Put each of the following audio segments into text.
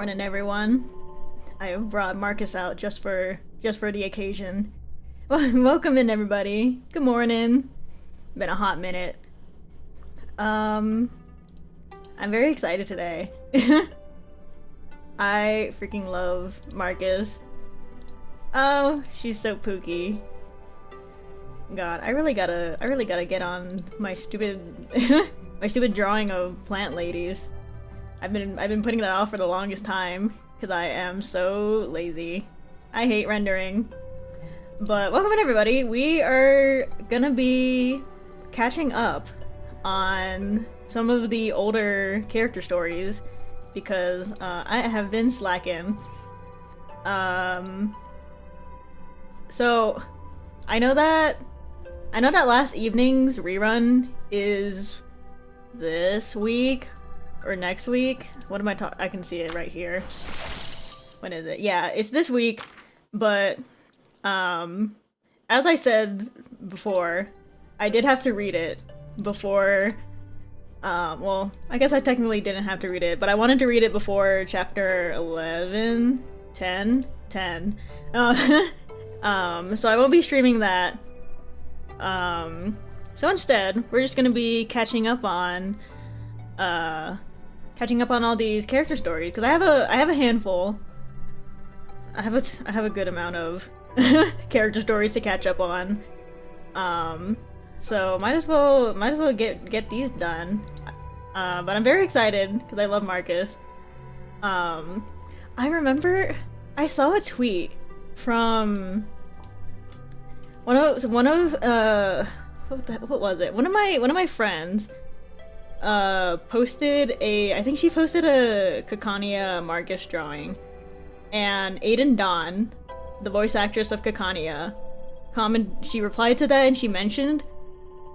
morning, everyone. I brought Marcus out just for the occasion. Well, welcome in, everybody. Good morning. Been a hot minute. I'm very excited today. I freaking love Marcus. Oh, she's so pookie. God, I really gotta get on my stupid my stupid drawing of plant ladies. I've been putting that off for the longest time because I am so lazy. I hate rendering. But welcome in, everybody. We are gonna be catching up on some of the older character stories because I have been slacking. So I know that last evening's rerun is this week or next week. What am I talking? I can see it right here. When is it? Yeah, it's this week. But as I said before, I did have to read it before. Well, I guess I technically didn't have to read it, but I wanted to read it before chapter 11, 10. So I won't be streaming that. So instead, we're just gonna be catching up on all these character stories because I have a handful. I have a good amount of character stories to catch up on. So might as well get these done. But I'm very excited because I love Marcus. I remember I saw a tweet from one of what was it? One of my friends posted I think she posted a Caconia Marcus drawing, and Aiden Dawn, the voice actress of Caconia, she replied to that and she mentioned,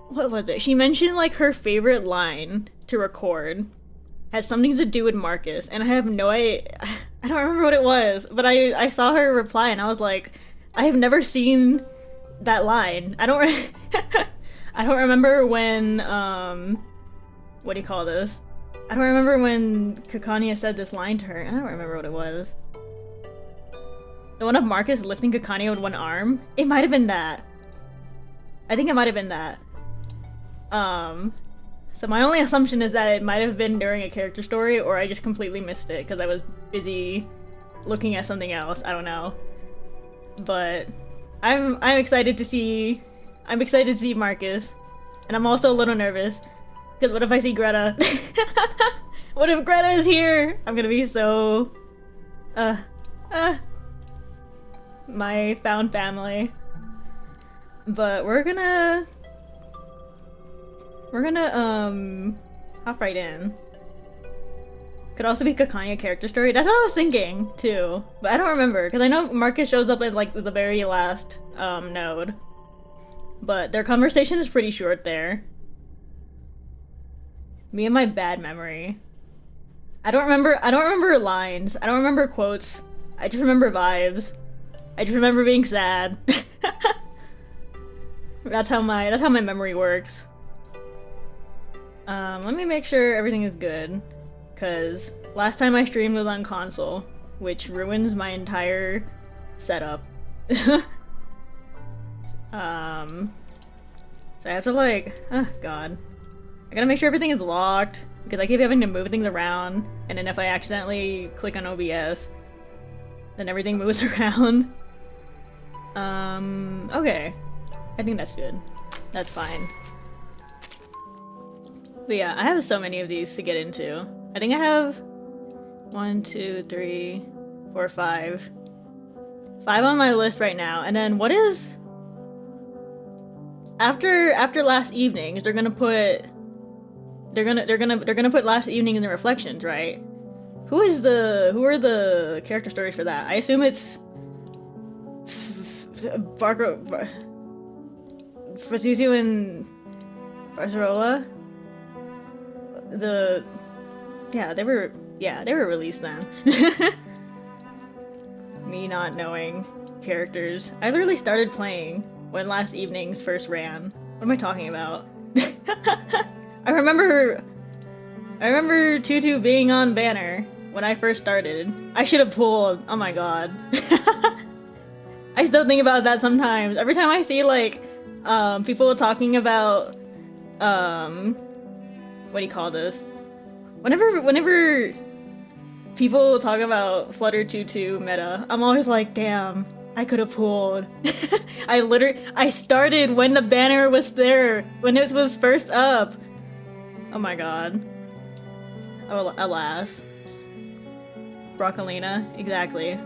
what was it? She mentioned like her favorite line to record had something to do with Marcus, and I have no idea. I don't remember what it was, but I saw her reply and I was like, I have never seen that line. I don't remember when what do you call this? I don't remember when Caconia said this line to her. I don't remember what it was. The one of Marcus lifting Caconia with one arm? It might have been that. I think it might have been that. So my only assumption is that it might have been during a character story, or I just completely missed it because I was busy looking at something else. I don't know. But I'm excited to see Marcus, and I'm also a little nervous because what if I see Greta? What if Greta is here? I'm gonna be so my found family. But we're gonna hop right in. Could also be Caconia character story. That's what I was thinking too, but I don't remember because I know Marcus shows up at like the very last node, but their conversation is pretty short there. Me and my bad memory. I don't remember lines. I don't remember quotes. I just remember vibes. I just remember being sad. That's how my memory works. Let me make sure everything is good, because last time I streamed was on console, which ruins my entire setup. So I have to like, oh god. I gotta make sure everything is locked, because I keep having to move things around, and then if I accidentally click on OBS, then everything moves around. Okay. I think that's good. That's fine. But yeah, I have so many of these to get into. I think I have 1, 2, 3, 4, 5. 5 on my list right now. And then what is after last evening? They're gonna put last evening in the reflections, right? Who are the character stories for that? I assume it's Fatutu and Barcerola. They were released then. Me not knowing characters. I literally started playing when last evening's first ran. What am I talking about? I remember Tutu being on banner when I first started. I should have pulled. Oh my god. I still think about that sometimes. Every time I see like people talking about what do you call this? Whenever people talk about Flutter 2.2 meta, I'm always like, damn, I could have pulled. I started when the banner was there, when it was first up. Oh my god. Oh, alas. Broccolina, exactly.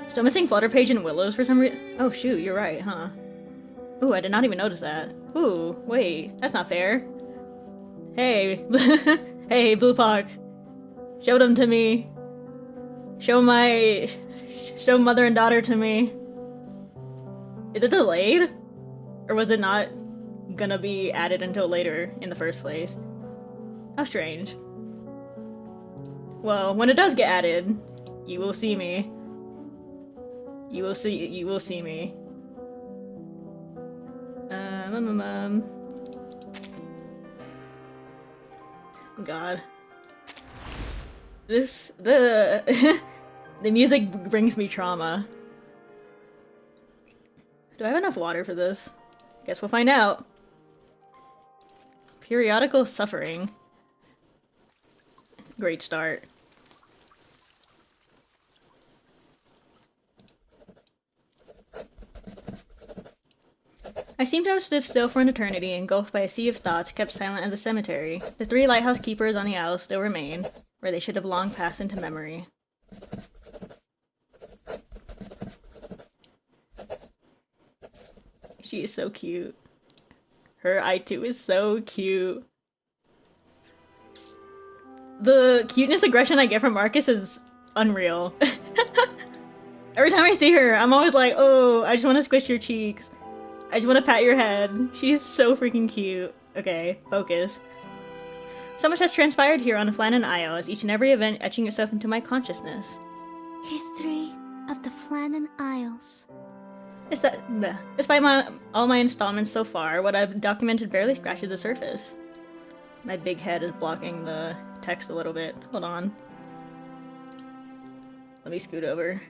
So missing Flutter Page and Willows for some reason. Oh shoot, you're right, huh? Ooh, I did not even notice that. Ooh, wait, that's not fair. Hey, hey, Blue Puck. Show them to me. Show mother and daughter to me. Is it delayed? Or was it not gonna be added until later in the first place? How strange. Well, when it does get added, you will see me. You will see me. God. The music brings me trauma. Do I have enough water for this? Guess we'll find out. Periodical suffering. Great start. I seem to have stood still for an eternity, engulfed by a sea of thoughts, kept silent as a cemetery. The 3 lighthouse keepers on the Isle still remain, where they should have long passed into memory. She is so cute. Her I2 is so cute. The cuteness aggression I get from Marcus is unreal. Every time I see her, I'm always like, oh, I just want to squish your cheeks. I just want to pat your head. She's so freaking cute. Okay, focus. So much has transpired here on the Flannan Isle, as each and every event etching itself into my consciousness. History of the Flannan Isles. Despite all my installments so far, what I've documented barely scratches the surface. My big head is blocking the text a little bit. Hold on. Let me scoot over.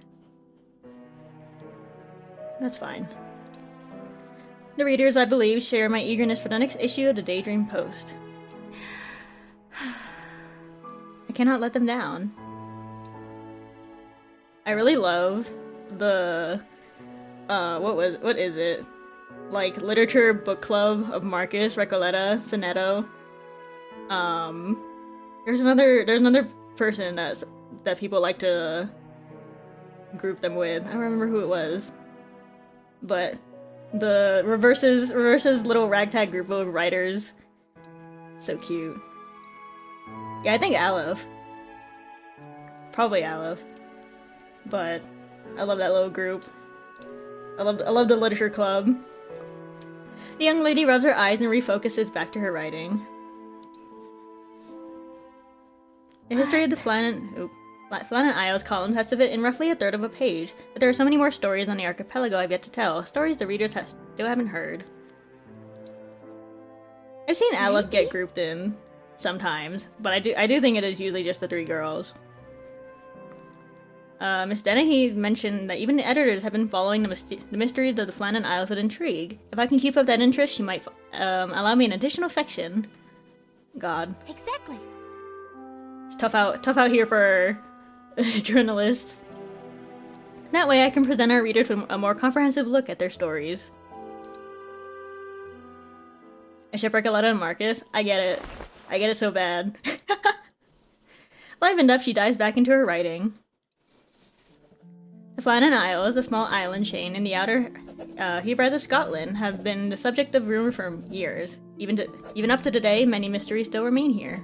That's fine. The readers, I believe, share my eagerness for the next issue of the Daydream Post. I cannot let them down. I really love the what is it? Like literature book club of Marcus, Recoleta, Sonetto. There's another person that people like to group them with. I don't remember who it was. But the reverses little ragtag group of writers. So cute. Yeah, I think Aleph. Probably Aleph. But I love that little group. I love the literature club. The young lady rubs her eyes and refocuses back to her writing. The history of the Flannan Isles column has to fit in roughly a third of a page, but there are so many more stories on the archipelago I've yet to tell, stories the readers still haven't heard. I've seen Aleph get grouped in sometimes, but I do think it is usually just the 3 girls. Miss Dennehy mentioned that even the editors have been following the mysteries of the Flannan Isles with intrigue. If I can keep up that interest, she might allow me an additional section. God. Exactly. It's tough out here for journalists. That way I can present our readers with a more comprehensive look at their stories. I ship Recoleta and Marcus. I get it. I get it so bad. Livened up, she dives back into her writing. The Flannan Isles, a small island chain in the outer Hebrides of Scotland, have been the subject of rumor for years. Even up to today, many mysteries still remain here.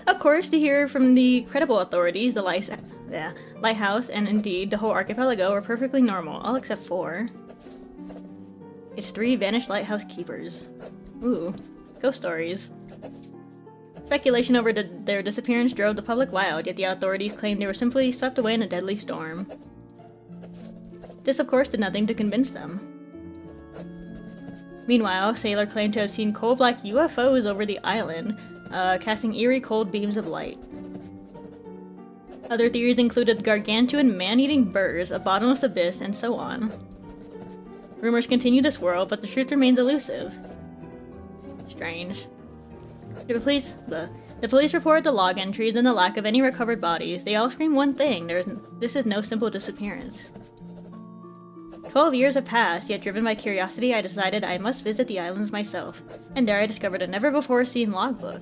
Of course, to hear from the credible authorities, the lighthouse, and indeed the whole archipelago are perfectly normal, all except for its 3 vanished lighthouse keepers. Ooh, ghost stories. Speculation over their disappearance drove the public wild, yet the authorities claimed they were simply swept away in a deadly storm. This, of course, did nothing to convince them. Meanwhile, Sailor claimed to have seen coal-black UFOs over the island, casting eerie cold beams of light. Other theories included gargantuan man-eating birds, a bottomless abyss, and so on. Rumors continue to swirl, but the truth remains elusive. Strange. The police report the log entries and the lack of any recovered bodies. They all scream one thing: this is no simple disappearance. 12 years have passed, yet driven by curiosity, I decided I must visit the islands myself, and there I discovered a never-before-seen logbook.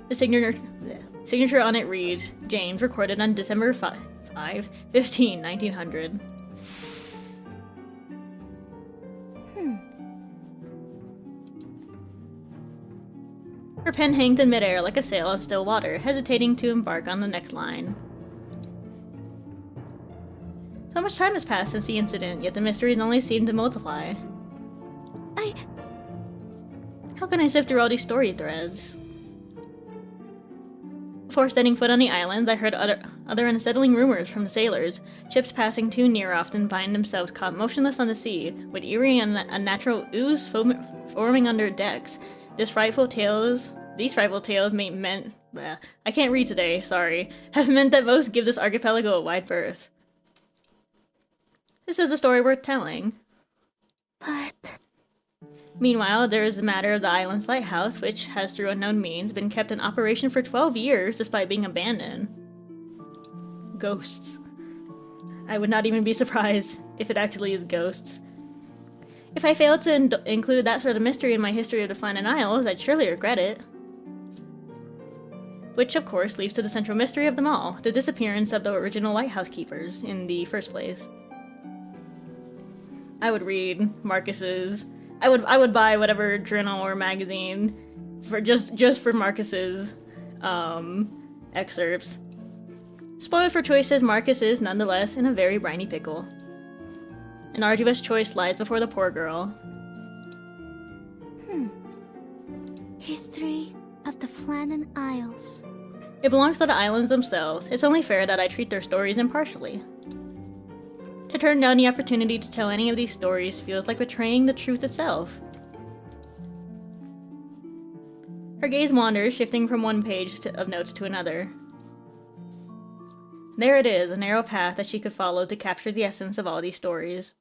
The signature on it reads, James, recorded on December 15, 1900. Her pen hangs in midair like a sail on still water, hesitating to embark on the next line. So much time has passed since the incident, yet the mysteries only seem to multiply. How can I sift through all these story threads? Before setting foot on the islands, I heard other unsettling rumors from the sailors. Ships passing too near often find themselves caught motionless on the sea, with eerie and unnatural ooze forming under decks. These frightful tales I can't read today, sorry, have meant that most give this archipelago a wide berth. This is a story worth telling. But... Meanwhile, there is the matter of the island's lighthouse, which has, through unknown means, been kept in operation for 12 years despite being abandoned. Ghosts. I would not even be surprised if it actually is ghosts. If I failed to include that sort of mystery in my history of the Flannan Isles, I'd surely regret it. Which, of course, leads to the central mystery of them all, the disappearance of the original lighthouse keepers in the first place. I would read Marcus's... I would buy whatever journal or magazine for just for Marcus's excerpts. Spoiled for choices, Marcus is, nonetheless, in a very briny pickle. An arduous choice lies before the poor girl. History of the Flannan Isles. It belongs to the islands themselves. It's only fair that I treat their stories impartially. To turn down the opportunity to tell any of these stories feels like betraying the truth itself. Her gaze wanders, shifting from one page of notes to another. There it is, a narrow path that she could follow to capture the essence of all these stories.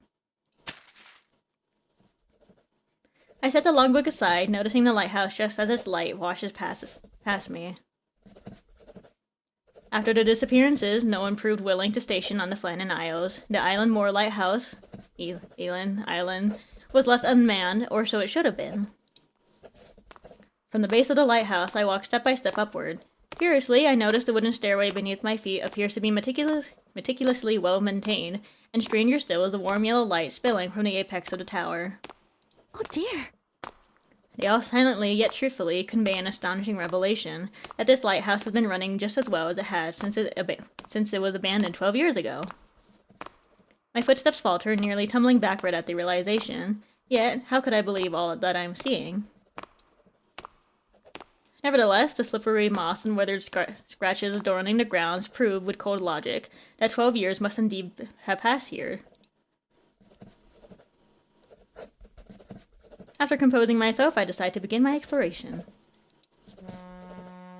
I set the logbook aside, noticing the lighthouse just as its light washes past me. After the disappearances, no one proved willing to station on the Flannan Isles. The Island Moor Lighthouse, Elan Island, was left unmanned, or so it should have been. From the base of the lighthouse, I walked step by step upward. Curiously, I noticed the wooden stairway beneath my feet appears to be meticulously well maintained, and stranger still is the warm yellow light spilling from the apex of the tower. Oh dear. They all silently, yet truthfully, convey an astonishing revelation, that this lighthouse has been running just as well as it has since it was abandoned 12 years ago. My footsteps falter, nearly tumbling backward at the realization, yet how could I believe all that I am seeing? Nevertheless, the slippery moss and withered scratches adorning the grounds prove, with cold logic, that 12 years must indeed have passed here. After composing myself, I decide to begin my exploration.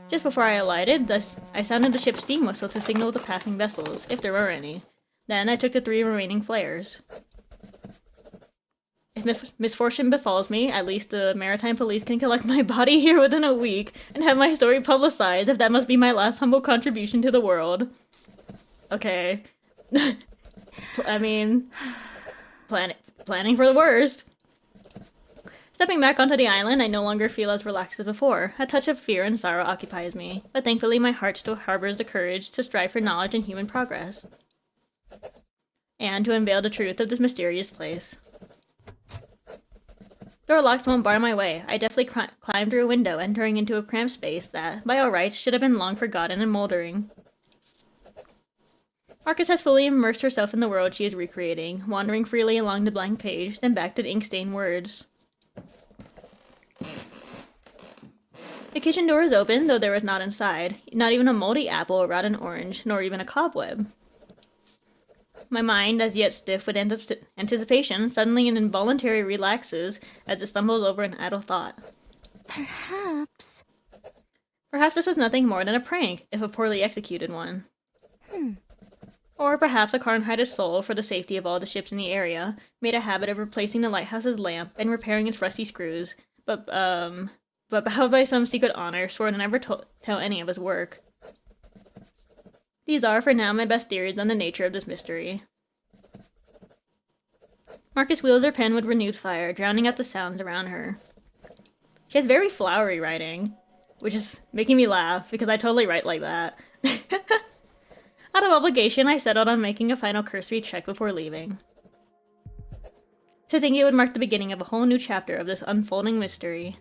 Just before I alighted, I sounded the ship's steam whistle to signal to passing vessels, if there were any. Then I took the 3 remaining flares. If misfortune befalls me, at least the maritime police can collect my body here within a week and have my story publicized, if that must be my last humble contribution to the world. Okay. I mean, planning for the worst. Stepping back onto the island, I no longer feel as relaxed as before. A touch of fear and sorrow occupies me, but thankfully my heart still harbors the courage to strive for knowledge and human progress. And to unveil the truth of this mysterious place. Door locks won't bar my way. I deftly climbed through a window, entering into a cramped space that, by all rights, should have been long forgotten and moldering. Marcus has fully immersed herself in the world she is recreating, wandering freely along the blank page, then back to the ink-stained words. The kitchen door is open, though there was not inside. Not even a moldy apple, a rotten orange, nor even a cobweb. My mind, as yet stiff with anticipation, suddenly and involuntarily relaxes as it stumbles over an idle thought. Perhaps. Perhaps this was nothing more than a prank, if a poorly executed one. Or perhaps a kind-hearted soul, for the safety of all the ships in the area, made a habit of replacing the lighthouse's lamp and repairing its rusty screws, but bound by some secret honor, swore to never tell any of his work. These are, for now, my best theories on the nature of this mystery. Marcus wheels her pen with renewed fire, drowning out the sounds around her. She has very flowery writing, which is making me laugh, because I totally write like that. Out of obligation, I settled on making a final cursory check before leaving. To think it would mark the beginning of a whole new chapter of this unfolding mystery.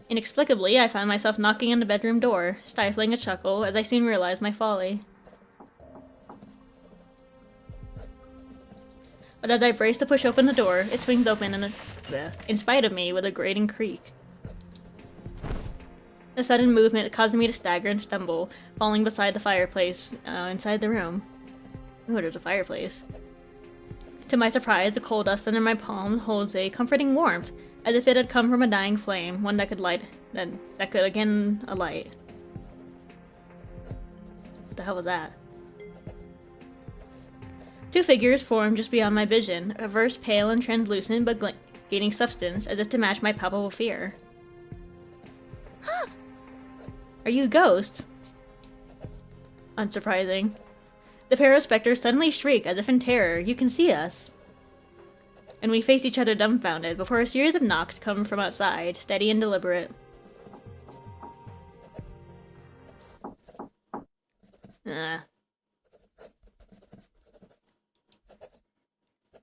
Inexplicably, I found myself knocking on the bedroom door, stifling a chuckle as I soon realized my folly. But as I brace to push open the door, it swings open in spite of me with a grating creak. The sudden movement caused me to stagger and stumble, falling beside the fireplace inside the room. Ooh, there's a fireplace. To my surprise, the coal dust under my palm holds a comforting warmth, as if it had come from a dying flame, one that could again alight. What the hell was that? Two figures formed just beyond my vision, a verse pale and translucent but gaining substance as if to match my palpable fear. Are you ghosts? Unsurprising. The pair of specters suddenly shriek as if in terror. You can see us. And we face each other dumbfounded before a series of knocks come from outside, steady and deliberate. I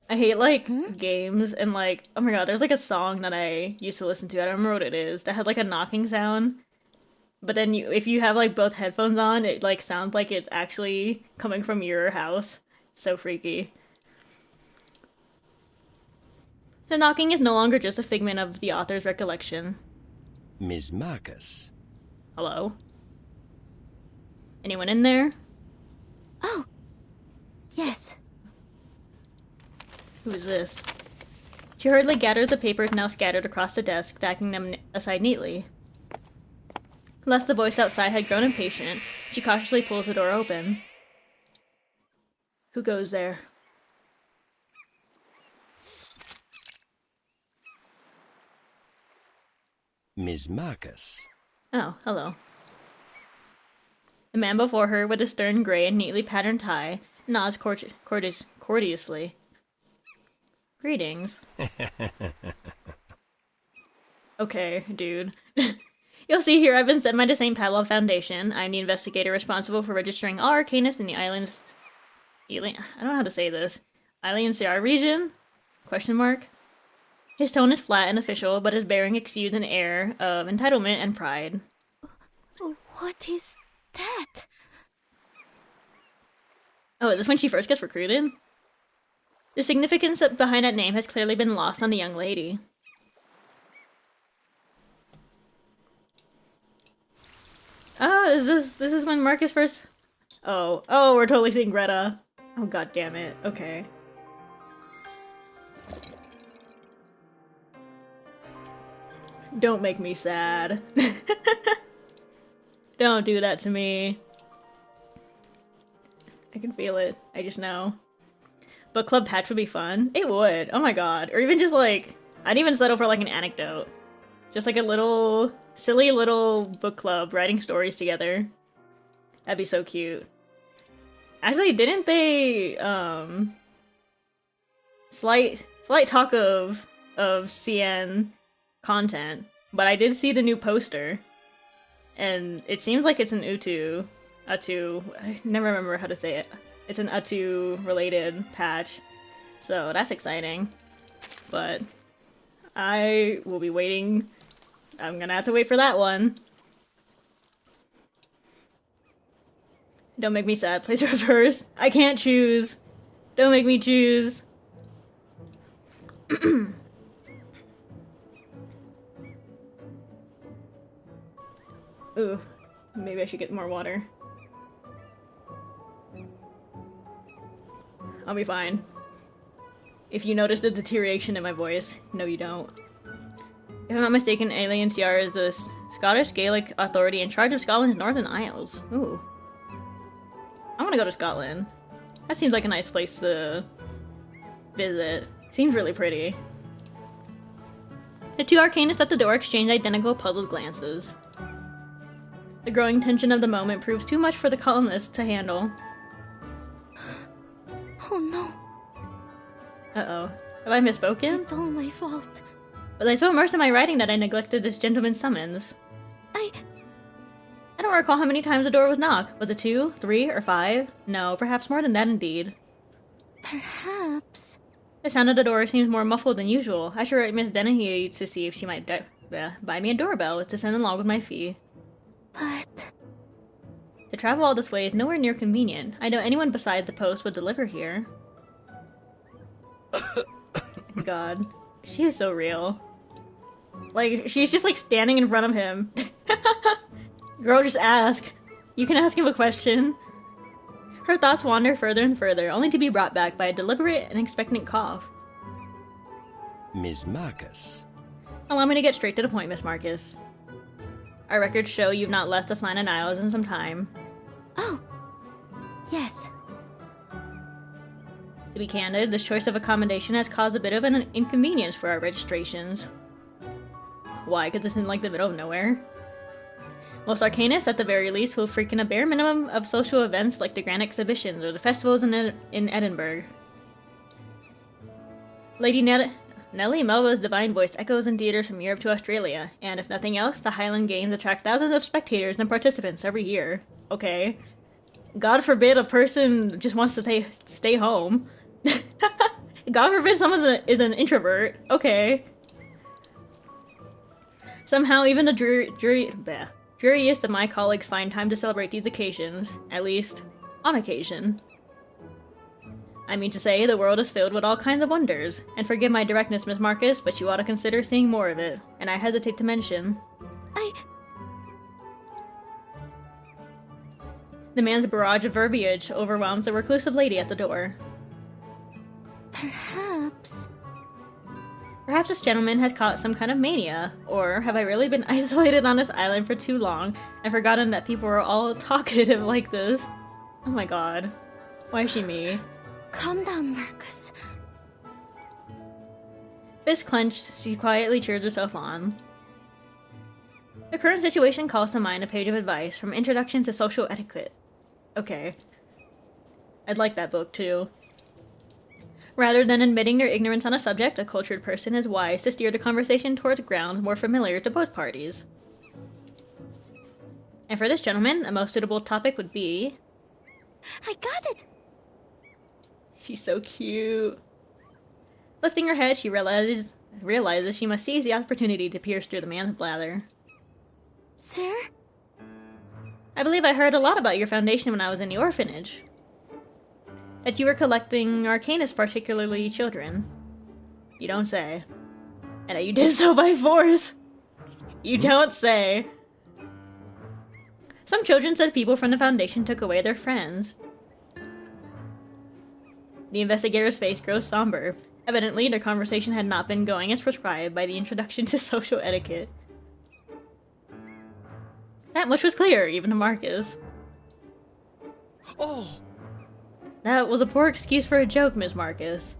hate, like, games and, like, oh my god, there's, like, a song that I used to listen to, I don't remember what it is, that had, like, a knocking sound. But then if you have, like, both headphones on, it, like, sounds like it's actually coming from your house. So freaky. The knocking is no longer just a figment of the author's recollection. Ms. Marcus. Hello? Anyone in there? Oh, yes. Who is this? She hurriedly gathers the papers now scattered across the desk, stacking them aside neatly. Lest the voice outside had grown impatient, she cautiously pulls the door open. Who goes there? Ms. Marcus. Oh, hello. The man before her, with a stern gray and neatly patterned tie, nods courteously. Greetings. Okay, dude. You'll see here I've been sent by the St. Pavlov Foundation. I'm the investigator responsible for registering all arcanists in the island's... I don't know how to say this. Alien CR region? Question mark? His tone is flat and official, but his bearing exudes an air of entitlement and pride. What is that? Oh, is this when she first gets recruited? The significance behind that name has clearly been lost on the young lady. Oh, this is when Marcus first... Oh, we're totally seeing Greta. Oh, god damn it. Okay. Don't make me sad. Don't do that to me. I can feel it. I just know. Book club patch would be fun. It would. Oh my god. Or even just like... I'd even settle for like an anecdote. Just like a little... silly little book club writing stories together. That'd be so cute. Actually, didn't they... Slight talk of CN content. But I did see the new poster. And it seems like it's an Utu. I never remember how to say it. It's an Utu related patch. So that's exciting. But I will be waiting. I'm gonna have to wait for that one. Don't make me sad. Place reverse. I can't choose. Don't make me choose. Ooh. Maybe I should get more water. I'll be fine. If you notice the deterioration in my voice, no you don't. If I'm not mistaken, Alien CR is the Scottish Gaelic authority in charge of Scotland's Northern Isles. Ooh. I want to go to Scotland. That seems like a nice place to visit. Seems really pretty. The two arcanists at the door exchange identical puzzled glances. The growing tension of the moment proves too much for the columnist to handle. Oh no. Uh-oh. Have I misspoken? It's all my fault. Was I so immersed in my writing that I neglected this gentleman's summons? I don't recall how many times the door was knocked. Was it 2, 3, or 5? No, perhaps more than that indeed. Perhaps. The sound of the door seems more muffled than usual. I should write Miss Dennehy to see if she might buy me a doorbell to send along with my fee. But... To travel all this way is nowhere near convenient. I know anyone besides the post would deliver here. God. She is so real. Like, she's just like standing in front of him. Girl, just ask. You can ask him a question. Her thoughts wander further and further, only to be brought back by a deliberate and expectant cough. Ms. Marcus. Allow me to get straight to the point, Miss Marcus. Our records show you've not left the Flannan Isles in some time. Oh. Yes. To be candid, this choice of accommodation has caused a bit of an inconvenience for our registrations. Why? Because it's in like the middle of nowhere? Most arcanists, at the very least, will frequent a bare minimum of social events like the grand exhibitions or the festivals in Edinburgh. Lady Nellie Melba's divine voice echoes in theaters from Europe to Australia, and if nothing else, the Highland Games attract thousands of spectators and participants every year. Okay. God forbid a person just wants to stay home. God forbid someone is an introvert. Okay. Somehow, even the dreariest of my colleagues find time to celebrate these occasions, at least on occasion. I mean to say, the world is filled with all kinds of wonders, and forgive my directness, Miss Marcus, but you ought to consider seeing more of it, and I hesitate to mention. The man's barrage of verbiage overwhelms the reclusive lady at the door. Perhaps. Perhaps this gentleman has caught some kind of mania, or have I really been isolated on this island for too long and forgotten that people are all talkative like this? Oh my god. Why is she me? Calm down, Marcus. Fist clenched, she quietly cheers herself on. The current situation calls to mind a page of advice from Introduction to Social Etiquette. Okay. I'd like that book too. Rather than admitting their ignorance on a subject, a cultured person is wise to steer the conversation towards grounds more familiar to both parties. And for this gentleman, a most suitable topic would be... I got it! She's so cute. Lifting her head, she realizes she must seize the opportunity to pierce through the man's blather. Sir? I believe I heard a lot about your foundation when I was in the orphanage. That you were collecting arcanists, particularly children. You don't say. And that you did so by force. You don't say. Some children said people from the foundation took away their friends. The investigator's face grows somber. Evidently, their conversation had not been going as prescribed by the Introduction to Social Etiquette. That much was clear, even to Marcus. Oh! That was a poor excuse for a joke, Miss Marcus.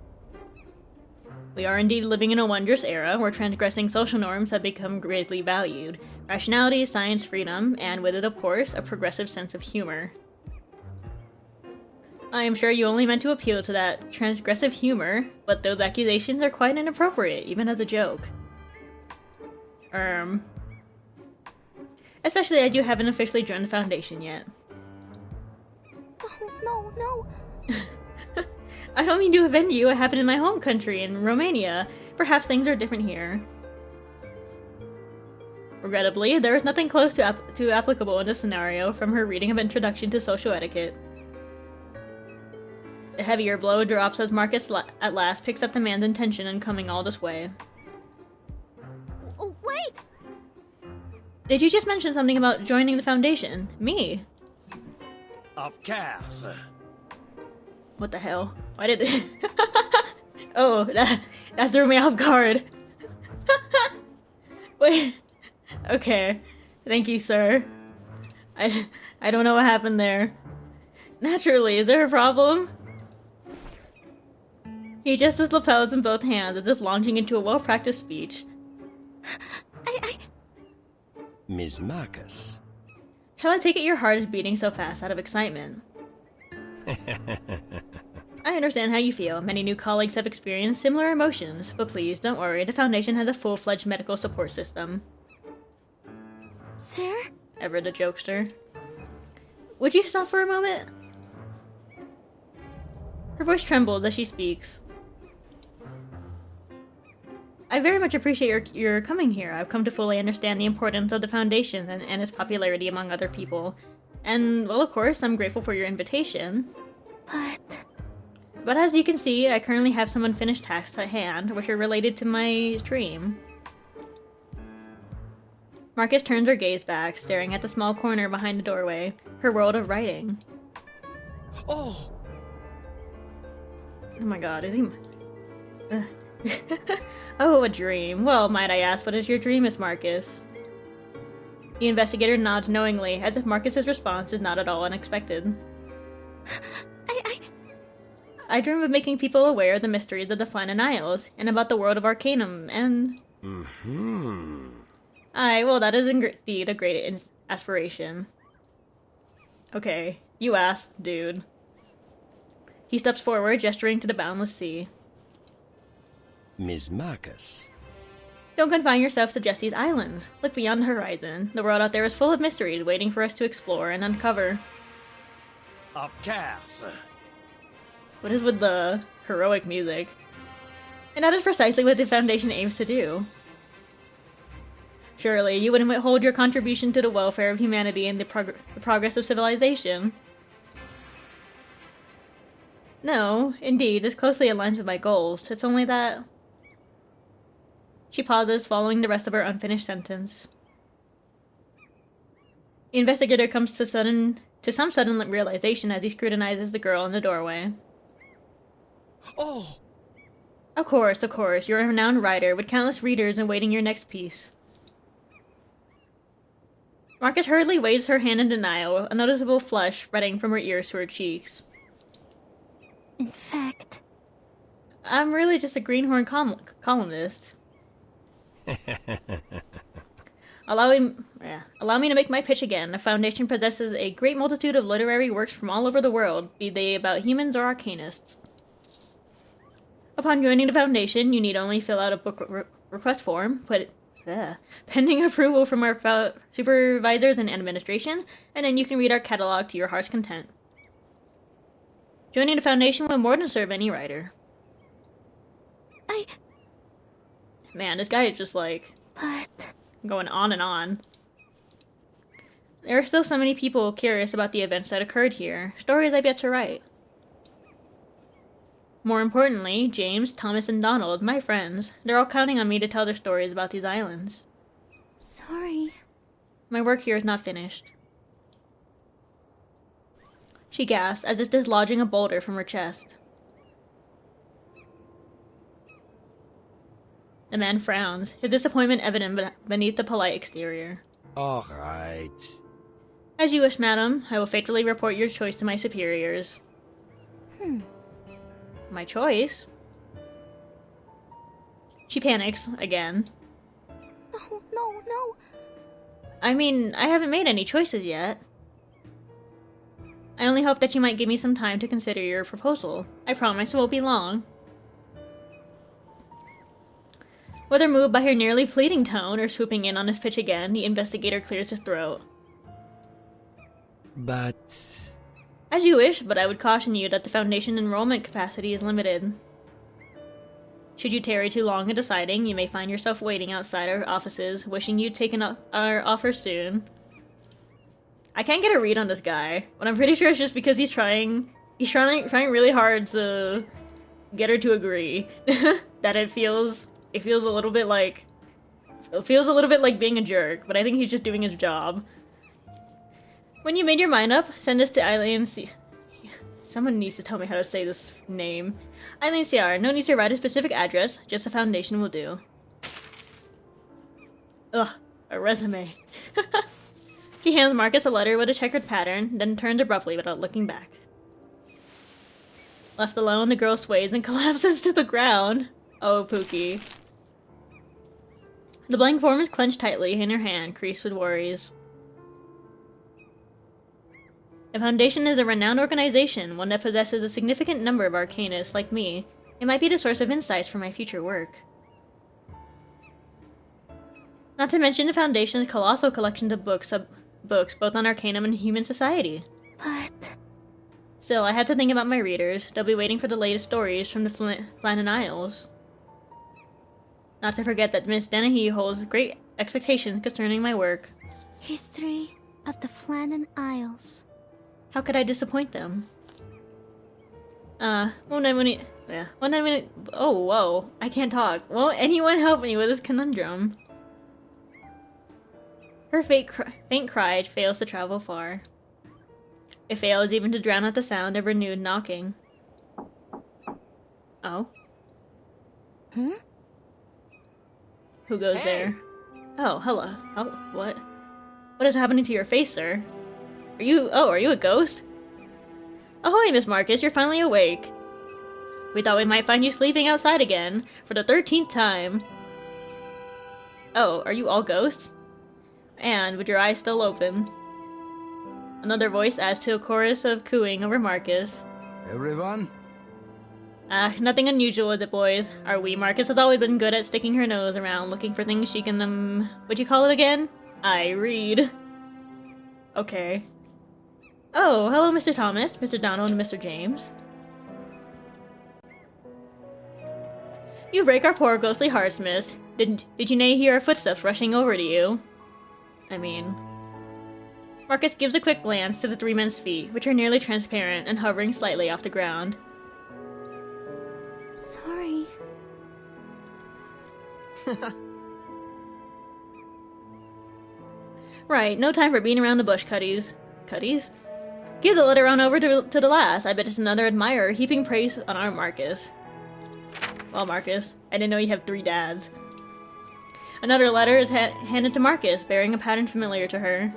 We are indeed living in a wondrous era where transgressing social norms have become greatly valued. Rationality, science, freedom, and with it, of course, a progressive sense of humor. I am sure you only meant to appeal to that transgressive humor, but those accusations are quite inappropriate, even as a joke. Especially as you haven't officially joined the Foundation yet. No, no. I don't mean to offend you, it happened in my home country, in Romania. Perhaps things are different here. Regrettably, there is nothing close to applicable in this scenario from her reading of Introduction to Social Etiquette. The heavier blow drops as Marcus at last picks up the man's intention in coming all this way. Oh, wait! Did you just mention something about joining the Foundation? Me? Of course. What the hell? Why did it? Oh, that threw me off guard. Wait. Okay. Thank you, sir. I don't know what happened there. Naturally, is there a problem? He adjusts his lapels in both hands as if launching into a well-practiced speech. Ms. Marcus. Shall I take it your heart is beating so fast out of excitement? I understand how you feel. Many new colleagues have experienced similar emotions, but please, don't worry. The Foundation has a full-fledged medical support system. Sir? Ever the jokester. Would you stop for a moment? Her voice trembles as she speaks. I very much appreciate your coming here. I've come to fully understand the importance of the Foundation and its popularity among other people. And, well, of course, I'm grateful for your invitation. But as you can see, I currently have some unfinished tasks at hand, which are related to my dream. Marcus turns her gaze back, staring at the small corner behind the doorway, her world of writing. Oh! Oh my god, is he... Oh, a dream. Well, might I ask, what is your dream, Miss Marcus? The investigator nods knowingly, as if Marcus's response is not at all unexpected. I dream of making people aware of the mysteries of the Flannan Isles, and about the world of Arcanum, and... Aye, well, that is indeed a great aspiration. Okay, you asked, dude. He steps forward, gesturing to the boundless sea. Ms. Marcus. Don't confine yourself to just these islands. Look beyond the horizon. The world out there is full of mysteries waiting for us to explore and uncover. Of course. What is with the heroic music? And that is precisely what the Foundation aims to do. Surely, you wouldn't withhold your contribution to the welfare of humanity and the progress of civilization. No, indeed, this closely aligns with my goals. It's only that... She pauses, following the rest of her unfinished sentence. The investigator comes to some sudden realization as he scrutinizes the girl in the doorway. Oh! Of course, you're a renowned writer with countless readers awaiting your next piece. Marcus hurriedly waves her hand in denial, a noticeable flush spreading from her ears to her cheeks. In fact... I'm really just a greenhorn columnist. Allow me to make my pitch again. The Foundation possesses a great multitude of literary works from all over the world, be they about humans or arcanists. Upon joining the Foundation, you need only fill out a book request form, pending approval from our supervisors and administration, and then you can read our catalog to your heart's content. Joining the Foundation would more than serve any writer. Man, this guy is just like... going on and on. There are still so many people curious about the events that occurred here, stories I've yet to write. More importantly, James, Thomas, and Donald, my friends, they're all counting on me to tell their stories about these islands. Sorry. My work here is not finished. She gasps as if dislodging a boulder from her chest. The man frowns, his disappointment evident beneath the polite exterior. All right. As you wish, madam. I will faithfully report your choice to my superiors. My choice? She panics, again. No. I mean, I haven't made any choices yet. I only hope that you might give me some time to consider your proposal. I promise it won't be long. Whether moved by her nearly pleading tone or swooping in on his pitch again, the investigator clears his throat. But... As you wish, but I would caution you that the Foundation enrollment capacity is limited. Should you tarry too long in deciding, you may find yourself waiting outside our offices, wishing you'd taken up our offer soon. I can't get a read on this guy, but I'm pretty sure it's just because he's trying really hard to get her to agree. That it feels a little bit like It feels a little bit like being a jerk, but I think he's just doing his job. When you made your mind up, send us to Eileen C. Someone needs to tell me how to say this name. Eileen CR. No need to write a specific address, just a foundation will do. Ugh, a resume. He hands Marcus a letter with a checkered pattern, then turns abruptly without looking back. Left alone, the girl sways and collapses to the ground. Oh, Pookie. The blank form is clenched tightly in her hand, creased with worries. The Foundation is a renowned organization, one that possesses a significant number of arcanists like me. It might be the source of insights for my future work. Not to mention the Foundation's colossal collections of books both on Arcanum and human society. But... Still, I have to think about my readers. They'll be waiting for the latest stories from the Flannan Isles. Not to forget that Miss Dennehy holds great expectations concerning my work. History of the Flannan Isles. How could I disappoint them? Oh, whoa. I can't talk. Won't anyone help me with this conundrum? Her faint cry fails to travel far. It fails even to drown out the sound of renewed knocking. Oh? Hmm? Who goes there? Oh, hello. Oh, what? What is happening to your face, sir? Are you a ghost? Ahoy, Miss Marcus, you're finally awake. We thought we might find you sleeping outside again, for the 13th time. Oh, are you all ghosts? And, with your eyes still open. Another voice adds to a chorus of cooing over Marcus. Everyone? Nothing unusual with it, boys. Our wee Marcus has always been good at sticking her nose around, looking for things she can, what'd you call it again? I read. Okay. Oh, hello, Mr. Thomas, Mr. Donald, and Mr. James. You break our poor ghostly hearts, miss. Did you nay hear our footsteps rushing over to you? I mean... Marcus gives a quick glance to the three men's feet, which are nearly transparent and hovering slightly off the ground. Sorry. Right, no time for beating around the bush, Cuddies. Cuddies? Give the letter on over to the lass. I bet it's another admirer heaping praise on our Marcus. Well, Marcus, I didn't know you have 3 dads. Another letter is handed to Marcus, bearing a pattern familiar to her.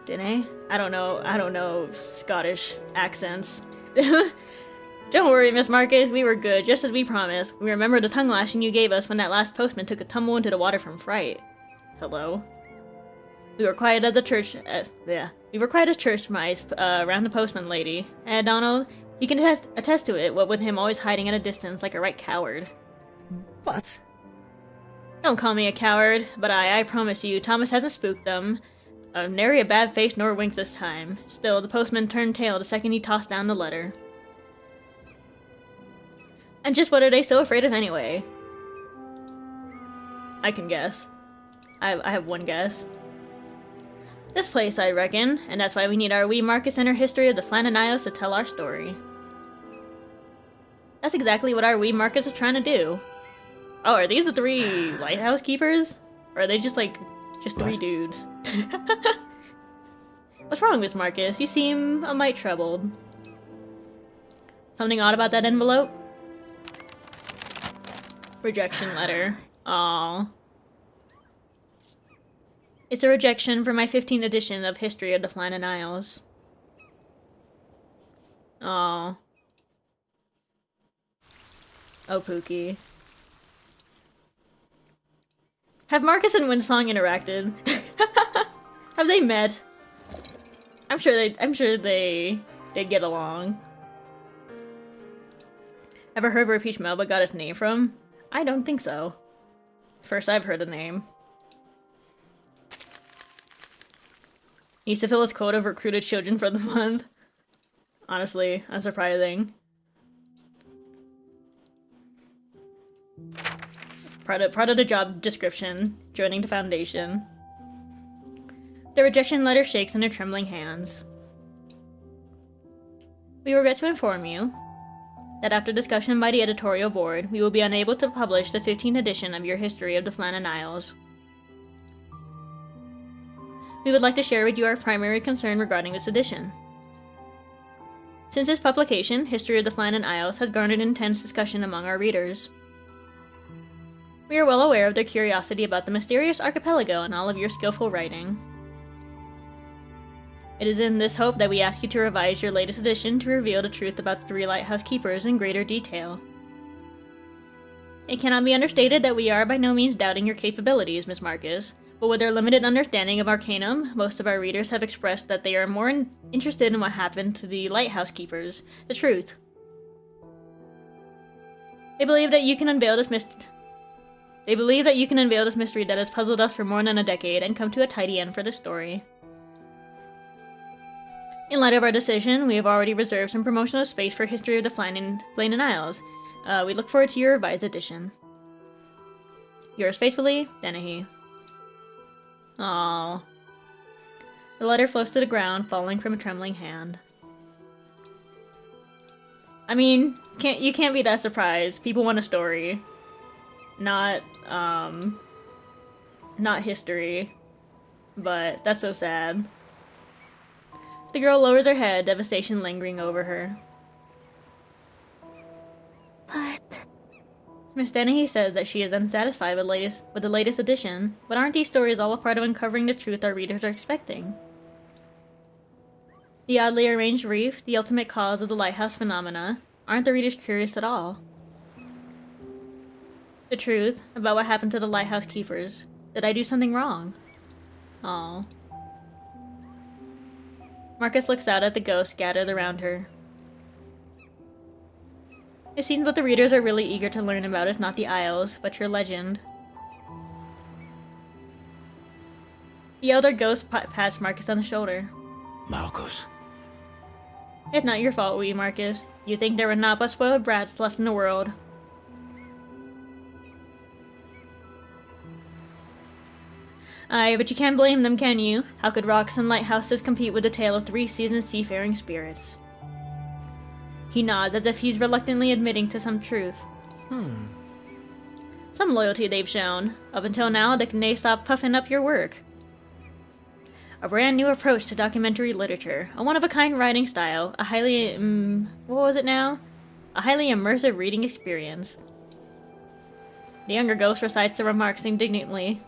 Dene? I don't know Scottish accents. Don't worry, Miss Marcus, we were good, just as we promised. We remember the tongue lashing you gave us when that last postman took a tumble into the water from fright. Hello? We were quiet at the church, we were quiet as church mice around the postman lady. And Donald, he can attest to it, what with him always hiding at a distance like a right coward. What? Don't call me a coward, but I promise you, Thomas hasn't spooked them. Nary a bad face nor wink this time. Still, the postman turned tail the second he tossed down the letter. And just what are they so afraid of anyway? I can guess. I have one guess. This place, I reckon, and that's why we need our wee Marcus and her history of the Flannan Isles to tell our story. That's exactly what our wee Marcus is trying to do. Oh, are these the 3 lighthouse keepers? Or are they just 3 dudes? What's wrong, Miss Marcus? You seem a mite troubled. Something odd about that envelope? Rejection letter. Aww. It's a rejection for my 15th edition of History of the Flannan Isles. Aww. Oh, Pookie. Have Marcus and Winsong interacted? Have they met? I'm sure they get along. Ever heard where Peach Melba got its name from? I don't think so. First I've heard the name. Needs to fill its quota of recruited children for the month. Honestly, unsurprising. Proud of the job description, joining the Foundation. The rejection letter shakes in her trembling hands. We regret to inform you that after discussion by the editorial board, we will be unable to publish the 15th edition of your History of the Flannan Isles. We would like to share with you our primary concern regarding this edition. Since its publication, History of the Flannan Isles has garnered intense discussion among our readers. We are well aware of their curiosity about the mysterious archipelago and all of your skillful writing. It is in this hope that we ask you to revise your latest edition to reveal the truth about the 3 lighthouse keepers in greater detail. It cannot be understated that we are by no means doubting your capabilities, Miss Marcus, but with their limited understanding of Arcanum, most of our readers have expressed that they are more interested in what happened to the lighthouse keepers, the truth. They believe that you can unveil this mystery that has puzzled us for more than a decade and come to a tidy end for the story. In light of our decision, we have already reserved some promotional space for History of the Flannan Isles. We look forward to your revised edition. Yours faithfully, Dennehy. Aww. The letter floats to the ground, falling from a trembling hand. I mean, you can't be that surprised. People want a story. Not history. But that's so sad. The girl lowers her head, devastation lingering over her. But... Miss Dennehy says that she is unsatisfied with the latest edition, but aren't these stories all a part of uncovering the truth our readers are expecting? The oddly arranged reef, the ultimate cause of the lighthouse phenomena, aren't the readers curious at all? The truth about what happened to the lighthouse keepers. Did I do something wrong? Aww. Marcus looks out at the ghosts gathered around her. It seems what the readers are really eager to learn about is not the Isles, but your legend. The elder ghost pats Marcus on the shoulder. Marcus. It's not your fault, wee Marcus. You think there were not but spoiled brats left in the world. Aye, but you can't blame them, can you? How could rocks and lighthouses compete with the tale of 3 seasoned seafaring spirits? He nods as if he's reluctantly admitting to some truth. Some loyalty they've shown. Up until now, they stopped puffing up your work. A brand new approach to documentary literature, a one-of-a-kind writing style, a highly, what was it now? A highly immersive reading experience. The younger ghost recites the remarks indignantly.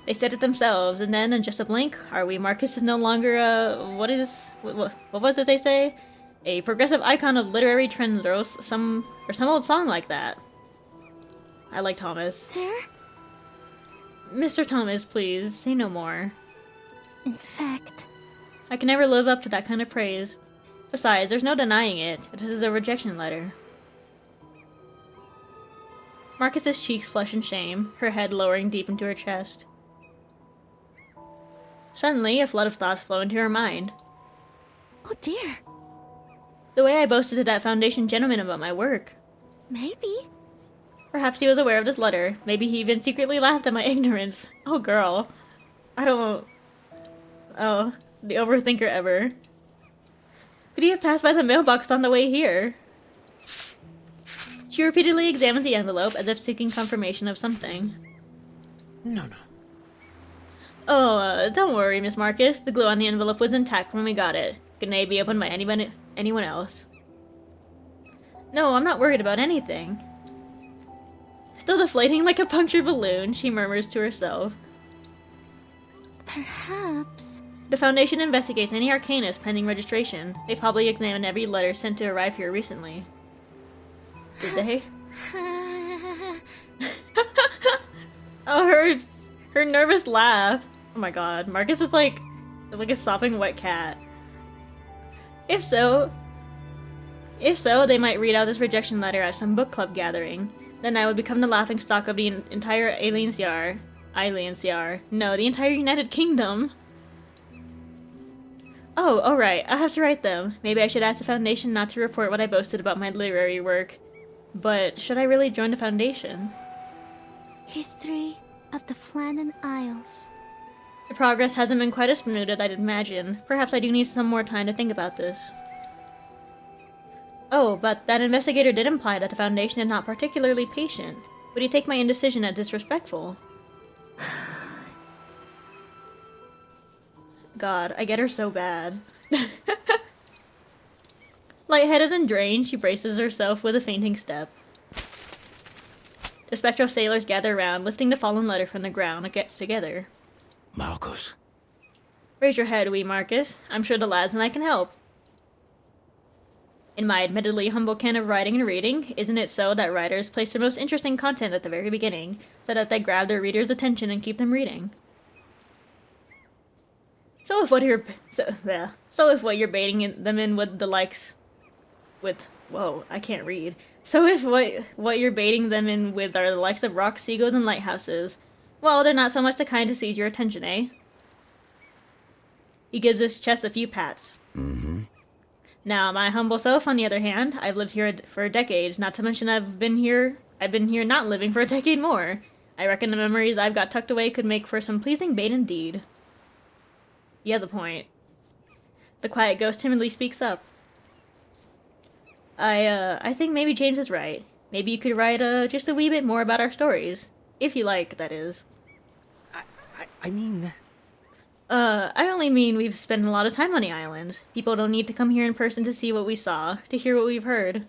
They said it themselves, and then in just a blink, our wee Marcus is no longer what was it they say? A progressive icon of literary trends, or some old song like that. I like Thomas. Sir? Mr. Thomas, please, say no more. In fact... I can never live up to that kind of praise. Besides, there's no denying it. This is a rejection letter. Marcus's cheeks flush in shame, her head lowering deep into her chest. Suddenly, a flood of thoughts flow into her mind. Oh dear. The way I boasted to that Foundation gentleman about my work. Maybe. Perhaps he was aware of this letter. Maybe he even secretly laughed at my ignorance. Oh, girl. I don't... Oh, the overthinker ever. Could he have passed by the mailbox on the way here? She repeatedly examined the envelope as if seeking confirmation of something. No. Oh, don't worry, Miss Marcus. The glue on the envelope was intact when we got it. Could nay be opened by anyone else. No, I'm not worried about anything. Still deflating like a punctured balloon, she murmurs to herself. Perhaps... The Foundation investigates any arcanist pending registration. They probably examined every letter sent to arrive here recently. Did they? Oh, her nervous laugh. Oh my god, Marcus is like a sopping wet cat. If so, they might read out this rejection letter at some book club gathering. Then I would become the laughingstock of the entire No, the entire United Kingdom. Oh, alright, I'll have to write them. Maybe I should ask the Foundation not to report what I boasted about my literary work. But should I really join the Foundation? History of the Flannan Isles. The progress hasn't been quite as smooth as I'd imagined. Perhaps I do need some more time to think about this. Oh, but that investigator did imply that the Foundation is not particularly patient. Would you take my indecision as disrespectful? God, I get her so bad. Lightheaded and drained, she braces herself with a fainting step. The spectral sailors gather around, lifting the fallen letter from the ground and get together. Marcus. Raise your head, wee Marcus. I'm sure the lads and I can help. In my admittedly humble can of writing and reading, isn't it so that writers place their most interesting content at the very beginning, so that they grab their readers' attention and keep them reading? So if what you're baiting them in with the likes, whoa, I can't read. So if what you're baiting them in with are the likes of rocks, seagulls, and lighthouses, well, they're not so much the kind to seize your attention, eh? He gives his chest a few pats. Mm-hmm. Now, my humble self, on the other hand, I've lived here for decades, not to mention I've been here not living for a decade more. I reckon the memories I've got tucked away could make for some pleasing bait indeed. He has a point. The quiet ghost timidly speaks up. I think maybe James is right. Maybe you could write, just a wee bit more about our stories. If you like, that is. I mean... I only mean we've spent a lot of time on the islands. People don't need to come here in person to see what we saw, to hear what we've heard.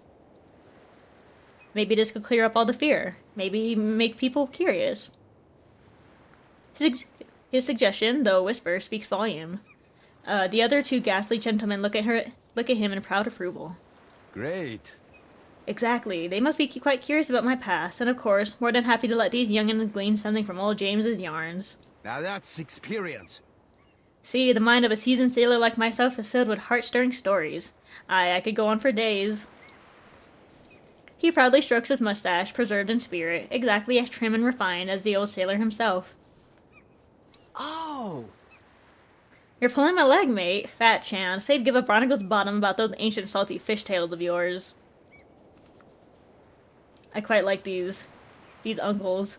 Maybe this could clear up all the fear. Maybe make people curious. His suggestion, though a whisper, speaks volume. The other two ghastly gentlemen look at him in proud approval. Great. Exactly. They must be quite curious about my past, and of course, more than happy to let these young'uns glean something from old James's yarns. Now that's experience. See, the mind of a seasoned sailor like myself is filled with heart-stirring stories. I could go on for days. He proudly strokes his mustache, preserved in spirit, exactly as trim and refined as the old sailor himself. Oh! You're pulling my leg, mate. Fat chance. They'd give a barnacle's bottom about those ancient salty fishtails of yours. I quite like these uncles.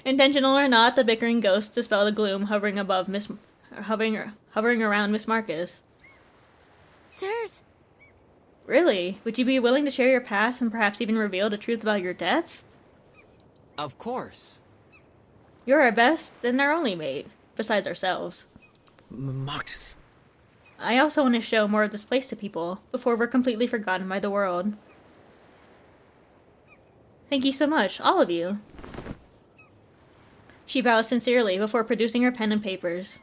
Intentional or not, the bickering ghosts dispel the gloom hovering around Miss Marcus. Sirs, Really? Would you be willing to share your past and perhaps even reveal the truth about your deaths? Of course. You're our best and our only mate, besides ourselves. Marcus. I also want to show more of this place to people, before we're completely forgotten by the world. Thank you so much, all of you. She bows sincerely before producing her pen and papers.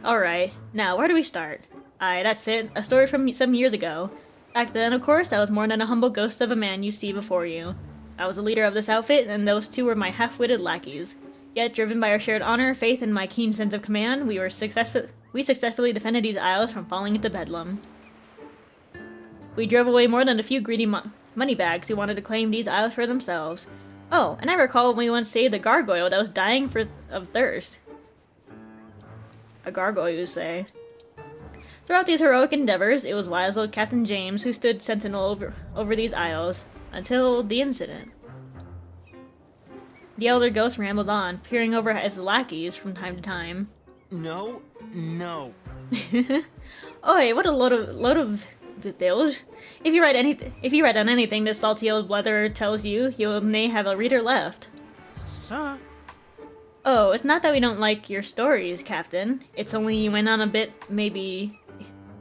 Alright. Now, where do we start? That's it. A story from some years ago. Back then, of course, I was more than a humble ghost of a man you see before you. I was the leader of this outfit, and those two were my half-witted lackeys. Yet, driven by our shared honor, faith, and my keen sense of command, we successfully defended these isles from falling into bedlam. We drove away more than a few greedy moneybags who wanted to claim these isles for themselves. Oh, and I recall when we once saved a gargoyle that was dying of thirst. A gargoyle, you say? Throughout these heroic endeavors, it was wise old Captain James who stood sentinel over these isles, until the incident. The elder ghost rambled on, peering over at his lackeys from time to time. No. Oi, what a load of bilge. If you write on anything this salty old blubber tells you, you may have a reader left. Sir? Oh, it's not that we don't like your stories, Captain. It's only you went on a bit, maybe,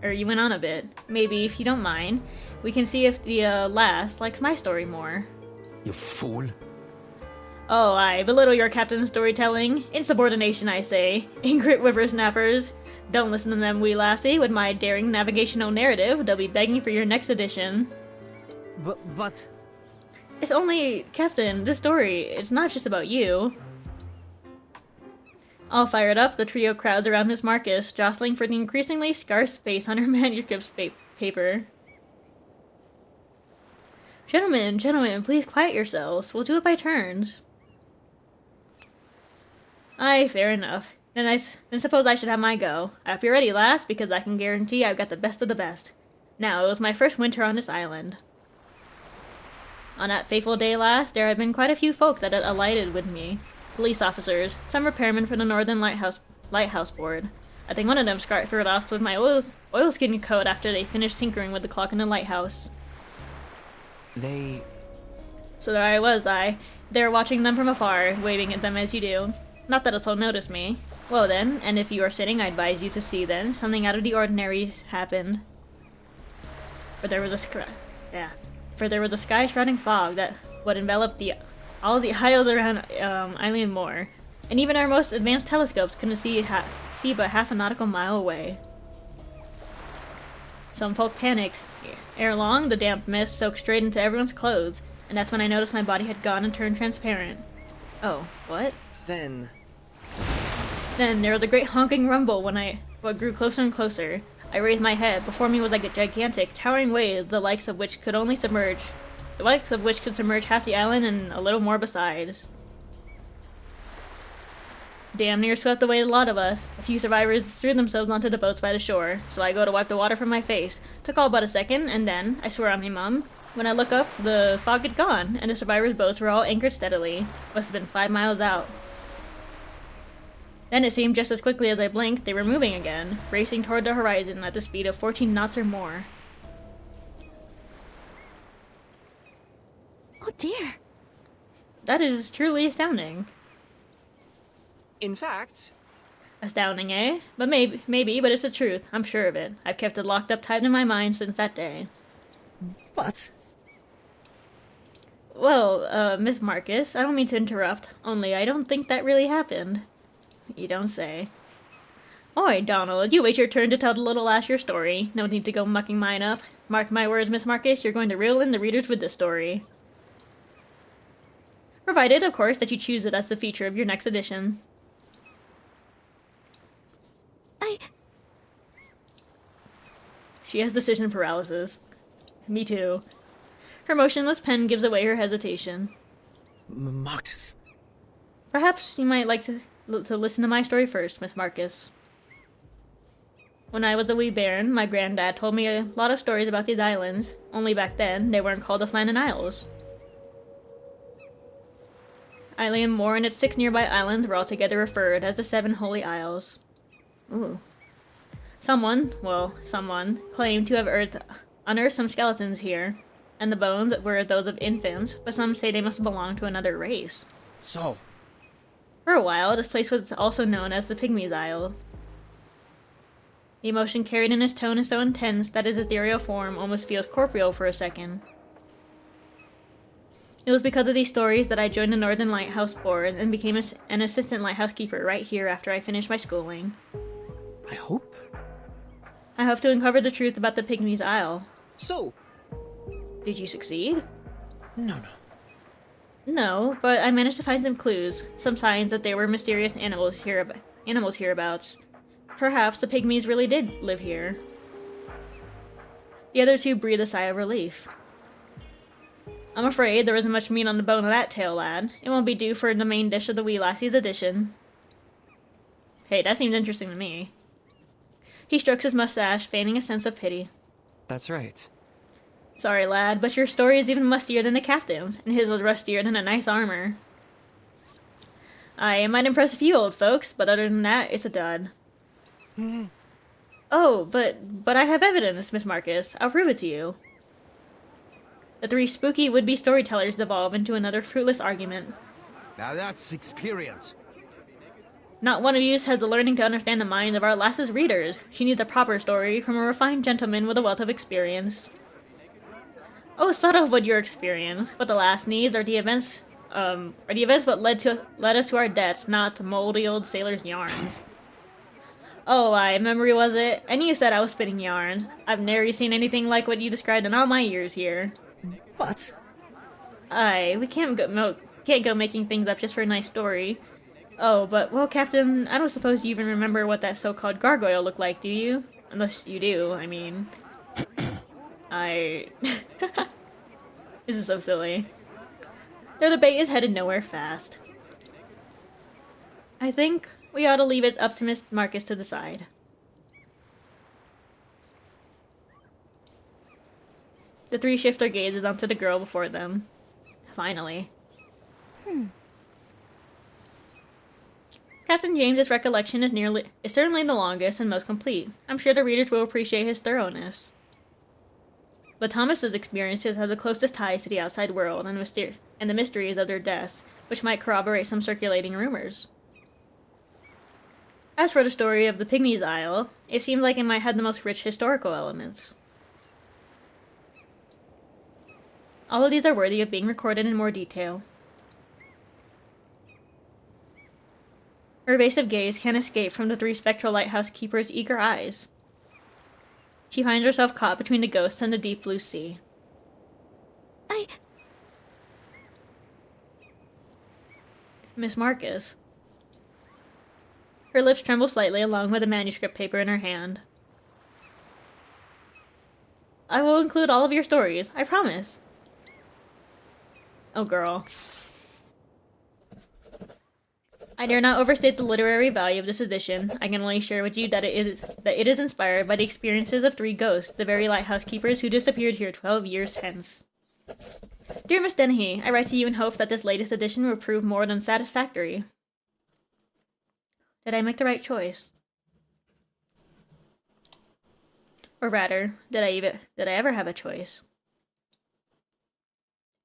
if you don't mind. We can see if the last likes my story more. You fool. Oh, I belittle your captain's storytelling. Insubordination, I say. Ingrid whippersnappers. Don't listen to them, wee lassie. With my daring navigational narrative, they'll be begging for your next edition. But... It's only... Captain, this story, it's not just about you. All fired up, the trio crowds around Miss Marcus, jostling for the increasingly scarce space on her manuscript paper. Gentlemen, please quiet yourselves. We'll do it by turns. Aye, fair enough. Then suppose I should have my go. I hope you're ready, lass, because I can guarantee I've got the best of the best. Now, it was my first winter on this island. On that fateful day last, there had been quite a few folk that had alighted with me. Police officers, some repairmen from the Northern Lighthouse Board. I think one of them scattered off with my oilskin coat after they finished tinkering with the clock in the lighthouse. They... So there I was, there watching them from afar, waving at them as you do. Not that it'll notice me. Well then, and if you are sitting, I advise you to see then, something out of the ordinary happened. For there was a sky-shrouding fog that would envelop all the isles around Island Moor, and even our most advanced telescopes couldn't see but half a nautical mile away. Some folk panicked. Ere long, the damp mist soaked straight into everyone's clothes, and that's when I noticed my body had gone and turned transparent. Oh, what? Then Then there was a great honking rumble what grew closer and closer. I raised my head. Before me was like a gigantic, towering wave, the likes of which could submerge half the island and a little more besides. Damn near swept away a lot of us. A few survivors threw themselves onto the boats by the shore, so I go to wipe the water from my face. Took all but a second, and then, I swear on my mum, when I look up, the fog had gone, and the survivors' boats were all anchored steadily. Must have been 5 miles out. Then it seemed just as quickly as I blinked, they were moving again, racing toward the horizon at the speed of 14 knots or more. Oh dear. That is truly astounding. in fact... Astounding, eh? But maybe, but it's the truth. I'm sure of it. I've kept it locked up tight in my mind since that day. But Well, Miss Marcus, I don't mean to interrupt, only I don't think that really happened. You don't say. Oi, Donald, you wait your turn to tell the little lass your story. No need to go mucking mine up. Mark my words, Miss Marcus, you're going to reel in the readers with this story. Provided, of course, that you choose it as the feature of your next edition. She has decision paralysis. Me too. Her motionless pen gives away her hesitation. Marcus. Perhaps you might like to listen to my story first, Miss Marcus. When I was a wee bairn, my granddad told me a lot of stories about these islands, only back then they weren't called the Flannan Isles. Island Moor and its 6 nearby islands were altogether referred as the 7 Holy Isles. Ooh. Someone claimed to have unearthed some skeletons here, and the bones were those of infants, but some say they must belong to another race. So, For a while, this place was also known as the Pygmies' Isle. The emotion carried in his tone is so intense that his ethereal form almost feels corporeal for a second. It was because of these stories that I joined the Northern Lighthouse Board and became an assistant lighthouse keeper right here after I finished my schooling. I hope. I hope to uncover the truth about the Pygmies' Isle. So, Did you succeed? No. No, but I managed to find some clues, some signs that there were mysterious animals hereabouts. Perhaps the Pygmies really did live here. The other two breathed a sigh of relief. I'm afraid there isn't much meat on the bone of that tale, lad. It won't be due for the main dish of the wee lassie's edition. Hey, that seems interesting to me. He strokes his mustache, feigning a sense of pity. that's right. Sorry, lad, but your story is even mustier than the captain's, and his was rustier than a knight's armor. It might impress a few old folks, but other than that, it's a dud. Oh, but I have evidence, Miss Marcus. I'll prove it to you. The 3 spooky would-be storytellers devolve into another fruitless argument. Now that's experience. Not one of you has the learning to understand the mind of our lass's readers. She needs a proper story from a refined gentleman with a wealth of experience. Oh, sort of what your experience. What the lass needs are the events what led us to our debts, not the moldy old sailor's yarns. Oh, memory was it? And you said I was spinning yarns. I've never seen anything like what you described in all my years here. But We can't go making things up just for a nice story. Oh, but, well, Captain, I don't suppose you even remember what that so-called gargoyle looked like, do you? Unless you do, I mean. This is so silly. The debate is headed nowhere fast. I think we ought to leave it up to Miss Marcus to decide. The 3 shift their gazes onto the girl before them. Finally. Captain James's recollection is certainly the longest and most complete. I'm sure the readers will appreciate his thoroughness. But Thomas's experiences have the closest ties to the outside world and the mysteries of their deaths, which might corroborate some circulating rumors. As for the story of the Pygmies Isle, it seemed like it might have the most rich historical elements. All of these are worthy of being recorded in more detail. Her evasive gaze can't escape from the three spectral lighthouse keepers' eager eyes. She finds herself caught between the ghosts and the deep blue sea. Miss Marcus. Her lips tremble slightly along with the manuscript paper in her hand. I will include all of your stories, I promise. Oh, girl. I dare not overstate the literary value of this edition. I can only share with you that it is inspired by the experiences of three ghosts, the very lighthouse keepers who disappeared here 12 years hence. Dear Miss Dennehy, I write to you in hope that this latest edition will prove more than satisfactory. Did I make the right choice? Or rather, did I ever have a choice?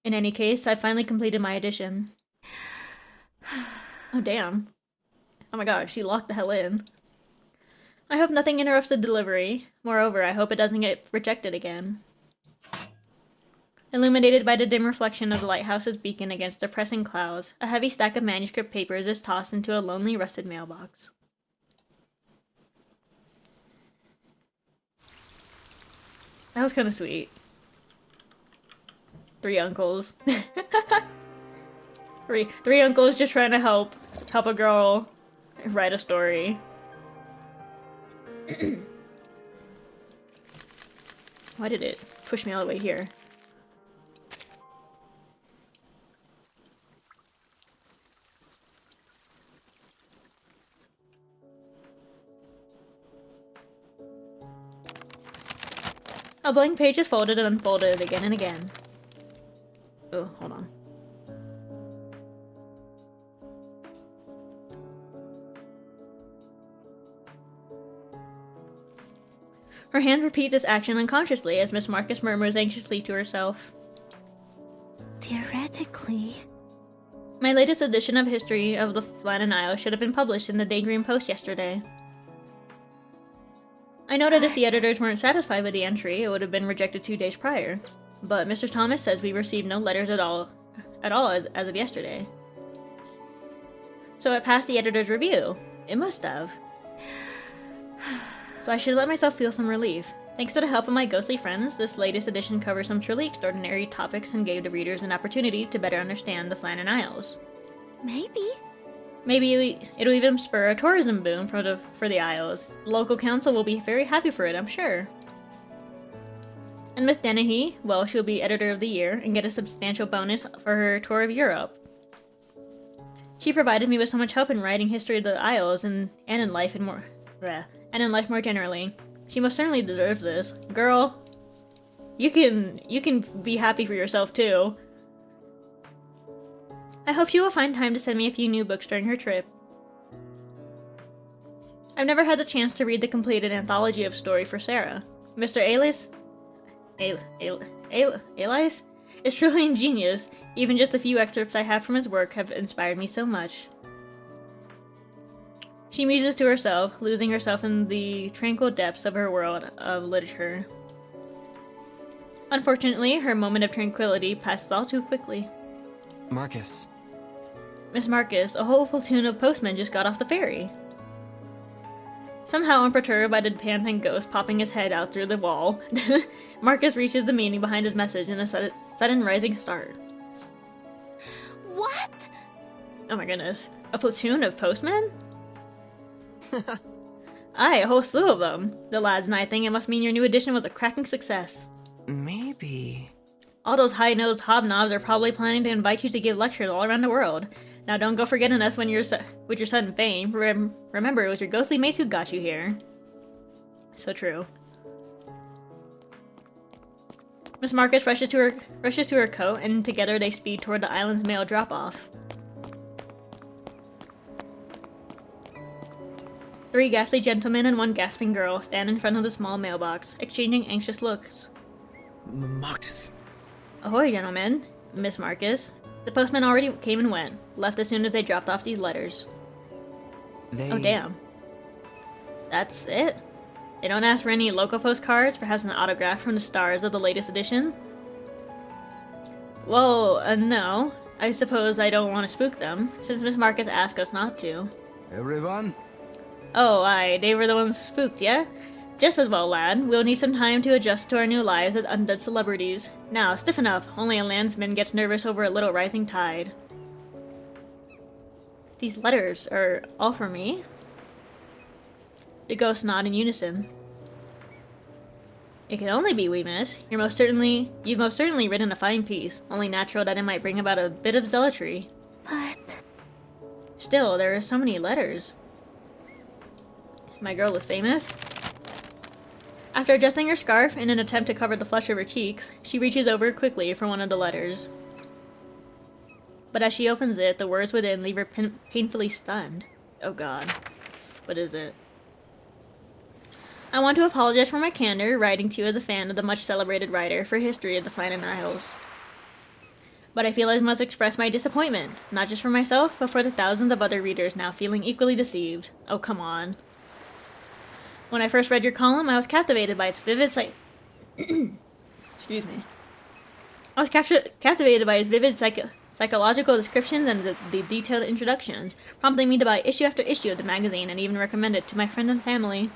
In any case, I finally completed my edition. Oh damn. Oh my god, she locked the hell in. I hope nothing interrupts the delivery. Moreover, I hope it doesn't get rejected again. Illuminated by the dim reflection of the lighthouse's beacon against depressing clouds, a heavy stack of manuscript papers is tossed into a lonely, rusted mailbox. That was kind of sweet. Three uncles. Three uncles just trying to help a girl write a story. Why did it push me all the way here? A blank page is folded and unfolded again and again. Oh, hold on. Her hand repeats this action unconsciously as Miss Marcus murmurs anxiously to herself. Theoretically. My latest edition of History of the Flannan Isle should have been published in the Daydream Post yesterday. I know that if the editors weren't satisfied with the entry, it would have been rejected 2 days prior. But Mr. Thomas says we received no letters at all as of yesterday. So it passed the editor's review. It must have. So I should let myself feel some relief. Thanks to the help of my ghostly friends, this latest edition covers some truly extraordinary topics and gave the readers an opportunity to better understand the Flannan Isles. Maybe it'll even spur a tourism boom for the Isles. The local council will be very happy for it, I'm sure. And Miss Dennehy, well, she'll be editor of the year and get a substantial bonus for her tour of Europe. She provided me with so much help in writing history of the Isles and in life more generally. She most certainly deserves this. Girl, you can be happy for yourself too. I hope she will find time to send me a few new books during her trip. I've never had the chance to read the completed anthology of story for Sarah. Mr. Elias is truly ingenious. Even just a few excerpts I have from his work have inspired me so much. She muses to herself, losing herself in the tranquil depths of her world of literature. Unfortunately, her moment of tranquility passes all too quickly. Marcus. Miss Marcus, a whole platoon of postmen just got off the ferry. Somehow unperturbed by the panting ghost popping his head out through the wall, Marcus reaches the meaning behind his message in a sudden rising start. What? Oh my goodness. A platoon of postmen? Aye, a whole slew of them. The lads and I think it must mean your new edition was a cracking success. Maybe. All those high-nosed hobnobs are probably planning to invite you to give lectures all around the world. Now don't go forgetting us when you're with your sudden fame. Remember, it was your ghostly mates who got you here. So true. Miss Marcus rushes to her coat, and together they speed toward the island's mail drop-off. Three ghastly gentlemen and one gasping girl stand in front of the small mailbox, exchanging anxious looks. Marcus. Ahoy, gentlemen. Miss Marcus. The postman already came and went, left as soon as they dropped off these letters. Oh, damn. That's it? They don't ask for any local postcards, perhaps an autograph from the stars of the latest edition? Well, no. I suppose I don't want to spook them, since Miss Marcus asked us not to. Everyone? Oh, aye, they were the ones spooked, yeah? Just as well, lad. We'll need some time to adjust to our new lives as undead celebrities. Now, stiffen up. Only a landsman gets nervous over a little rising tide. These letters are all for me? The ghosts nod in unison. It can only be, wee miss. You've most certainly written a fine piece, only natural that it might bring about a bit of zealotry. But... Still, there are so many letters. My girl is famous? After adjusting her scarf in an attempt to cover the flush of her cheeks, she reaches over quickly for one of the letters. But as she opens it, the words within leave her painfully stunned. Oh god. What is it? I want to apologize for my candor, writing to you as a fan of the much celebrated writer for history of the Flannan Isles. But I feel I must express my disappointment, not just for myself, but for the thousands of other readers now feeling equally deceived. Oh, come on. When I first read your column, I was captivated by its vivid Excuse me. I was captivated by its vivid psychological descriptions and the detailed introductions, prompting me to buy issue after issue of the magazine and even recommend it to my friends and family.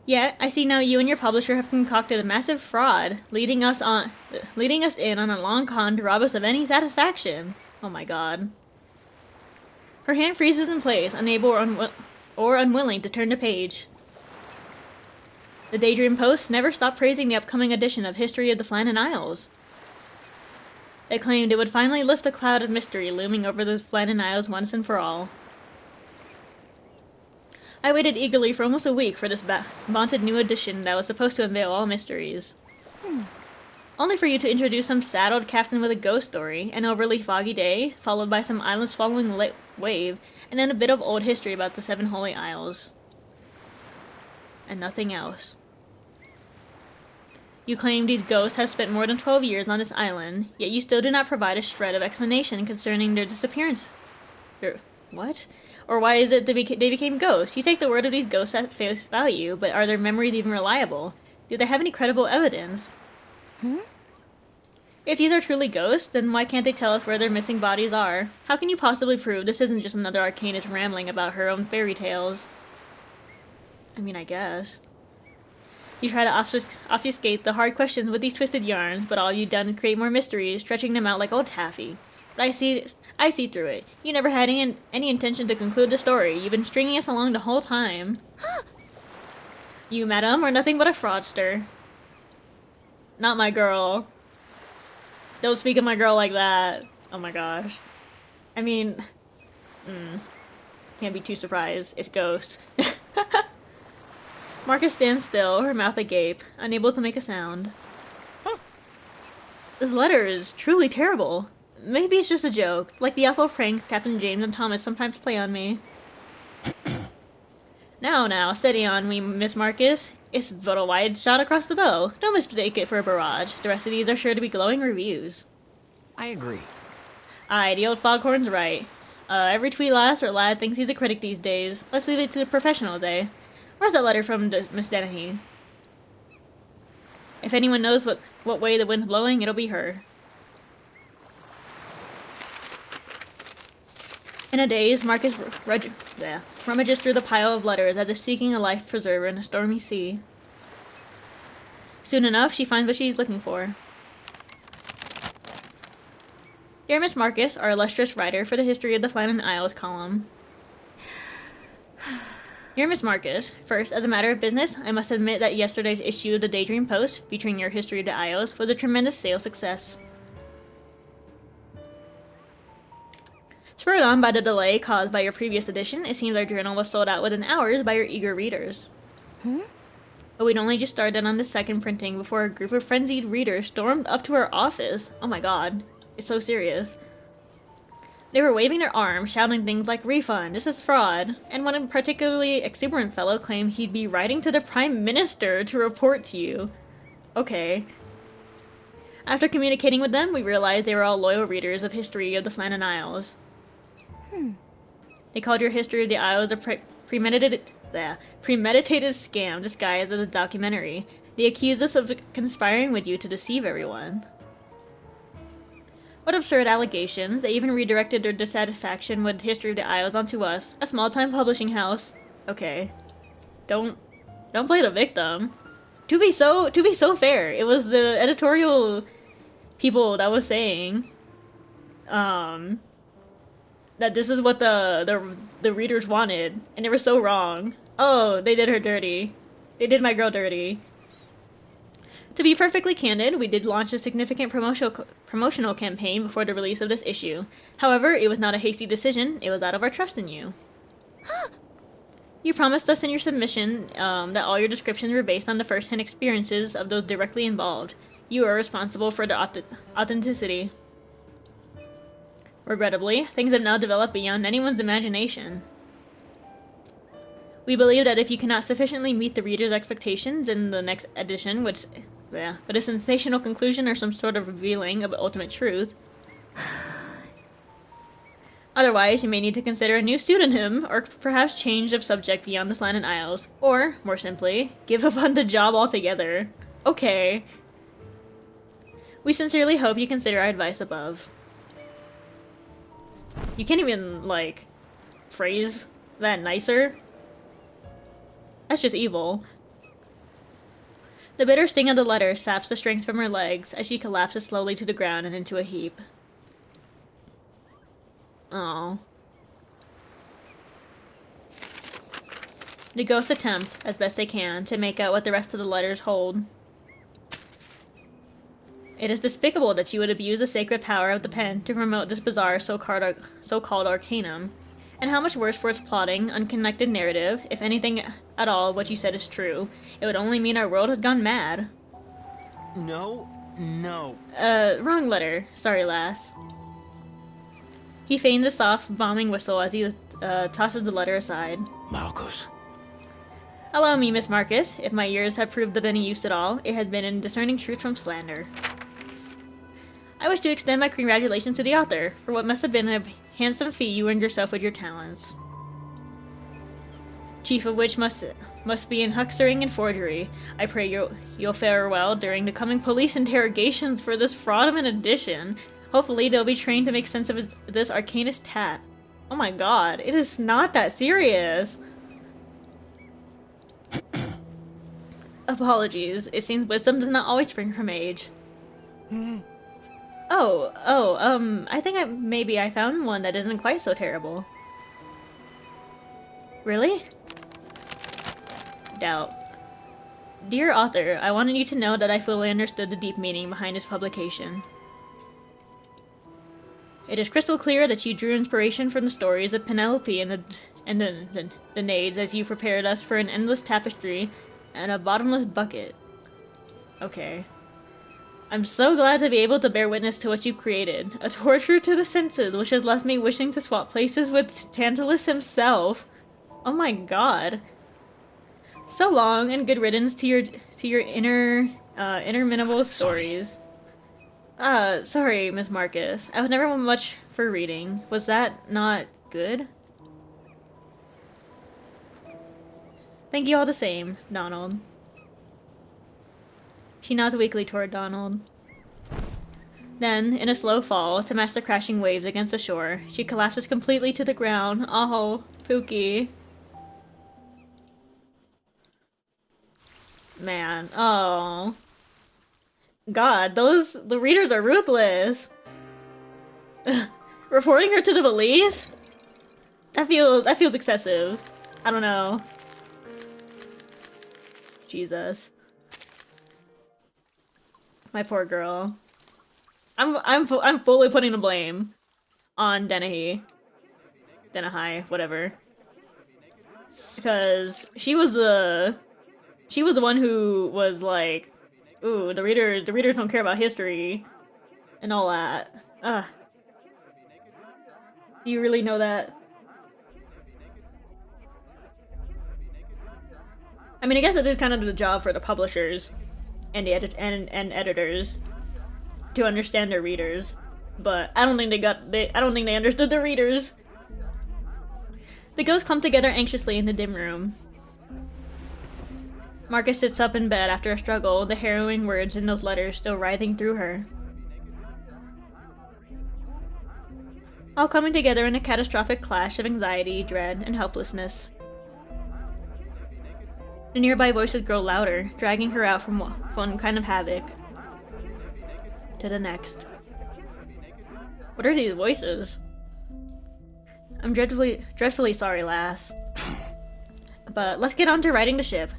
Yet, I see now you and your publisher have concocted a massive fraud, leading us in on a long con to rob us of any satisfaction. Oh my god. Her hand freezes in place, unable or unwilling to turn the page. The Daydream Post never stopped praising the upcoming edition of History of the Flannan Isles. They claimed it would finally lift the cloud of mystery looming over the Flannan Isles once and for all. I waited eagerly for almost a week for this vaunted new edition that was supposed to unveil all mysteries. Only for you to introduce some sad old captain with a ghost story, an overly foggy day, followed by some island swallowing wave, and then a bit of old history about the Seven Holy Isles. And nothing else. You claim these ghosts have spent more than 12 years on this island, yet you still do not provide a shred of explanation concerning their disappearance. What? Or why is it they became ghosts? You take the word of these ghosts at face value, but are their memories even reliable? Do they have any credible evidence? If these are truly ghosts, then why can't they tell us where their missing bodies are? How can you possibly prove this isn't just another arcanist rambling about her own fairy tales? I mean, I guess. You try to obfuscate the hard questions with these twisted yarns, but all you've done is create more mysteries, stretching them out like old taffy. But I see through it. You never had any intention to conclude the story. You've been stringing us along the whole time. You, madam, are nothing but a fraudster. Not my girl. Don't speak of my girl like that. Oh my gosh. I mean... Can't be too surprised. It's Ghost. Marcus stands still, her mouth agape, unable to make a sound. This letter is truly terrible. Maybe it's just a joke, like the awful pranks Captain James and Thomas sometimes play on me. Now, steady on me, Miss Marcus. It's but a wide shot across the bow. Don't mistake it for a barrage. The rest of these are sure to be glowing reviews. I agree. Aye, the old foghorn's right. Every twee lass or lad thinks he's a critic these days. Let's leave it to the professionals, eh? Where's that letter from Miss Dennehy? If anyone knows what way the wind's blowing, it'll be her. In a daze, Marcus rummages through the pile of letters as if seeking a life preserver in a stormy sea. Soon enough, she finds what she's looking for. Dear Miss Marcus, our illustrious writer for the History of the Flannan Isles column. Dear Miss Marcus, first, as a matter of business, I must admit that yesterday's issue of the Daydream Post, featuring your History of the Isles, was a tremendous sales success. Spurred on by the delay caused by your previous edition, it seems our journal was sold out within hours by your eager readers. But we'd only just started on the second printing before a group of frenzied readers stormed up to our office. Oh my god, it's so serious. They were waving their arms, shouting things like refund, this is fraud, and one particularly exuberant fellow claimed he'd be writing to the Prime Minister to report to you. Okay. After communicating with them, we realized they were all loyal readers of history of the Flannan Isles. They called your history of the Isles a premeditated scam disguised as a documentary. They accused us of conspiring with you to deceive everyone. What absurd allegations. They even redirected their dissatisfaction with the history of the Isles onto us, a small-time publishing house. Okay. Don't play the victim. To be so fair, it was the editorial people that was saying that this is what the readers wanted, and they were so wrong. Oh, they did her dirty. They did my girl dirty. To be perfectly candid, we did launch a significant promotional campaign before the release of this issue. However, it was not a hasty decision, it was out of our trust in you. You promised us in your submission that all your descriptions were based on the first-hand experiences of those directly involved. You are responsible for the authenticity. Regrettably, things have now developed beyond anyone's imagination. We believe that if you cannot sufficiently meet the reader's expectations in the next edition with a sensational conclusion or some sort of revealing of ultimate truth, otherwise you may need to consider a new pseudonym or perhaps change of subject beyond the Flannan Isles, or, more simply, give up on the job altogether. Okay. We sincerely hope you consider our advice above. You can't even, like, phrase that nicer. That's just evil. The bitter sting of the letter saps the strength from her legs as she collapses slowly to the ground and into a heap. Aww. The ghosts attempt, as best they can, to make out what the rest of the letters hold. It is despicable that you would abuse the sacred power of the pen to promote this bizarre so-called arcanum. And how much worse for its plotting, unconnected narrative, if anything at all what you said is true. It would only mean our world has gone mad. No. Wrong letter. Sorry, lass. He feigns a soft, bombing whistle as he tosses the letter aside. Marcus. Allow me, Miss Marcus. If my ears have proved of any use at all, it has been in discerning truth from slander. I wish to extend my congratulations to the author, for what must have been a handsome fee you earned yourself with your talents. Chief of which must be in huckstering and forgery. I pray you'll fare well during the coming police interrogations for this fraudulent edition. Hopefully they'll be trained to make sense of this arcanist tat. Oh my god, it is not that serious! Apologies, it seems wisdom does not always spring from age. I think maybe I found one that isn't quite so terrible. Really? Doubt. Dear author, I wanted you to know that I fully understood the deep meaning behind this publication. It is crystal clear that you drew inspiration from the stories of Penelope and the Naiads as you prepared us for an endless tapestry and a bottomless bucket. Okay. I'm so glad to be able to bear witness to what you've created. A torture to the senses, which has left me wishing to swap places with Tantalus himself. Oh my god. So long, and good riddance to your interminable stories. Sorry, Miss Marcus. I was never much for reading. Was that not good? Thank you all the same, Donald. She nods weakly toward Donald. Then, in a slow fall, to match the crashing waves against the shore, she collapses completely to the ground. Oh, Pookie. Man, oh. God, the readers are ruthless. Reporting her to the police? That feels excessive. I don't know. Jesus. My poor girl. I'm fully putting the blame on Dennehy, whatever. Because she was the one who was like, ooh, the readers don't care about history and all that. Ugh. Do you really know that? I mean, I guess it is kind of the job for the publishers and the and editors to understand their readers, but I don't think I don't think they understood the readers. The ghosts come together anxiously in the dim room. Marcus sits up in bed after a struggle, the harrowing words in those letters still writhing through her. All coming together in a catastrophic clash of anxiety, dread, and helplessness. The nearby voices grow louder, dragging her out from one kind of havoc to the next. What are these voices? I'm dreadfully sorry, lass. But let's get on to righting the ship.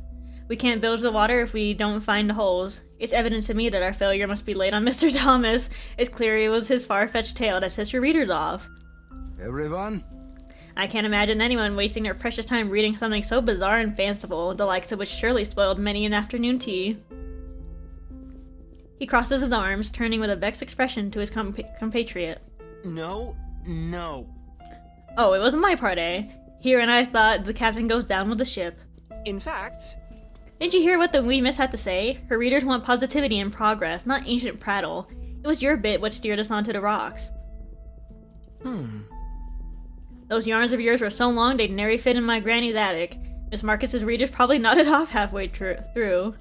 We can't bilge the water if we don't find the holes. It's evident to me that our failure must be laid on Mr. Thomas. It's clear it was his far-fetched tale that sets your readers off. Everyone? I can't imagine anyone wasting their precious time reading something so bizarre and fanciful, the likes of which surely spoiled many an afternoon tea. He crosses his arms, turning with a vexed expression to his compatriot. No. Oh, it wasn't my part, eh? Here and I thought the captain goes down with the ship. In fact... Didn't you hear what the wee miss had to say? Her readers want positivity and progress, not ancient prattle. It was your bit what steered us onto the rocks. Those yarns of yours were so long they'd nary fit in my granny's attic. Miss Marcus's readers probably nodded off halfway through.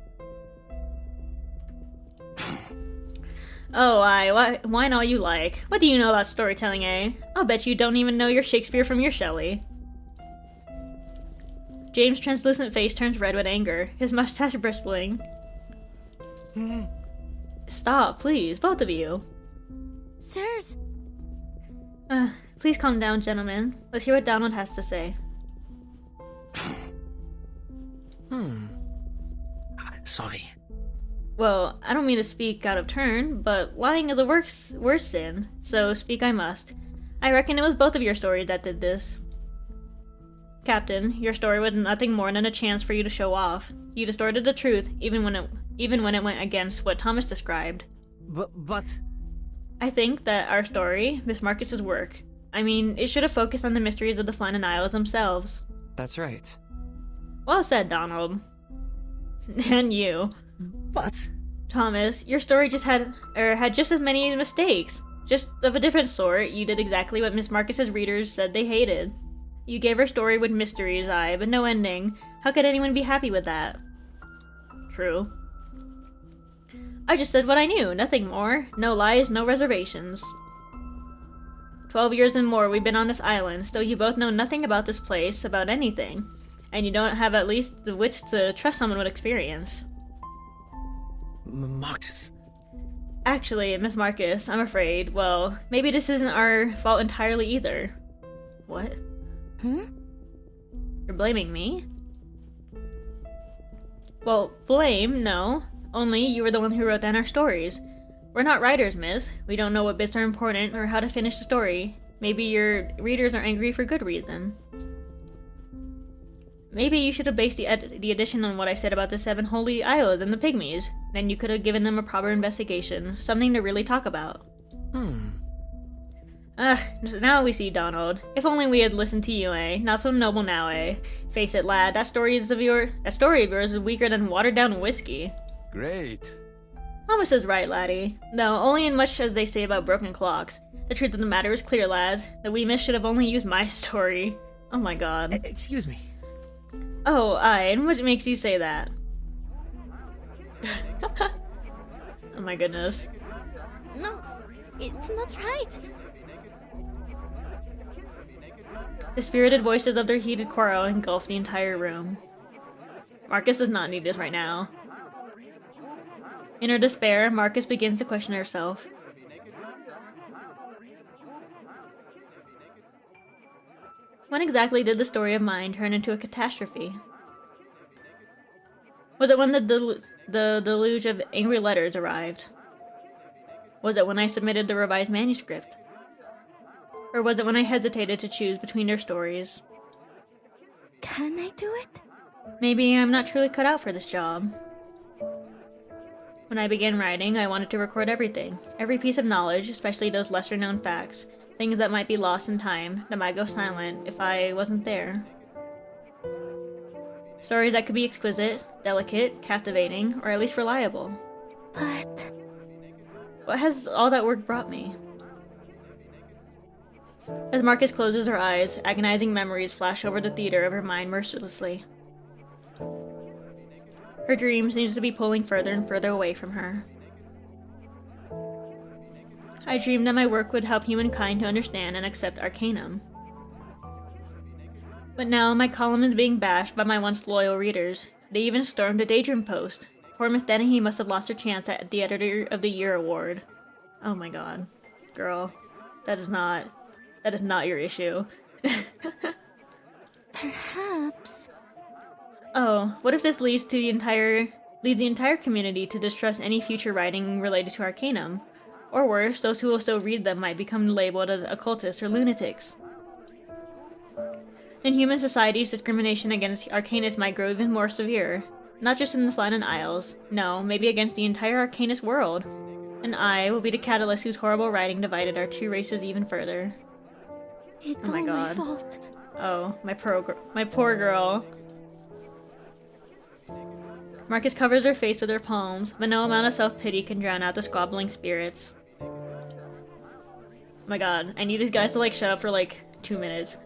Oh, aye, whine all you like. What do you know about storytelling, eh? I'll bet you don't even know your Shakespeare from your Shelley. James' translucent face turns red with anger, his mustache bristling. Stop, please, both of you. Sirs. Please calm down, gentlemen. Let's hear what Donald has to say. Sorry. Well, I don't mean to speak out of turn, but lying is a worse sin, so speak I must. I reckon it was both of your stories that did this. Captain, your story was nothing more than a chance for you to show off. You distorted the truth, even when it went against what Thomas described. But... I think that our story, Miss Marcus's work, I mean, it should have focused on the mysteries of the Flannan Isles themselves. That's right. Well said, Donald. And you. But... Thomas, your story just had just as many mistakes. Just of a different sort, you did exactly what Miss Marcus's readers said they hated. You gave her story with mysteries, aye, but no ending. How could anyone be happy with that? True. I just said what I knew, nothing more. No lies, no reservations. 12 years and more we've been on this island, still you both know nothing about this place, about anything. And you don't have at least the wits to trust someone with experience. Marcus. Actually, Miss Marcus, I'm afraid, well, maybe this isn't our fault entirely either. What? You're blaming me? Well, blame, no. Only you were the one who wrote down our stories. We're not writers, miss. We don't know what bits are important or how to finish the story. Maybe your readers are angry for good reason. Maybe you should have based the edition on what I said about the 7 holy isles and the pygmies. Then you could have given them a proper investigation, something to really talk about. Now we see, Donald. If only we had listened to you, eh? Not so noble now, eh? Face it, lad, that story of yours is weaker than watered-down whiskey. Great. Thomas is right, laddie. Though only in much as they say about broken clocks. The truth of the matter is clear, lads. The wee miss should have only used my story. Oh my god. Excuse me. Oh, aye, and what makes you say that? Oh my goodness. No, it's not right. The spirited voices of their heated quarrel engulf the entire room. Marcus does not need this right now. In her despair, Marcus begins to question herself. When exactly did the story of mine turn into a catastrophe? Was it when the deluge of angry letters arrived? Was it when I submitted the revised manuscript? Or was it when I hesitated to choose between their stories? Can I do it? Maybe I'm not truly cut out for this job. When I began writing, I wanted to record everything, every piece of knowledge, especially those lesser-known facts, Things that might be lost in time, that might go silent if I wasn't there. Stories that could be exquisite, delicate, captivating, or at least reliable. But What has all that work brought me? As Marcus closes her eyes, agonizing memories flash over the theater of her mind mercilessly. Her dream seems to be pulling further and further away from her. I dreamed that my work would help humankind to understand and accept Arcanum. But now my column is being bashed by my once loyal readers. They even stormed the Daydream Post. Poor Miss Dennehy must have lost her chance at the Editor of the Year award. Oh my god. Girl. That is not your issue. perhaps... Oh, what if this leads the entire community to distrust any future writing related to Arcanum? Or worse, those who will still read them might become labeled as occultists or lunatics. In human societies, discrimination against Arcanists might grow even more severe. Not just in the Flannan Isles, no, maybe against the entire Arcanist world. And I will be the catalyst whose horrible writing divided our two races even further. It's Oh my all god. my fault. Oh, my poor girl. Marcus covers her face with her palms, but no amount of self-pity can drown out the squabbling spirits. Oh my god, I need these guys to like shut up for like 2 minutes.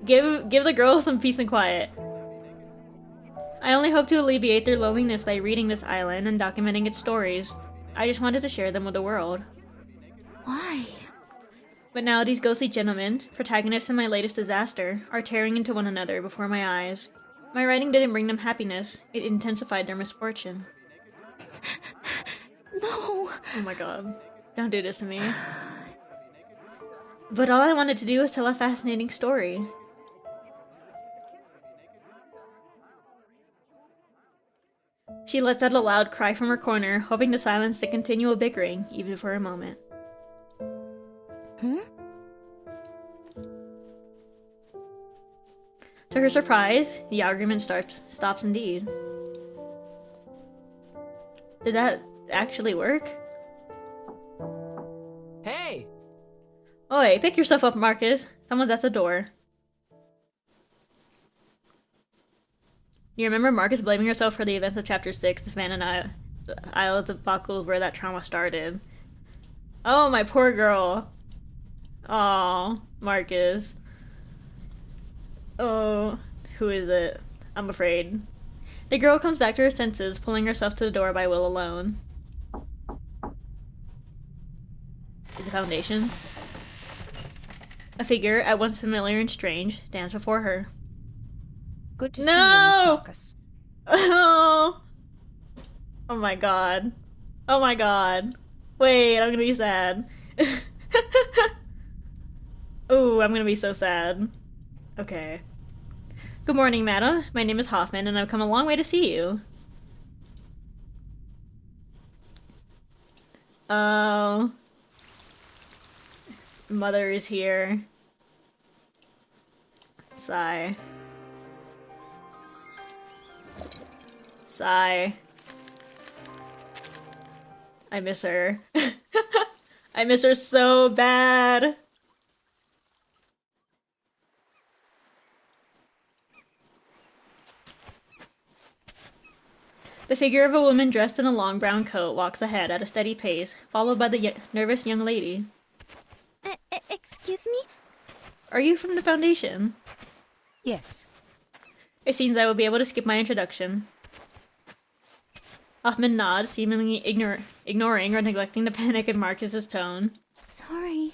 Give the girls some peace and quiet. I only hope to alleviate their loneliness by reading this island and documenting its stories. I just wanted to share them with the world. Why? But now these ghostly gentlemen, protagonists in my latest disaster, are tearing into one another before my eyes. My writing didn't bring them happiness, it intensified their misfortune. No! Oh my god. Don't do this to me. But all I wanted to do was tell a fascinating story. She lets out a loud cry from her corner, hoping to silence the continual bickering, even for a moment. Hmm? To her surprise, the argument stops indeed. Did that actually work? Hey! Oi, pick yourself up, Marcus. Someone's at the door. You remember Marcus blaming herself for the events of Chapter 6, the Flannan Isles debacle where that trauma started. Oh, my poor girl. Aw, Marcus. Oh, who is it? I'm afraid. The girl comes back to her senses, pulling herself to the door by will alone. Is the Foundation? A figure, at once familiar and strange, stands before her. Good to No! see you, Miss Marcus. Oh! Oh my god. Oh my god. Wait, I'm gonna be sad. Ooh, I'm gonna be so sad. Okay. Good morning, madam. My name is Hoffman, and I've come a long way to see you. Oh. Mother is here. Sigh. Sigh. I miss her. I miss her so bad. The figure of a woman dressed in a long brown coat walks ahead at a steady pace, followed by the nervous young lady. Excuse me? Are you from the Foundation? Yes. It seems I will be able to skip my introduction. Hoffman nods, seemingly ignoring or neglecting the panic in Marcus's tone. Sorry.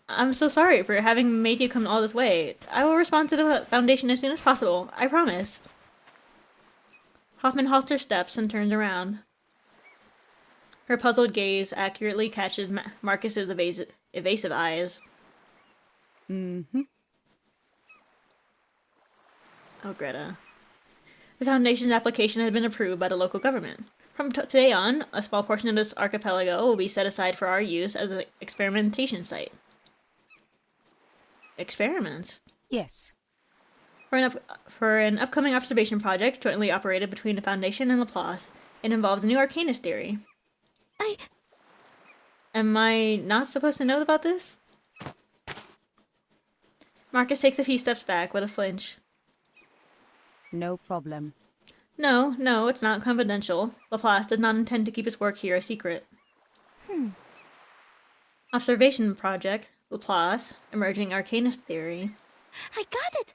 I'm so sorry for having made you come all this way. I will respond to the Foundation as soon as possible. I promise. Hoffman halts her steps and turns around. Her puzzled gaze accurately catches Marcus's evasive eyes. Mm-hmm. Oh, Greta. The Foundation's application has been approved by the local government. From today on, a small portion of this archipelago will be set aside for our use as an experimentation site. Experiments? Yes. For an upcoming observation project jointly operated between the Foundation and Laplace, it involves a new Arcanist theory. Am I not supposed to know about this? Marcus takes a few steps back with a flinch. No problem. No, it's not confidential. Laplace did not intend to keep his work here a secret. Observation Project, Laplace, Emerging Arcanist Theory. I got it!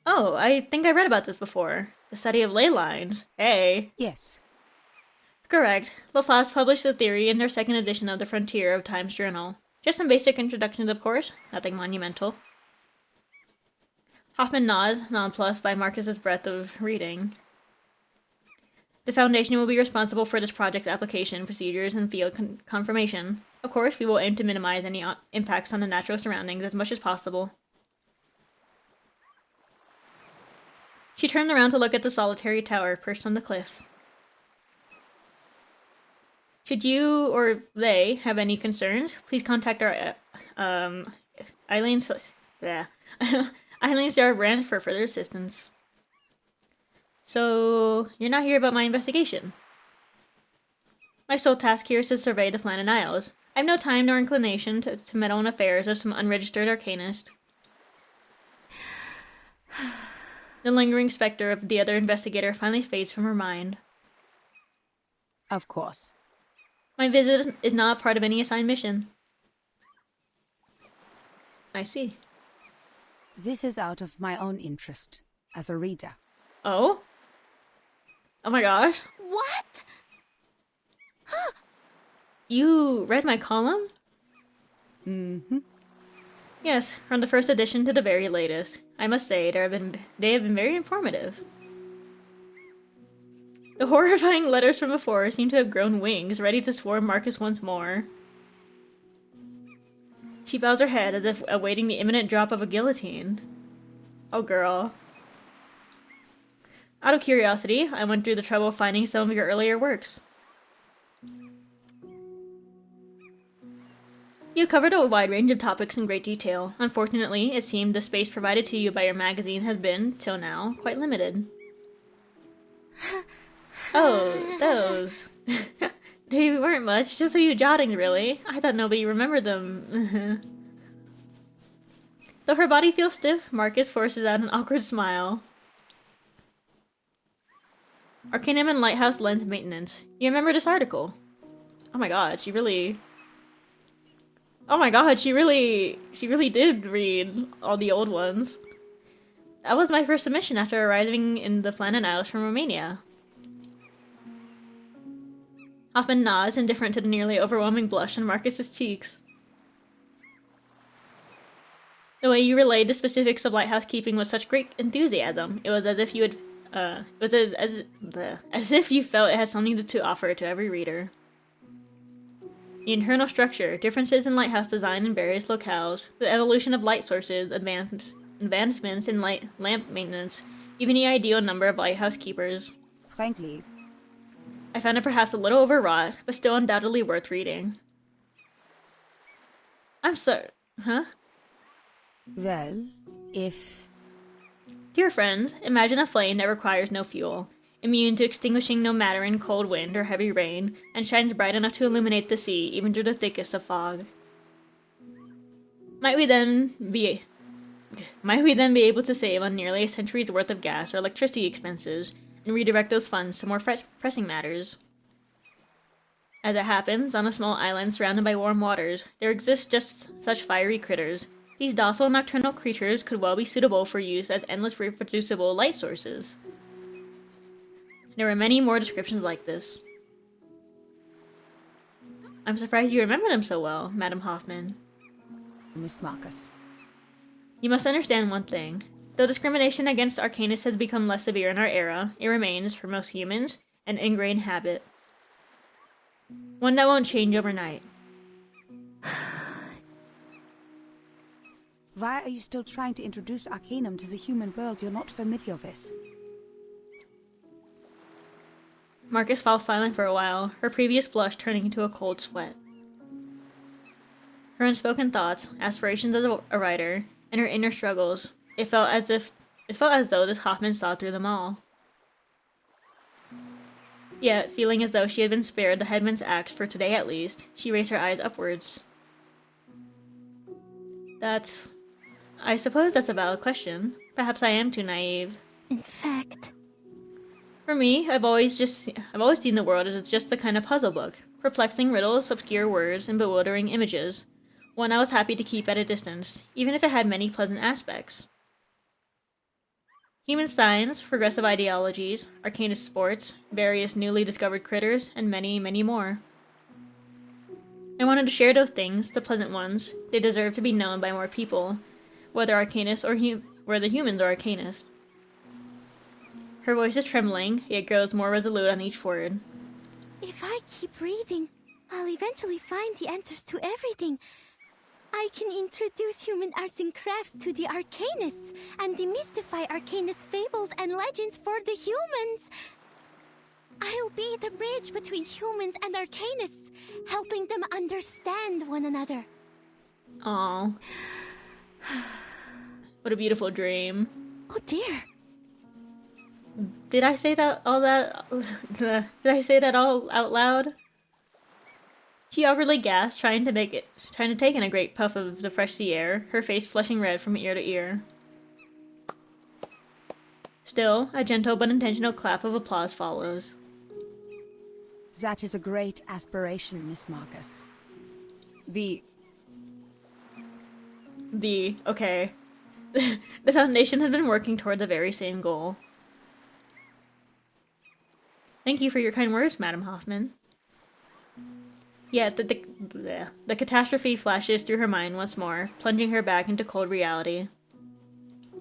Oh, I think I read about this before. The study of ley lines. Hey. Yes. Correct. Laplace published the theory in their second edition of the Frontier of Times Journal. Just some basic introductions, of course. Nothing monumental. Hoffman nods, nonplussed by Marcus's breadth of reading. The Foundation will be responsible for this project's application, procedures, and field confirmation. Of course, we will aim to minimize any impacts on the natural surroundings as much as possible. She turned around to look at the solitary tower perched on the cliff. Should you or they have any concerns, please contact our Eileen Star branch for further assistance. So, you're not here about my investigation? My sole task here is to survey the Flannan Isles. I have no time nor inclination to meddle in affairs of some unregistered arcanist. The lingering specter of the other investigator finally fades from her mind. Of course. My visit is not part of any assigned mission. I see. This is out of my own interest as a reader. Oh? Oh my gosh. What? You read my column? Mm-hmm. Yes, from the first edition to the very latest. I must say, they have been very informative. The horrifying letters from before seem to have grown wings, ready to swarm Marcus once more. She bows her head as if awaiting the imminent drop of a guillotine. Oh girl. Out of curiosity, I went through the trouble of finding some of your earlier works. You covered a wide range of topics in great detail. Unfortunately, it seemed the space provided to you by your magazine has been, till now, quite limited. Oh, those. They weren't much, just a few jottings, really. I thought nobody remembered them. Though her body feels stiff, Marcus forces out an awkward smile. Arcanum and Lighthouse Lens Maintenance. You remember this article? Oh my god, she really... Oh my god, she really did read all the old ones. That was my first submission after arriving in the Flannan Isles from Romania. Hoffman nods, indifferent to the nearly overwhelming blush on Marcus's cheeks. The way you relayed the specifics of lighthouse keeping with such great enthusiasm, it was as if you had, as if you felt it had something to offer to every reader. The internal structure, differences in lighthouse design in various locales, the evolution of light sources, advancements in lamp maintenance, even the ideal number of lighthouse keepers. Frankly, I found it perhaps a little overwrought, but still undoubtedly worth reading. I'm sorry. Huh? well, if... Dear friends, imagine a flame that requires no fuel, immune to extinguishing no matter in cold wind or heavy rain, and shines bright enough to illuminate the sea even through the thickest of fog. Might we then be able to save on nearly a century's worth of gas or electricity expenses, and redirect those funds to more pressing matters? As it happens, on a small island surrounded by warm waters, there exist just such fiery critters. These docile nocturnal creatures could well be suitable for use as endless reproducible light sources. There were many more descriptions like this. I'm surprised you remember them so well, Madam Hoffman. Miss Marcus. You must understand one thing. Though discrimination against arcanists has become less severe in our era, it remains, for most humans, an ingrained habit. One that won't change overnight. Why are you still trying to introduce Arcanum to the human world you're not familiar with? Marcus falls silent for a while, her previous blush turning into a cold sweat. Her unspoken thoughts, aspirations as a writer, and her inner struggles, it felt as though this Hoffman saw through them all. Yet, feeling as though she had been spared the headman's axe for today at least, she raised her eyes upwards. I suppose that's a valid question. Perhaps I am too naive. In fact, For me, I've always seen the world as just the kind of puzzle book. Perplexing riddles, obscure words, and bewildering images. One I was happy to keep at a distance, even if it had many pleasant aspects. Human science, progressive ideologies, arcanist sports, various newly discovered critters, and many, many more. I wanted to share those things, the pleasant ones. They deserve to be known by more people, whether arcanists or whether humans or arcanists. Her voice is trembling, yet grows more resolute on each word. if I keep reading, I'll eventually find the answers to everything. I can introduce human arts and crafts to the arcanists and demystify arcanist fables and legends for the humans. I'll be the bridge between humans and arcanists, helping them understand one another. Aww. What a beautiful dream. Oh dear. Did I say that all out loud? She awkwardly gasped, trying to take in a great puff of the fresh sea air, her face flushing red from ear to ear. Still, a gentle but intentional clap of applause follows. That is a great aspiration, Miss Marcus. Okay. The Foundation has been working toward the very same goal. Thank you for your kind words, Madam Hoffman. Yet, the catastrophe flashes through her mind once more, plunging her back into cold reality.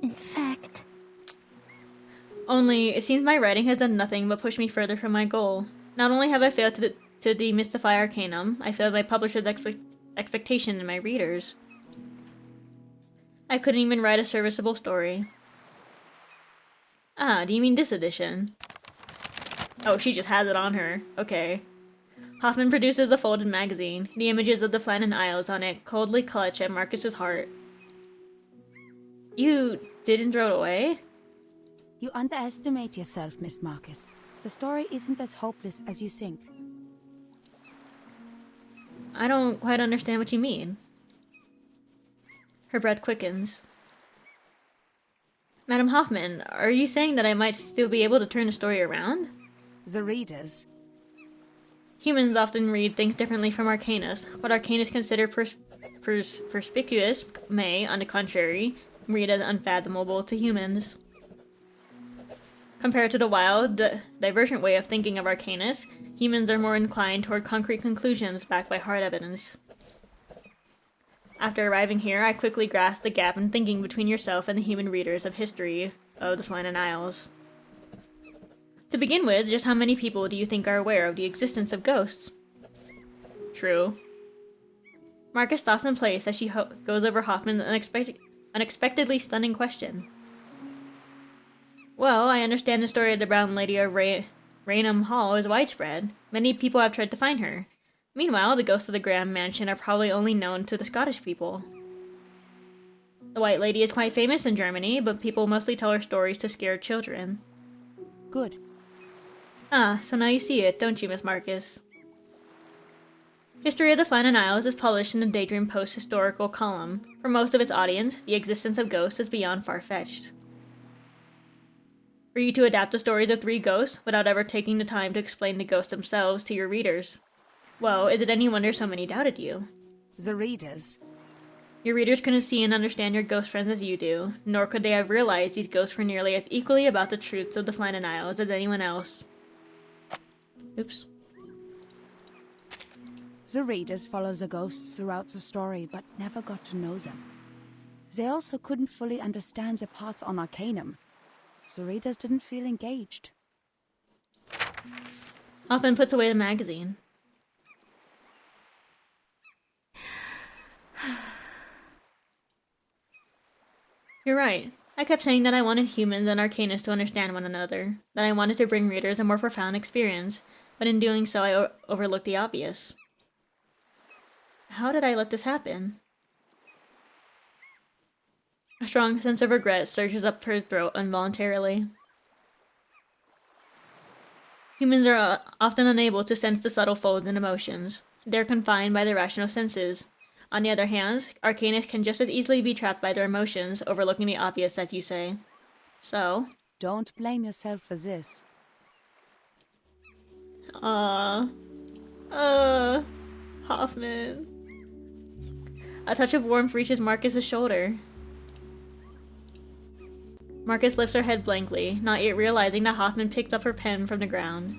In fact, Only, it seems my writing has done nothing but push me further from my goal. Not only have I failed to demystify Arcanum, I failed my publisher's expectation in my readers. I couldn't even write a serviceable story. Ah, do you mean this edition? Oh, she just has it on her. Okay. Hoffman produces a folded magazine. The images of the Flannan Isles on it coldly clutch at Marcus's heart. You didn't throw it away? You underestimate yourself, Miss Marcus. The story isn't as hopeless as you think. I don't quite understand what you mean. Her breath quickens. Madam Hoffman, are you saying that I might still be able to turn the story around? The readers. Humans often read things differently from Arcanists. What Arcanists consider perspicuous may, on the contrary, read as unfathomable to humans. Compared to the wild, divergent way of thinking of Arcanists, humans are more inclined toward concrete conclusions backed by hard evidence. After arriving here, I quickly grasped the gap in thinking between yourself and the human readers of history of the Flannan Isles. To begin with, just how many people do you think are aware of the existence of ghosts? True. Marcus stops in place as she goes over Hoffman's unexpectedly stunning question. Well, I understand the story of the Brown Lady of Raynham Hall is widespread. Many people have tried to find her. Meanwhile, the ghosts of the Graham Mansion are probably only known to the Scottish people. The White Lady is quite famous in Germany, but people mostly tell her stories to scare children. Good. Ah, so now you see it, don't you, Miss Marcus? History of the Flannan Isles is published in the Daydream Post historical column. For most of its audience, the existence of ghosts is beyond far-fetched. For you to adapt the stories of 3 ghosts without ever taking the time to explain the ghosts themselves to your readers. Well, is it any wonder so many doubted you? The readers. Your readers couldn't see and understand your ghost friends as you do, nor could they have realized these ghosts were nearly as equally about the truths of the Flannan Isles as anyone else. Oops. The readers followed the ghosts throughout the story, but never got to know them. They also couldn't fully understand the parts on Arcanum. The readers didn't feel engaged. Hoffman puts away the magazine. You're right. I kept saying that I wanted humans and Arcanists to understand one another, that I wanted to bring readers a more profound experience, but in doing so I overlooked the obvious. How did I let this happen? A strong sense of regret surges up her throat involuntarily. Humans are often unable to sense the subtle folds in emotions. They're confined by their rational senses. On the other hand, arcanists can just as easily be trapped by their emotions, overlooking the obvious, as you say. So... Don't blame yourself for this. Hoffman. A touch of warmth reaches Marcus's shoulder. Marcus lifts her head blankly, not yet realizing that Hoffman picked up her pen from the ground.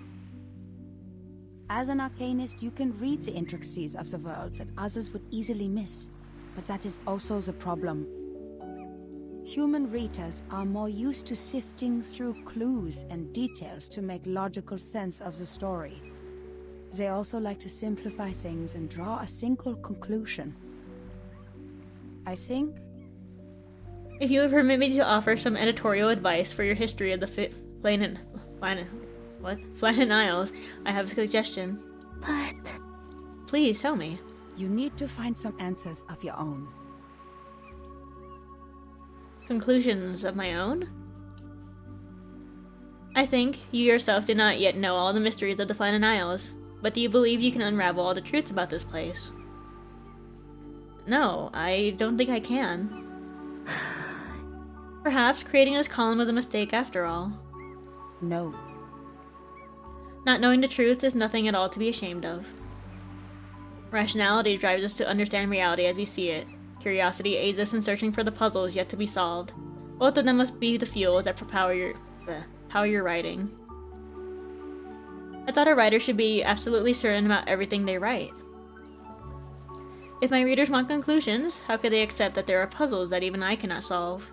As an arcanist, you can read the intricacies of the world that others would easily miss, but that is also the problem. Human readers are more used to sifting through clues and details to make logical sense of the story. They also like to simplify things and draw a single conclusion. I think... If you would permit me to offer some editorial advice for your history of the Flannan Isles, I have a suggestion. But... Please, tell me. You need to find some answers of your own. Conclusions of my own? I think you yourself do not yet know all the mysteries of the Flannan Isles, but do you believe you can unravel all the truths about this place? No, I don't think I can. Perhaps creating this column was a mistake after all. No. Not knowing the truth is nothing at all to be ashamed of. Rationality drives us to understand reality as we see it. Curiosity aids us in searching for the puzzles yet to be solved. Both of them must be the fuel that power your writing. I thought a writer should be absolutely certain about everything they write. If my readers want conclusions, how could they accept that there are puzzles that even I cannot solve?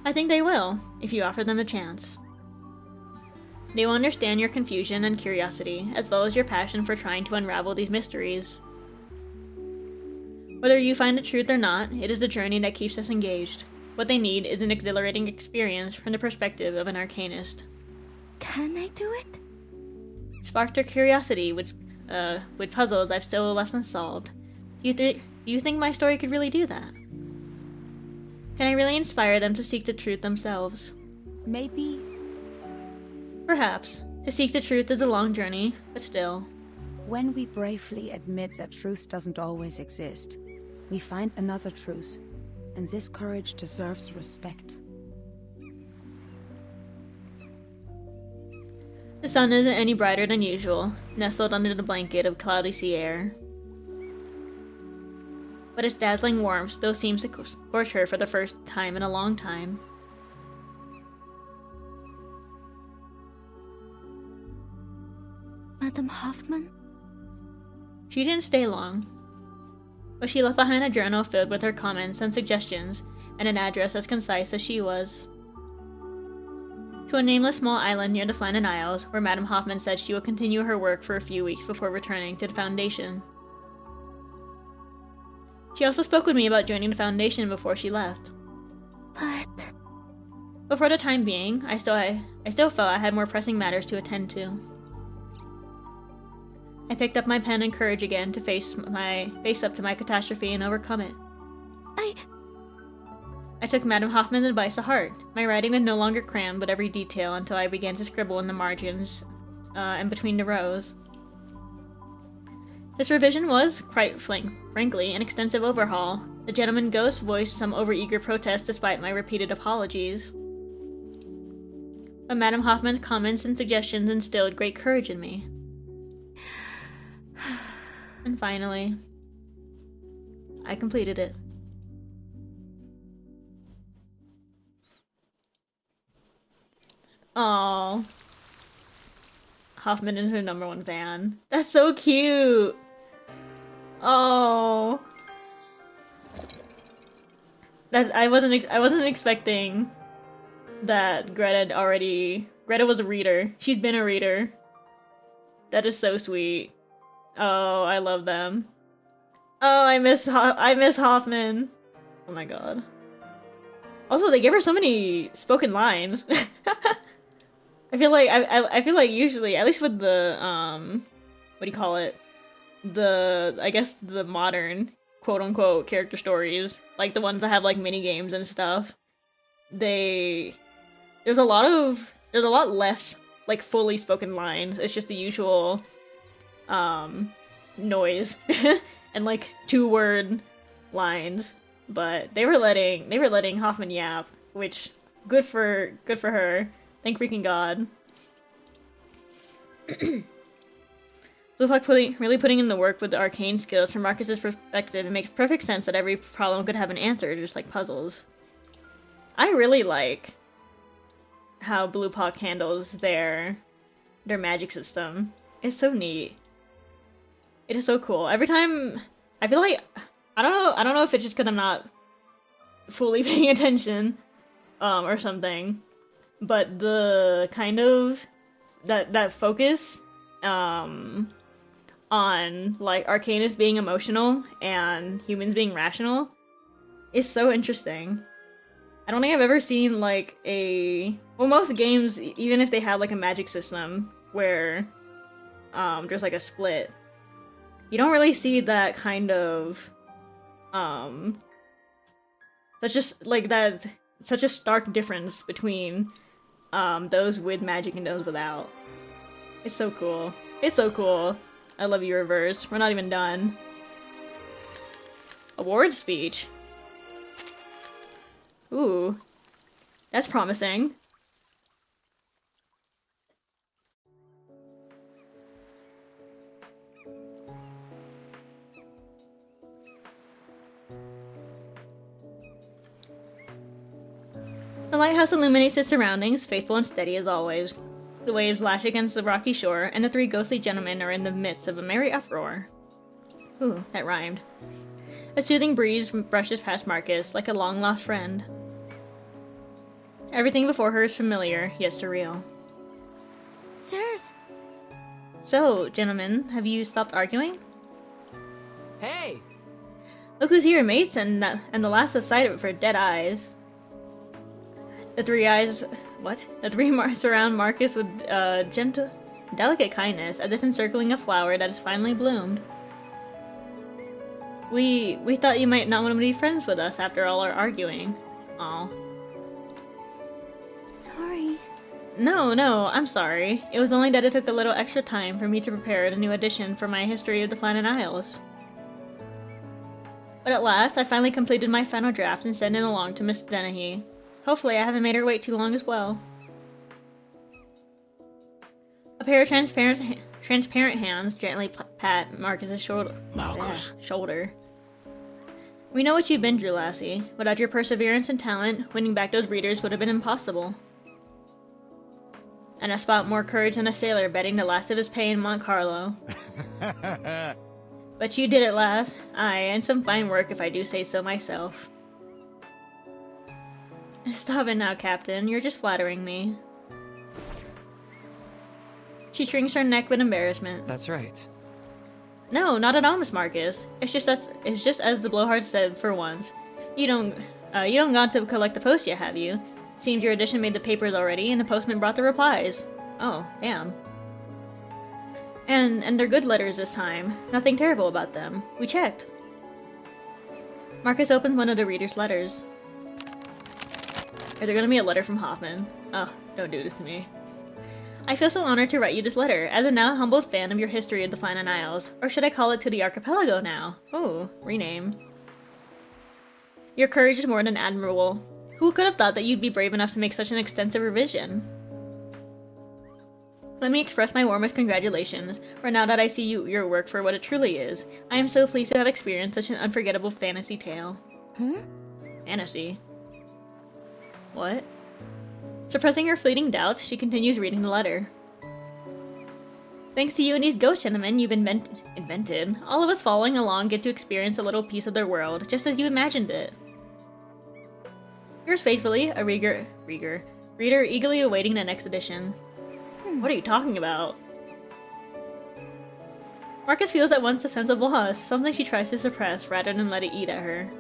I think they will, if you offer them the chance. They will understand your confusion and curiosity, as well as your passion for trying to unravel these mysteries. Whether you find the truth or not, it is the journey that keeps us engaged. What they need is an exhilarating experience from the perspective of an arcanist. Can I do it? Spark their curiosity with puzzles I've still left unsolved. Do you think my story could really do that? Can I really inspire them to seek the truth themselves? Maybe. Perhaps. To seek the truth is a long journey, but still. When we bravely admit that truth doesn't always exist, we find another truth, and this courage deserves respect. The sun isn't any brighter than usual, nestled under the blanket of cloudy sea air. But its dazzling warmth still seems to scorch her for the first time in a long time. Madam Hoffman? She didn't stay long, but she left behind a journal filled with her comments and suggestions, and an address as concise as she was. To a nameless small island near the Flannan Isles, where Madam Hoffman said she would continue her work for a few weeks before returning to the Foundation. She also spoke with me about joining the Foundation before she left. But for the time being, I still felt I had more pressing matters to attend to. I picked up my pen and courage again to face up to my catastrophe and overcome it. I took Madam Hoffman's advice to heart. My writing was no longer crammed with every detail until I began to scribble in the margins and between the rows. This revision was, quite frankly, an extensive overhaul. The gentleman ghost voiced some overeager protest despite my repeated apologies. But Madam Hoffman's comments and suggestions instilled great courage in me. And finally, I completed it. Aww. Hoffman is her #1 fan. That's so cute! Oh. I wasn't expecting that Greta was a reader. She's been a reader. That is so sweet. Oh, I love them. Oh, I miss Hoffman. Oh my god. Also, they give her so many spoken lines. I feel like usually, at least with the what do you call it? I guess the modern quote unquote character stories, like the ones that have like mini games and stuff. There's a lot of there's a lot less like fully spoken lines. It's just the usual noise and like 2-word lines. But they were letting Hoffman yap, which good for her. Thank freaking God. Bluefuck really putting in the work with the arcane skills. From Marcus's perspective, it makes perfect sense that every problem could have an answer, just like puzzles. I really like how Bluefuck handles their magic system. It's so neat. It is so cool. Every time I feel like I don't know if it's just because I'm not fully paying attention or something, but the kind of that focus on like Arcanus being emotional and humans being rational is so interesting. I don't think I've ever seen like most games, even if they have like a magic system where there's like a split, you don't really see that kind of such a stark difference between those with magic and those without. It's so cool. It's so cool. I love you, Reverse. We're not even done. Award speech. Ooh. That's promising. The lighthouse illuminates its surroundings, faithful and steady as always. The waves lash against the rocky shore, and the 3 ghostly gentlemen are in the midst of a merry uproar. Ooh, that rhymed. A soothing breeze brushes past Marcus, like a long-lost friend. Everything before her is familiar, yet surreal. Sirs, So, gentlemen, have you stopped arguing? Hey! Look who's here, mates, and the last sight of it for dead eyes. The 3 surround Marcus with gentle, delicate kindness, as if encircling a flower that has finally bloomed. We thought you might not want to be friends with us after all our arguing. Aw. sorry. No, I'm sorry. It was only that it took a little extra time for me to prepare a new edition for my History of the Planet Isles. But at last, I finally completed my final draft and sent it along to Miss Dennehy. Hopefully, I haven't made her wait too long as well. A pair of transparent hands gently pat Marcus's shoulder. Shoulder. We know what you've been through, lassie. Without your perseverance and talent, winning back those readers would have been impossible. And a spot more courage than a sailor betting the last of his pay in Monte Carlo. But you did it, lass. Aye, and some fine work if I do say so myself. Stop it now, Captain. You're just flattering me. She shrinks her neck with embarrassment. That's right. No, not at all, Miss Marcus. It's just as the Blowhard said for once. You don't got to collect the post yet, have you? Seems your edition made the papers already, and the postman brought the replies. Oh, damn. And they're good letters this time. Nothing terrible about them. We checked. Marcus opens one of the reader's letters. Is there gonna be a letter from Hoffman? Oh, don't do this to me. I feel so honored to write you this letter, as a now humbled fan of your History of the Planet Isles. Or should I call it To the Archipelago now? Ooh, rename. Your courage is more than admirable. Who could have thought that you'd be brave enough to make such an extensive revision? Let me express my warmest congratulations, for now that I see your work for what it truly is, I am so pleased to have experienced such an unforgettable fantasy tale. Fantasy? What? Suppressing her fleeting doubts, she continues reading the letter. Thanks to you and these ghost gentlemen you've invented, all of us following along get to experience a little piece of their world, just as you imagined it. Yours faithfully, a reader eagerly awaiting the next edition. What are you talking about? Marcus feels at once a sense of loss, something she tries to suppress rather than let it eat at her.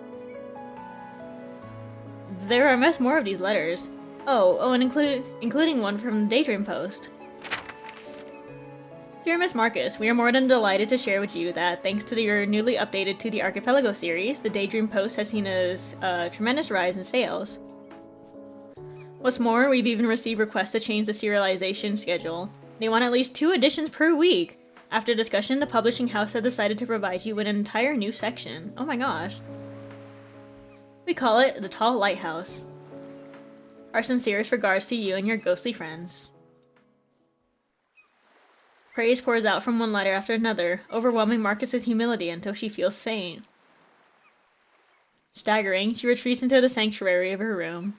There are much more of these letters. Oh, and including one from the Daydream Post. Dear Miss Marcus, we are more than delighted to share with you that, thanks to your newly updated To the Archipelago series, the Daydream Post has seen a tremendous rise in sales. What's more, we've even received requests to change the serialization schedule. They want at least 2 editions per week. After discussion, the publishing house has decided to provide you with an entire new section. Oh my gosh. We call it the Tall Lighthouse. Our sincerest regards to you and your ghostly friends. Praise pours out from one letter after another, overwhelming Marcus's humility until she feels faint. Staggering, she retreats into the sanctuary of her room.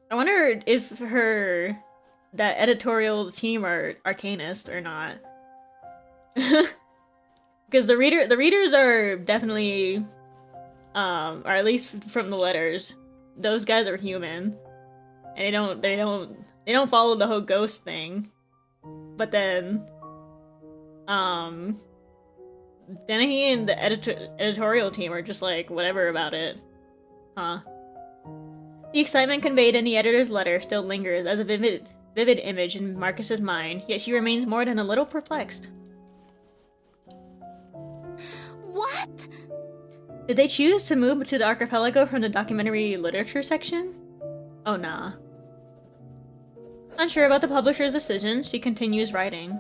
I wonder if that editorial team are arcanist or not. Because the readers are definitely, or at least from the letters, those guys are human, and they don't follow the whole ghost thing. But then Dennehy and the editorial team are just like whatever about it, huh? The excitement conveyed in the editor's letter still lingers as a vivid image in Marcus's mind, yet she remains more than a little perplexed. What? Did they choose to move to the archipelago from the documentary literature section? Oh nah. Unsure about the publisher's decision, she continues writing.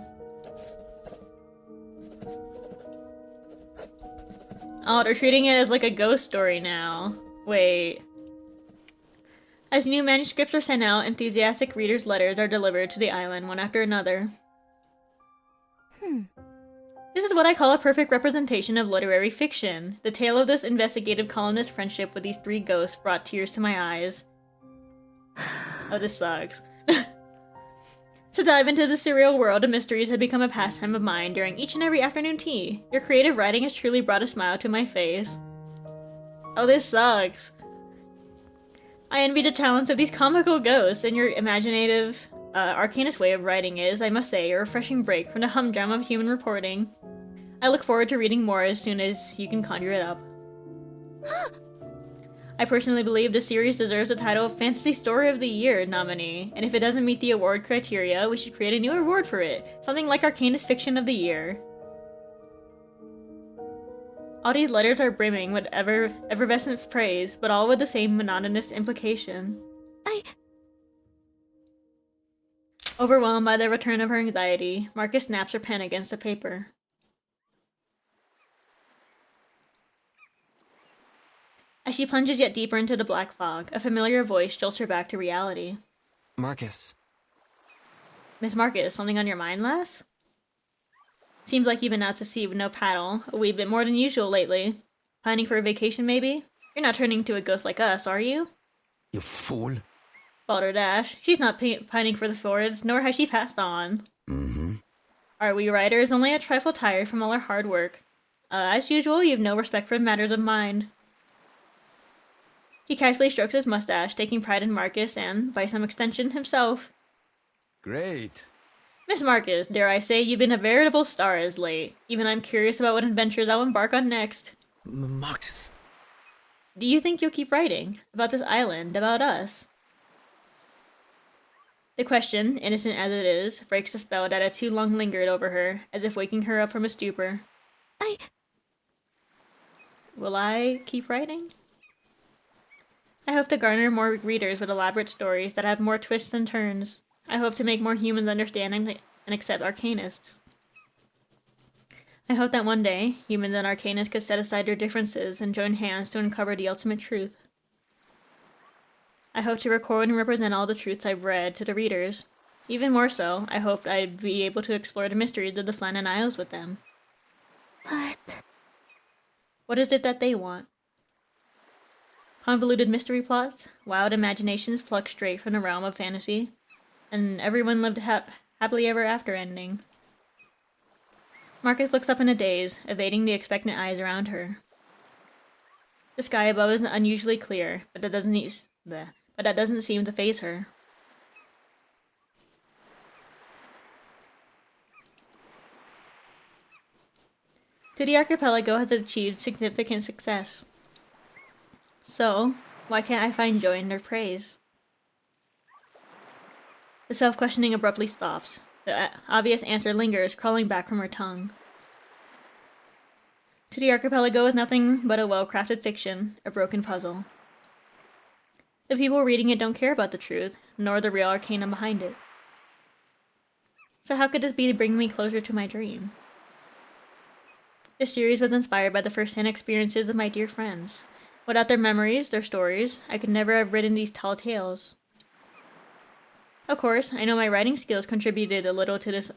Oh, they're treating it as like a ghost story now. Wait. As new manuscripts are sent out, enthusiastic readers' letters are delivered to the island one after another. This is what I call a perfect representation of literary fiction. The tale of this investigative columnist friendship with these 3 ghosts brought tears to my eyes. Oh, this sucks. To dive into the surreal world of mysteries had become a pastime of mine during each and every afternoon tea. Your creative writing has truly brought a smile to my face. Oh, this sucks. I envy the talents of these comical ghosts, and your imaginative, arcanist way of writing is, I must say, a refreshing break from the humdrum of human reporting. I look forward to reading more as soon as you can conjure it up. I personally believe the series deserves the title of Fantasy Story of the Year nominee, and if it doesn't meet the award criteria, we should create a new award for it, something like Arcanist Fiction of the Year. All these letters are brimming with effervescent praise, but all with the same monotonous implication. Overwhelmed by the return of her anxiety, Marcus snaps her pen against the paper. As she plunges yet deeper into the black fog, a familiar voice jolts her back to reality. Marcus. Miss Marcus, something on your mind, lass? Seems like you've been out to sea with no paddle, a wee bit more than usual lately. Pining for a vacation, maybe? You're not turning into a ghost like us, are you? You fool. Balderdash. She's not pining for the forwards, nor has she passed on. Mm-hmm. Our wee writer is only a trifle tired from all her hard work. As usual, you have no respect for matters of mind. He casually strokes his mustache, taking pride in Marcus and, by some extension, himself. Great. Miss Marcus, dare I say, you've been a veritable star as late. Even I'm curious about what adventures I'll embark on next. Marcus. Do you think you'll keep writing? About this island, about us? The question, innocent as it is, breaks the spell that had too long lingered over her, as if waking her up from a stupor. Will I keep writing? I hope to garner more readers with elaborate stories that have more twists and turns. I hope to make more humans understand and accept arcanists. I hope that one day, humans and arcanists could set aside their differences and join hands to uncover the ultimate truth. I hope to record and represent all the truths I've read to the readers. Even more so, I hoped I'd be able to explore the mysteries of the Flannan Isles with them. What is it that they want? Convoluted mystery plots, wild imaginations plucked straight from the realm of fantasy, and everyone lived happily ever after ending. Marcus looks up in a daze, evading the expectant eyes around her. The sky above is unusually clear, but that doesn't seem to faze her. The archipelago has achieved significant success. So, why can't I find joy in their praise? The self-questioning abruptly stops. The obvious answer lingers, crawling back from her tongue. To the archipelago is nothing but a well-crafted fiction, a broken puzzle. The people reading it don't care about the truth, nor the real arcana behind it. So how could this be bringing me closer to my dream? This series was inspired by the first-hand experiences of my dear friends. Without their memories, their stories, I could never have written these tall tales. Of course, I know my writing skills contributed a little to this,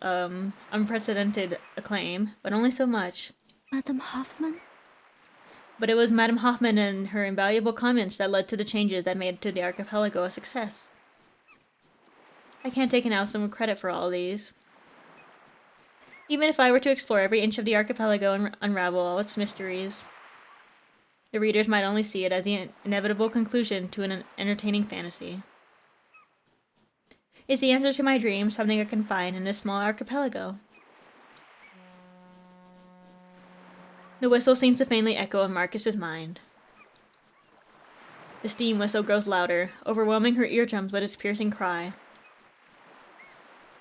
unprecedented acclaim, but only so much. Madam Hoffman? But it was Madame Hoffman and her invaluable comments that led to the changes that made to the archipelago a success. I can't take an ounce of credit for all of these. Even if I were to explore every inch of the archipelago and unravel all its mysteries, the readers might only see it as the inevitable conclusion to an entertaining fantasy. Is the answer to my dream something I can find in this small archipelago? The whistle seems to faintly echo in Marcus's mind. The steam whistle grows louder, overwhelming her eardrums with its piercing cry.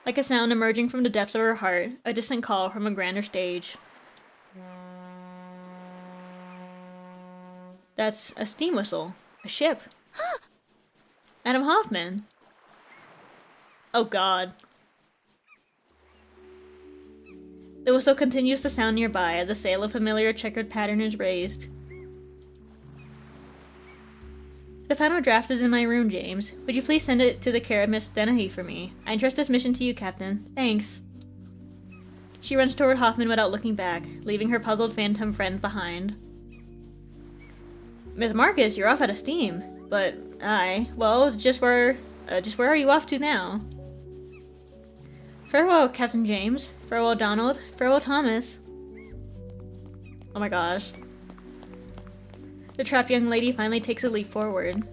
Like a sound emerging from the depths of her heart, a distant call from a grander stage. That's a steam whistle. A ship. Madam Hoffman. Oh god. The whistle continues to sound nearby as a sail of familiar checkered pattern is raised. The final draft is in my room, James. Would you please send it to the care of Miss Dennehy for me? I entrust this mission to you, Captain. Thanks. She runs toward Hoffman without looking back, leaving her puzzled phantom friend behind. Miss Marcus, you're off out of steam. But well, just where are you off to now? Farewell, Captain James. Farewell, Donald. Farewell, Thomas. Oh my gosh. The trapped young lady finally takes a leap forward.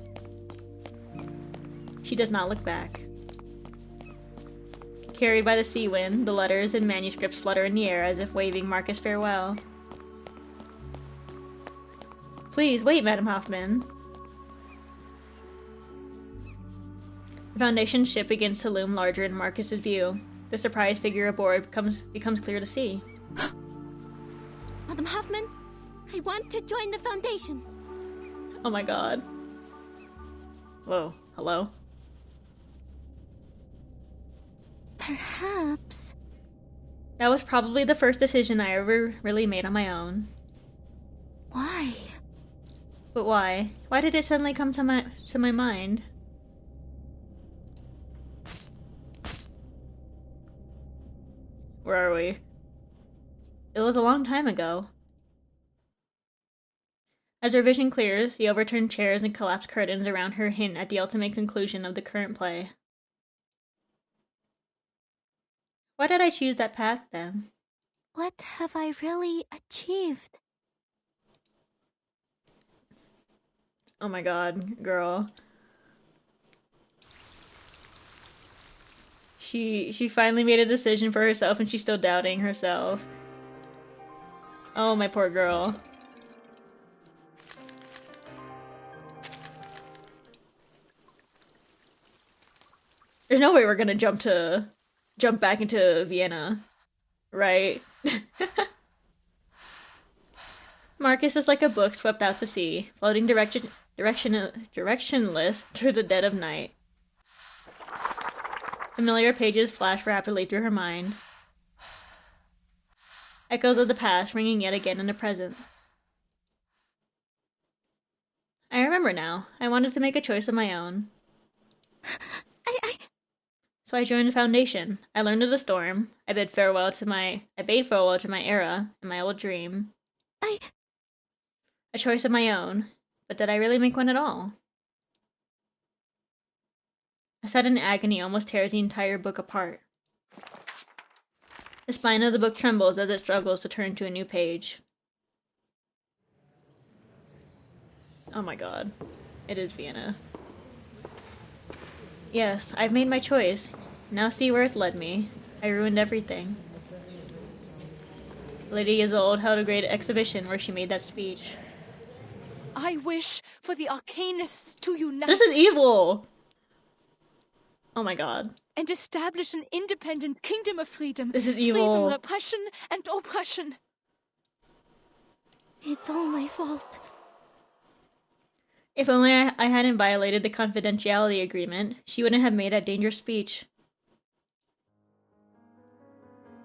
She does not look back. Carried by the sea wind, the letters and manuscripts flutter in the air as if waving Marcus farewell. Please wait, Madam Hoffman. The Foundation ship begins to loom larger in Marcus's view. The surprised figure aboard becomes clear to see. Madam Hoffman, I want to join the Foundation. Oh my god. Whoa, hello? Perhaps. That was probably the first decision I ever really made on my own. Why? But why? Why did it suddenly come to my mind? Where are we? It was a long time ago. As her vision clears, the overturned chairs and collapsed curtains around her hint at the ultimate conclusion of the current play. Why did I choose that path then? What have I really achieved? Oh my god, girl. She finally made a decision for herself and she's still doubting herself. Oh, my poor girl. There's no way we're gonna jump back into Vienna, right? Marcus is like a book swept out to sea, floating directionless through the dead of night. Familiar pages flash rapidly through her mind. Echoes of the past ringing yet again in the present. I remember now. I wanted to make a choice of my own. So I joined the Foundation. I learned of the storm. I bade farewell to my era and my old dream. A choice of my own. But did I really make one at all? A sudden agony almost tears the entire book apart. The spine of the book trembles as it struggles to turn to a new page. Oh my god. It is Vienna. Yes, I've made my choice. Now see where it's led me. I ruined everything. Lady Isolde held a great exhibition where she made that speech. I wish for the Arcanists to unite. This is evil! Oh my god. And establish an independent kingdom of freedom. This is Free evil. from repression and oppression. It's all my fault. If only I hadn't violated the confidentiality agreement, she wouldn't have made that dangerous speech.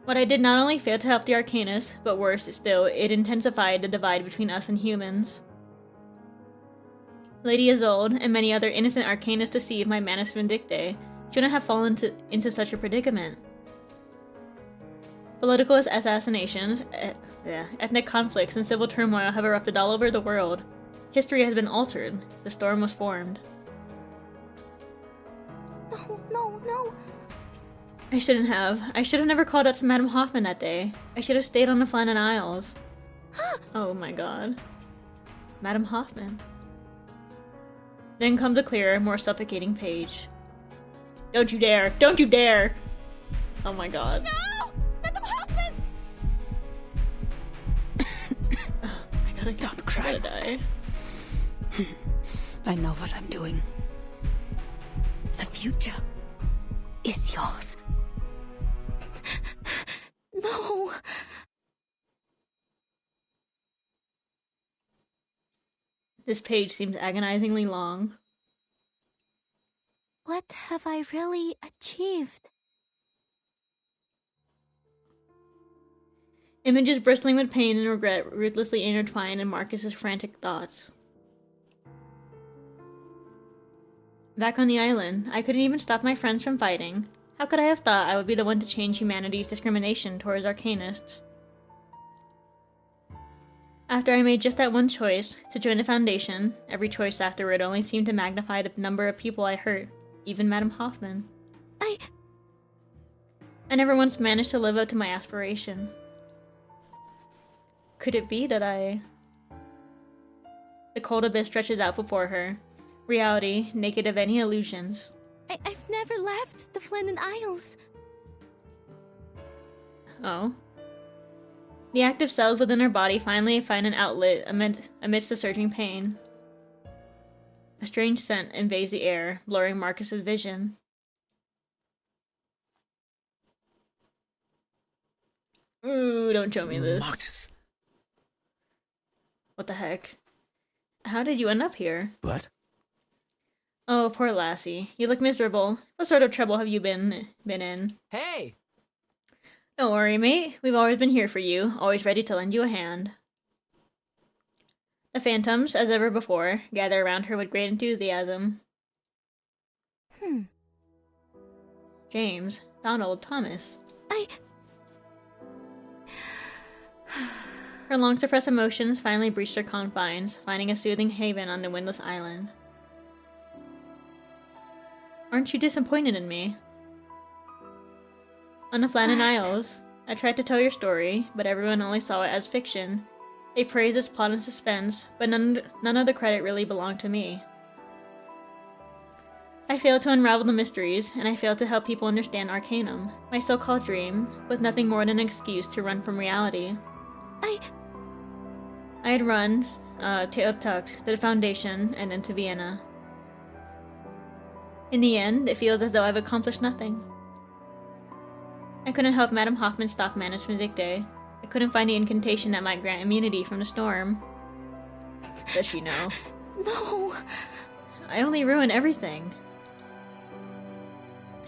What I did not only fail to help the Arcanist, but worse still, it intensified the divide between us and humans. Lady Isolde and many other innocent Arcanists deceived my Manus Vindictae shouldn't have fallen into such a predicament. Political assassinations, ethnic conflicts, and civil turmoil have erupted all over the world. History has been altered. The storm was formed. No. I shouldn't have. I should have never called out to Madame Hoffman that day. I should have stayed on the Flannan Isles. Oh my god. Madame Hoffman. Then comes a clearer, more suffocating page. Don't you dare! Don't you dare! Oh my god. No! Madam Hoffman! Don't cry, I gotta die. Marcus. I know what I'm doing. The future is yours. No. This page seems agonizingly long. What have I really achieved? Images bristling with pain and regret ruthlessly intertwined in Marcus's frantic thoughts. Back on the island, I couldn't even stop my friends from fighting. How could I have thought I would be the one to change humanity's discrimination towards Arcanists? After I made just that one choice, to join the Foundation, every choice afterward only seemed to magnify the number of people I hurt, even Madame Hoffman. I never once managed to live up to my aspiration. Could it be that The cold abyss stretches out before her. Reality, naked of any illusions. I've never left the Flannan Isles. Oh? The active cells within her body finally find an outlet amidst the surging pain. A strange scent invades the air, blurring Marcus's vision. Ooh, don't show me this. Marcus. What the heck? How did you end up here? What? Oh, poor lassie. You look miserable. What sort of trouble have you been in? Hey! Don't worry, mate. We've always been here for you, always ready to lend you a hand. The phantoms, as ever before, gather around her with great enthusiasm. James, Donald, Thomas. Her long-suppressed emotions finally breached their confines, finding a soothing haven on the windless island. Aren't you disappointed in me? On the Flannan Isles, I tried to tell your story, but everyone only saw it as fiction. They praised its plot and suspense, but none of the credit really belonged to me. I failed to unravel the mysteries, and I failed to help people understand Arcanum. My so-called dream was nothing more than an excuse to run from reality. I had run to Uptuck, to the Foundation, and then to Vienna. In the end, it feels as though I've accomplished nothing. I couldn't help Madame Hoffman stop Manus Vindictae. I couldn't find the incantation that might grant immunity from the storm. Does she know? No. I only ruined everything.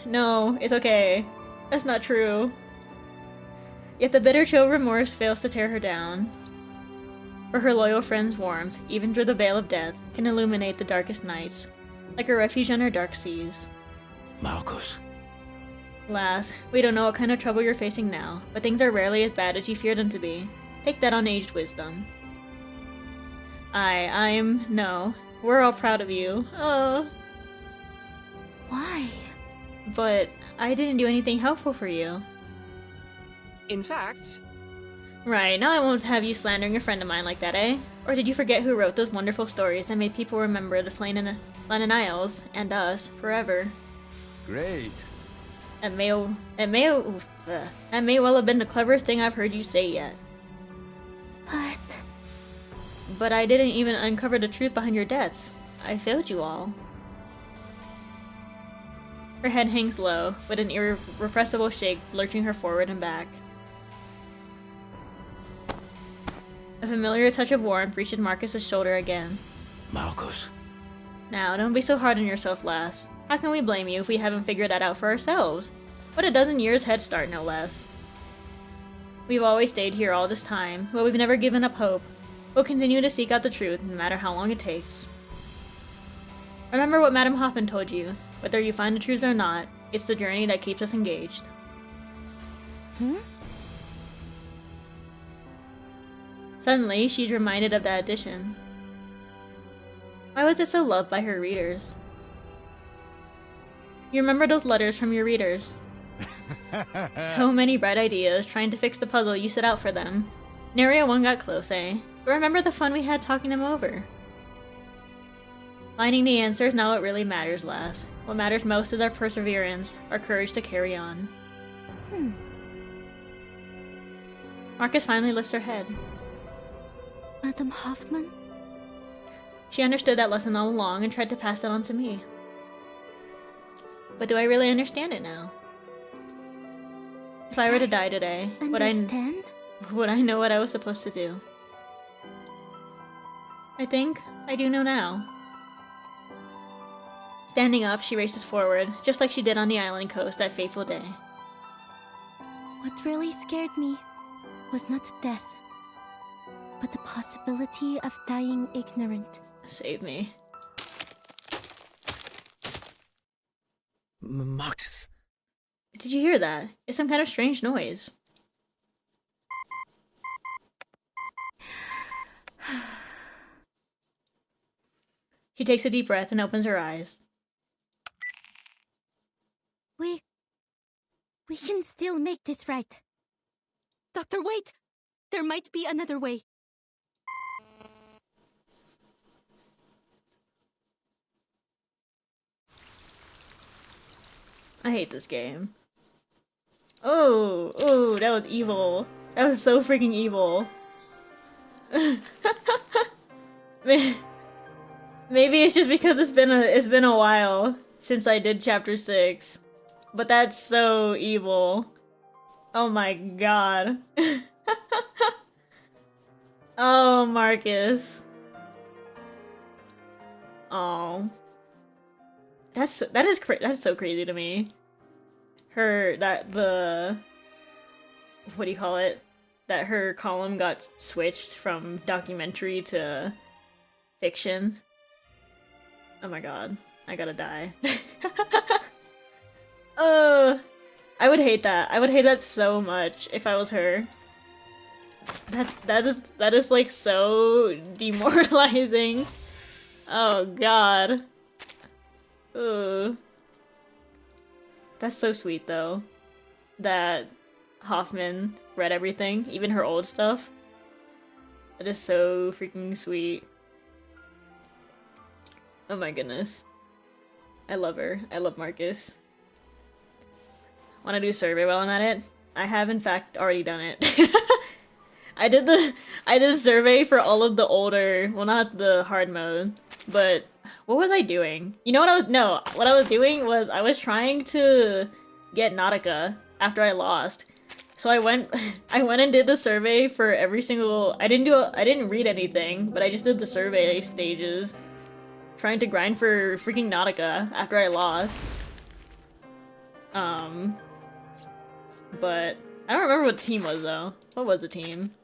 No, it's okay. That's not true. Yet the bitter chill of remorse fails to tear her down. For her loyal friend's warmth, even through the veil of death, can illuminate the darkest nights, like a refuge on her dark seas. Marcus. Lass, we don't know what kind of trouble you're facing now, but things are rarely as bad as you fear them to be. Take that on aged wisdom. No. We're all proud of you. Why? But I didn't do anything helpful for you. In fact, Right, now I won't have you slandering a friend of mine like that, eh? Or did you forget who wrote those wonderful stories that made people remember the Flannan Isles and us forever? Great. That may well have been the cleverest thing I've heard you say yet. But I didn't even uncover the truth behind your deaths. I failed you all. Her head hangs low, with an irrepressible shake lurching her forward and back. A familiar touch of warmth reached Marcus's shoulder again. Marcus. Now, don't be so hard on yourself, lass. How can we blame you if we haven't figured that out for ourselves? What a dozen years head start, no less. We've always stayed here all this time, but we've never given up hope. We'll continue to seek out the truth, no matter how long it takes. Remember what Madame Hoffman told you. Whether you find the truth or not, it's the journey that keeps us engaged. Suddenly, she's reminded of that addition. Why was it so loved by her readers? You remember those letters from your readers? So many bright ideas trying to fix the puzzle you set out for them. Nary one got close, eh? But remember the fun we had talking them over. Finding the answer is not what really matters, lass. What matters most is our perseverance, our courage to carry on. Marcus finally lifts her head. Madame Hoffman? She understood that lesson all along and tried to pass it on to me. But do I really understand it now? If I were to die today, would I know what I was supposed to do? I think I do know now. Standing up, she races forward, just like she did on the island coast that fateful day. What really scared me was not death, but the possibility of dying ignorant. Save me. Marcus. Did you hear that? It's some kind of strange noise. She takes a deep breath and opens her eyes. We can still make this right. Doctor, wait! There might be another way. I hate this game. Oh, that was evil. That was so freaking evil. Maybe it's just because it's been a while since I did chapter 6. But that's so evil. Oh my god. Oh, Marcus. Oh. That's so crazy to me. What do you call it? That her column got switched from documentary to fiction. Oh my god. I gotta die. I would hate that. I would hate that so much if I was her. That is like so demoralizing. Oh god. Ugh. That's so sweet though. That Hoffman read everything, even her old stuff. That is so freaking sweet. Oh my goodness. I love her. I love Marcus. Want to do a survey while I'm at it? I have in fact already done it. I did the survey for all of the older, well, not the hard mode, but what was I doing? You know what what I was doing was I was trying to get Nautica after I lost. So I went and did the survey for every single, I didn't read anything, but I just did the survey stages, trying to grind for freaking Nautica after I lost. But I don't remember what the team was though. What was the team?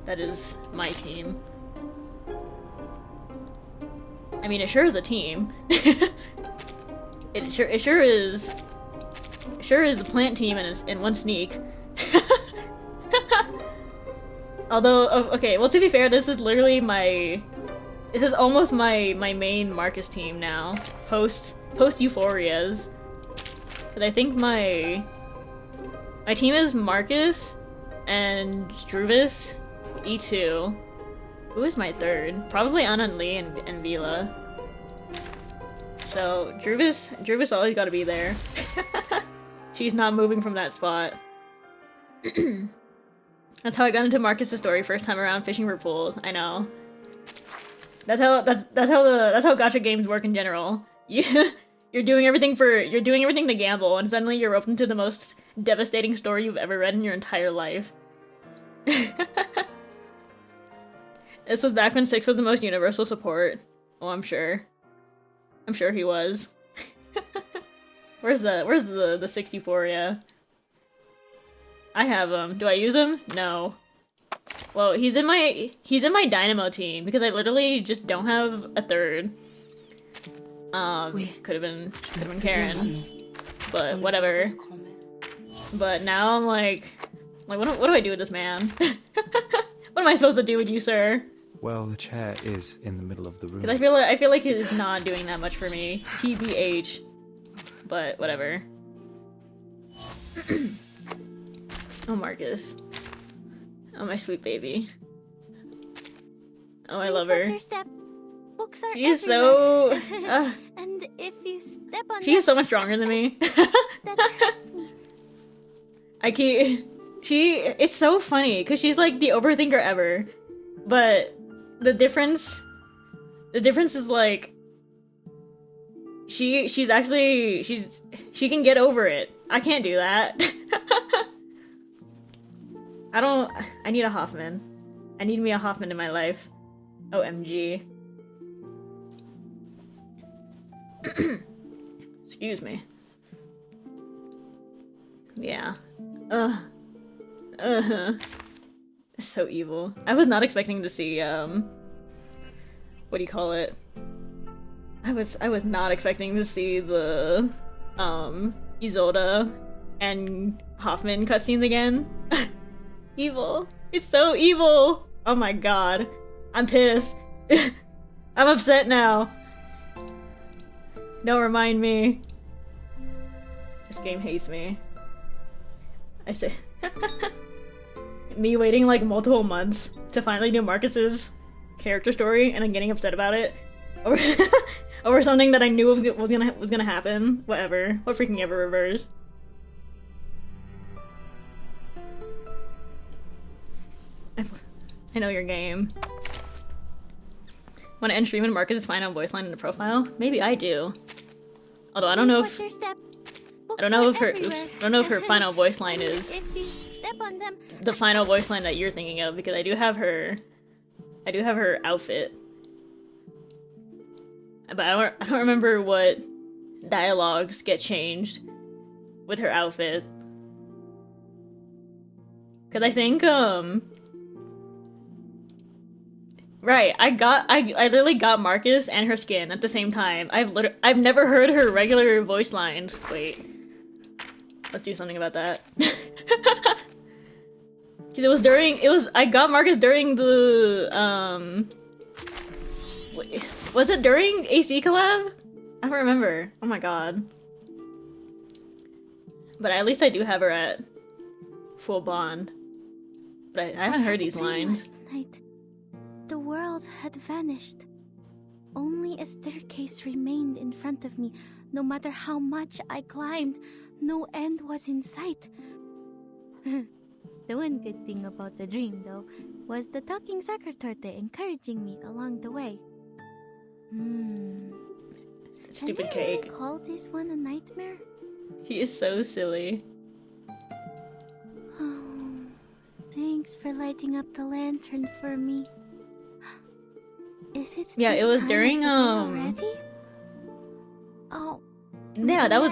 That is my team. I mean, it sure is a team. It sure is. It sure is the plant team and one sneak. Although, okay, well, to be fair, this is literally this is almost my main Marcus team now. Post Euphorias. But I think my team is Marcus and Druvis, E2. Who is my third? Probably Anna Lee and Vila. So Druvis always gotta be there. She's not moving from that spot. That's how I got into Marcus's story first time around fishing for pools. I know. That's how gacha games work in general. You're doing everything to gamble, and suddenly you're open to the most devastating story you've ever read in your entire life. This was back when 6 was the most universal support. Oh, I'm sure. I'm sure he was. Where's the 64, yeah? I have him. Do I use him? No. Well, he's in my Dynamo team because I literally just don't have a third. Could have been Karen. But whatever. But now I'm like what do I do with this man? What am I supposed to do with you, sir? Well, the chair is in the middle of the room. Because I feel like he's not doing that much for me. TBH. But whatever. Oh, Marcus. Oh, my sweet baby. Oh, I love her. Books are She's so... and if you step on she is so much stronger than me. that hurts me. It's so funny, because she's like the overthinker ever. But the difference is like... She can get over it. I can't do that. I need a Hoffman. I need me a Hoffman in my life. OMG. Excuse me. Yeah. It's so evil. I was not expecting to see, what do you call it? I was not expecting to see the, Isolde and Hoffman cutscenes again. Evil. It's so evil! Oh my god. I'm pissed. I'm upset now. Don't remind me. This game hates me. I say me waiting like multiple months to finally do Marcus's character story and I'm getting upset about it. Over something that I knew was gonna happen. Whatever. What freaking ever reverse. I know your game. Want to end stream and Marcus's final voice line in the profile? Maybe I do. Although I don't know if her final voice line is the final voice line that you're thinking of, because I do have her outfit. But I don't remember what dialogues get changed with her outfit. Cause I think right, I literally got Marcus and her skin at the same time. I've never heard her regular voice lines. Wait. Let's do something about that. Cause I got Marcus during the wait, was it during AC collab? I don't remember. Oh my god. But at least I do have her at full blonde. But I haven't heard these lines. Last night, the world had vanished. Only a staircase remained in front of me. No matter how much I climbed, no end was in sight. The one good thing about the dream, though, was the talking secretary encouraging me along the way. Stupid Can cake. you really call this one a nightmare? She is so silly. Oh, thanks for lighting up the lantern for me. Is it? Yeah, this it was time during of the day already? Oh. Yeah, that was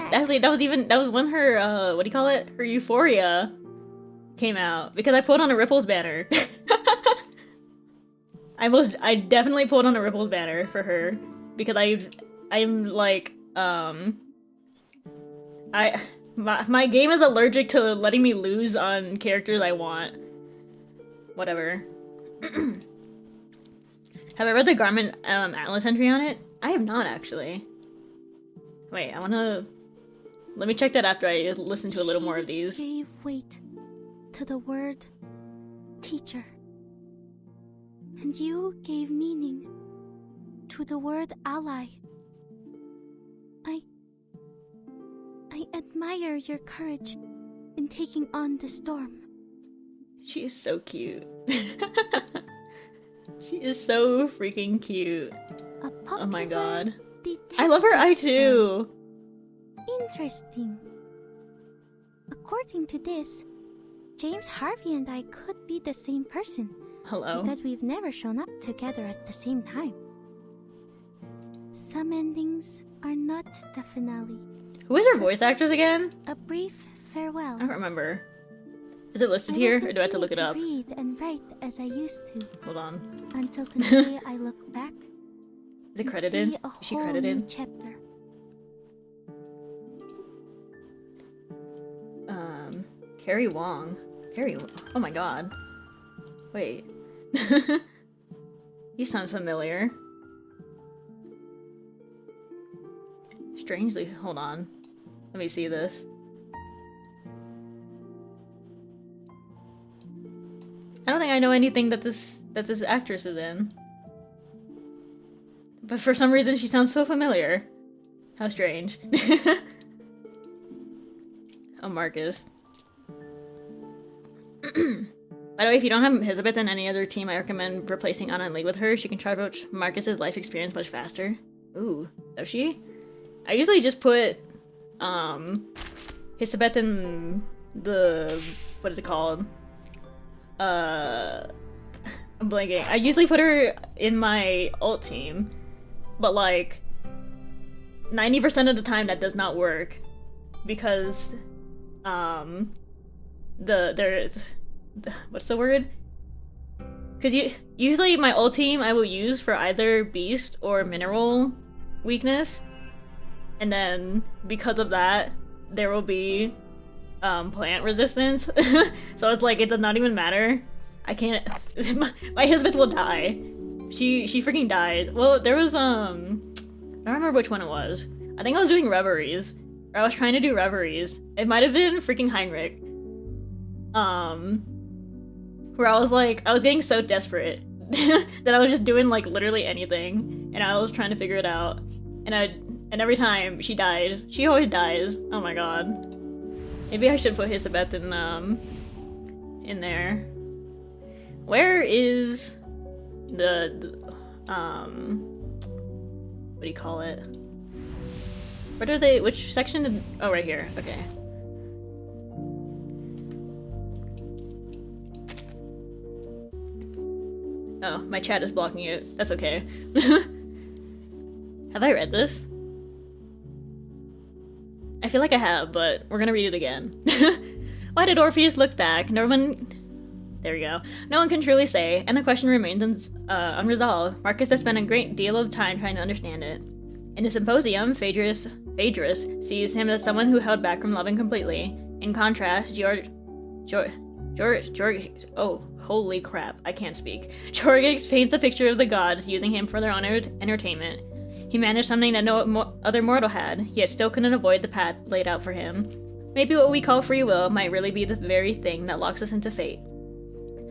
when her what do you call it? Her Euphoria came out, because I pulled on a Ripples banner. I definitely pulled on a Ripples banner for her because I'm like my game is allergic to letting me lose on characters I want. Whatever. Have I read the Garment Atlas entry on it? I have not, actually. Wait, let me check that after I listen to a little more of these. Gave weight to the word teacher. And you gave meaning to the word ally. I admire your courage in taking on the storm. She is so cute. She is so freaking cute. Oh my god. I love her eye too. Interesting. According to this, James, Harvey, and I could be the same person. Hello? Because we've never shown up together at the same time. Some endings are not the finale. Who is her voice actress again? A brief farewell. I don't remember. Is it listed here, or do I have to look it up? Read and write as I used to. Hold on. Until the day I look back. Is it credited? See a Is she whole credited? new chapter. Carrie Wong. Oh my god. Wait. You sound familiar. Strangely, hold on. Let me see this. I don't think I know anything that this actress is in. But for some reason she sounds so familiar. How strange. Oh, Marcus. By the way, if you don't have Elizabeth in any other team, I recommend replacing Anna and Lee with her. She can charge Marcus's life experience much faster. Ooh, does she? I usually just put Elizabeth in the, what is it called? I'm blanking. I usually put her in my ult team, but like 90% of the time that does not work because what's the word? Because usually my ult team I will use for either beast or mineral weakness, and then because of that there will be plant resistance. So it's like it does not even matter. I can't. my husband will die. She freaking dies. Well, there was I don't remember which one it was. I think I was doing reveries. Or I was trying to do reveries. It might have been freaking Heinrich. Where I was getting so desperate that I was just doing like literally anything, and I was trying to figure it out. And every time she died, she always dies. Oh my god. Maybe I should put Elizabeth in there. Where is the what do you call it? What are they? Which section? Oh, right here. Okay. Oh, my chat is blocking it. That's okay. Have I read this? I feel like I have, but we're gonna read it again. Why did Orpheus look back? No one... There we go. No one can truly say, and the question remains unresolved. Marcus has spent a great deal of time trying to understand it. In the symposium, Phaedrus sees him as someone who held back from loving completely. In contrast, oh, holy crap, I can't speak. Georgix paints a picture of the gods using him for their own entertainment. He managed something that no other mortal had, yet still couldn't avoid the path laid out for him. Maybe what we call free will might really be the very thing that locks us into fate.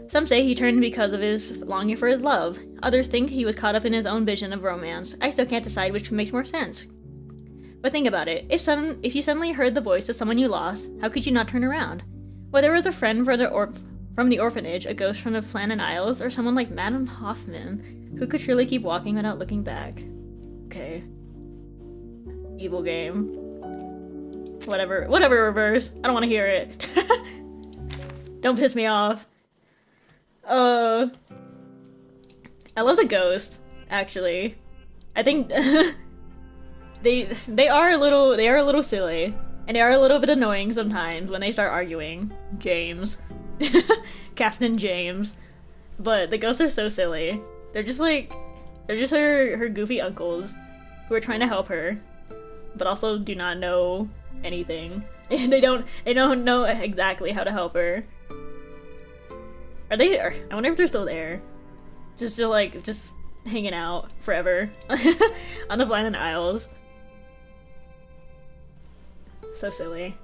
Some say he turned because of his longing for his love. Others think he was caught up in his own vision of romance. I still can't decide which makes more sense. But think about it. If you suddenly heard the voice of someone you lost, how could you not turn around? Whether it was a friend from the orphanage, a ghost from the Flannan Isles, or someone like Madame Hoffman, who could truly keep walking without looking back. Okay. Evil game. Whatever, reverse. I don't want to hear it. Don't piss me off. I love the ghost, actually. I think they are a little silly, and they are a little bit annoying sometimes when they start arguing. James. Captain James. But the ghosts are so silly. They're just her goofy uncles who are trying to help her, but also do not know anything. They don't know exactly how to help her. I wonder if they're still there. Just hanging out forever on the Flannan Isles. So silly.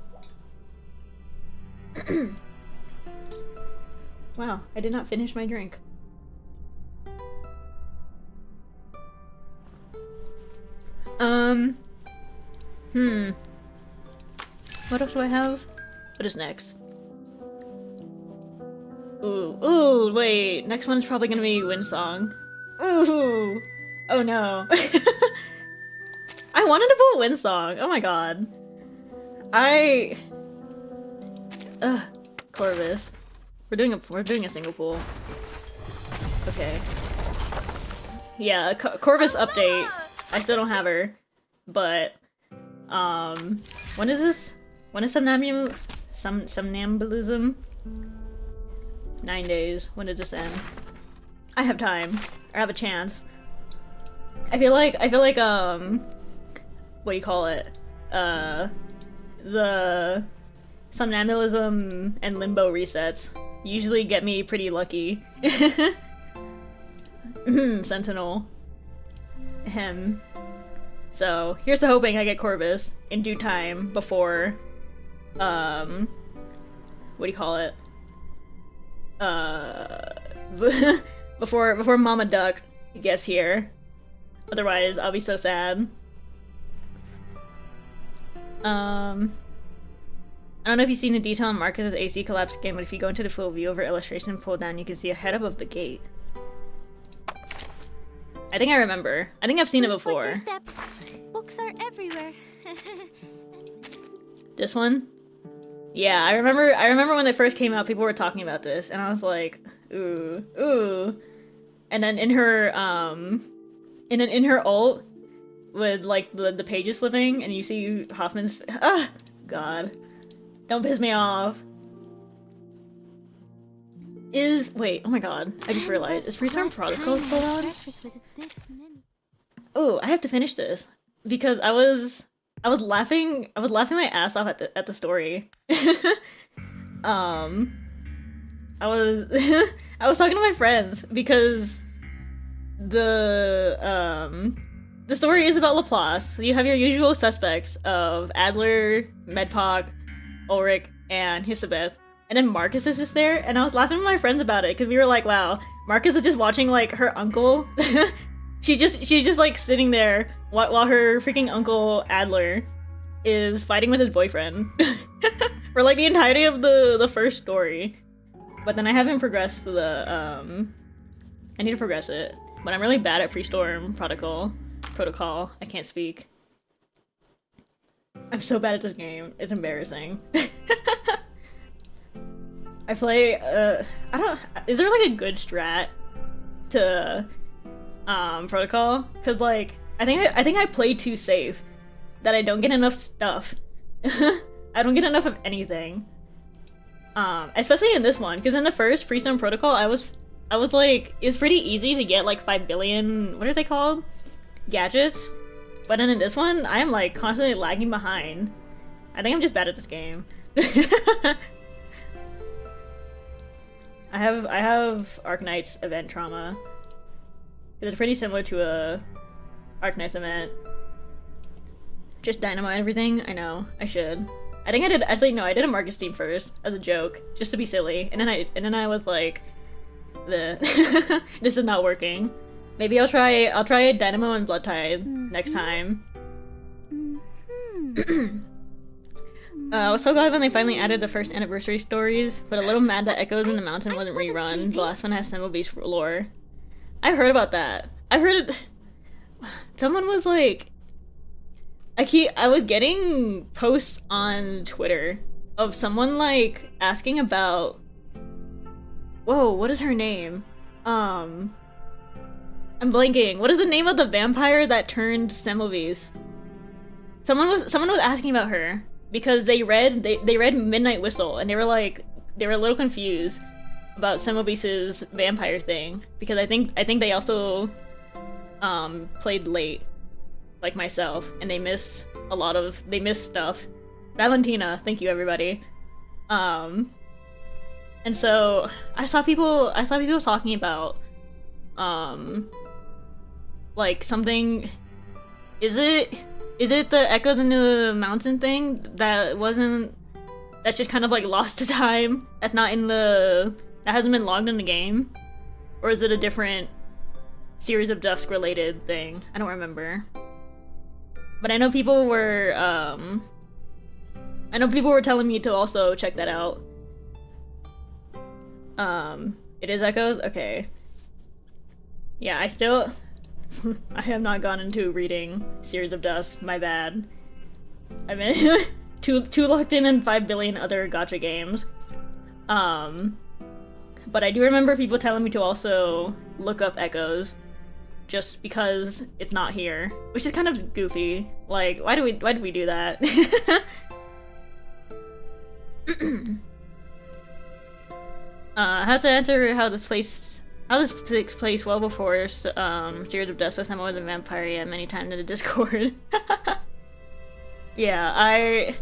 Wow, I did not finish my drink. What else do I have? What is next? Ooh, wait. Next one's probably gonna be Windsong. Ooh. Oh no. I wanted to vote Windsong. Oh my god. Corvus. We're doing a single pool. Okay. Yeah, Corvus update. I still don't have her, but when is this? When is somnambulism? 9 days. When did this end? I have time. I have a chance. I feel like what do you call it? The somnambulism and limbo resets usually get me pretty lucky. Sentinel. Him. So here's to hoping I get Corvus in due time before what do you call it? before Mama Duck gets here. Otherwise, I'll be so sad. I don't know if you've seen the detail in Marcus's AC collapse game, but if you go into the full view over illustration and pull down, you can see a head above the gate. I think I remember. I think I've seen it before. Books are everywhere. This one? Yeah, I remember when it first came out, people were talking about this, and I was like, ooh, ooh. And then in her ult, with like the pages flipping, and you see Hoffman's God. Don't piss me off. Wait, oh my god, I just realized, is Freestorm Protocol still on? Oh, I have to finish this because I was laughing my ass off at the story. I was I was talking to my friends because the story is about Laplace. So you have your usual suspects of Adler, Medpoc, Ulrich, and Hisabeth. And then Marcus is just there, and I was laughing with my friends about it because we were like, "Wow, Marcus is just watching like her uncle." she's just like sitting there while her freaking uncle Adler is fighting with his boyfriend for like the entirety of the first story. But then I haven't progressed to the I need to progress it, but I'm really bad at Freestorm Protocol. I can't speak. I'm so bad at this game. It's embarrassing. I play, is there like a good strat to, Protocol? Cause like, I think I play too safe, that I don't get enough stuff. I don't get enough of anything. Especially in this one, cause in the first Freestone Protocol, I was like, it's pretty easy to get like 5 billion, what are they called? Gadgets. But then in this one, I am like constantly lagging behind. I think I'm just bad at this game. I have Arknight's event trauma. It's pretty similar to a Arknight's event. Just dynamite everything? I know. I should. I think I did, actually no, I did a Marcus team first, as a joke, just to be silly. And then I was like, this is not working. Maybe I'll try Dynamo and Blood Tide next time. I was so glad when they finally added the first anniversary stories, but a little mad that Echoes in the Mountain wasn't rerun. The last one has Symbol Beast lore. I heard about that. I heard it. Someone was like, I was getting posts on Twitter of someone like asking about. Whoa, what is her name? I'm blanking. What is the name of the vampire that turned Semmelweis? Someone was asking about her because they read Midnight Whistle and they were a little confused about Semmelweis's vampire thing because I think they also played late like myself and they missed stuff. Valentina, thank you everybody. And so I saw people talking about like something. Is it the Echoes in the Mountain thing that's just kind of like lost to time? That hasn't been logged in the game? Or is it a different Series of Dusk related thing? I don't remember. But I know people were telling me to also check that out. It is Echoes? Okay. Yeah, I have not gone into reading Series of Dusk, my bad. I've been too locked in 5 billion other gacha games. But I do remember people telling me to also look up Echoes, just because it's not here, which is kind of goofy. Like, why did we do that? How to answer how this takes place well before Series of Dust. I'm more than vampire yet many times in the Discord. Yeah, I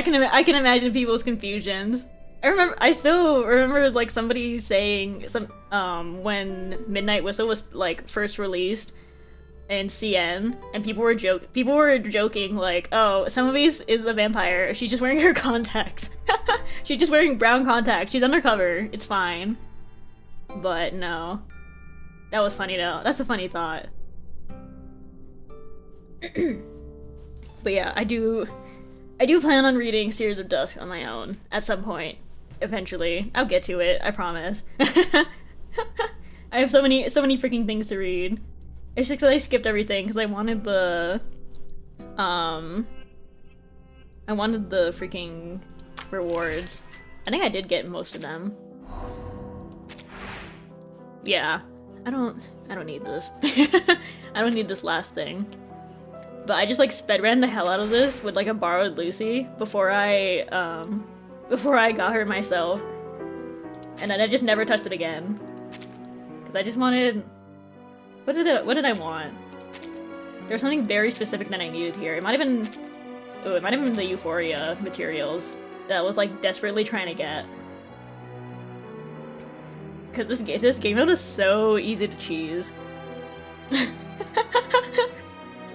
can imagine people's confusions. I still remember like somebody saying when Midnight Whistle was like first released in CN, and people were joking like, oh, Summerbeast is a vampire. She's just wearing her contacts. She's just wearing brown contacts. She's undercover. It's fine. But no. That was funny though. That's a funny thought. But yeah, I do plan on reading Series of Dusk on my own at some point. Eventually. I'll get to it, I promise. I have so many freaking things to read. It's just 'cause I skipped everything because I wanted the freaking rewards. I think I did get most of them. Yeah. I don't need this. I don't need this last thing. But I just like sped ran the hell out of this with like a borrowed Lucy before I got her myself. And then I just never touched it again. Cause I just wanted, what did I want? There was something very specific that I needed here. It might have been the Euphoria materials that I was like desperately trying to get. Cause this game mode is so easy to cheese.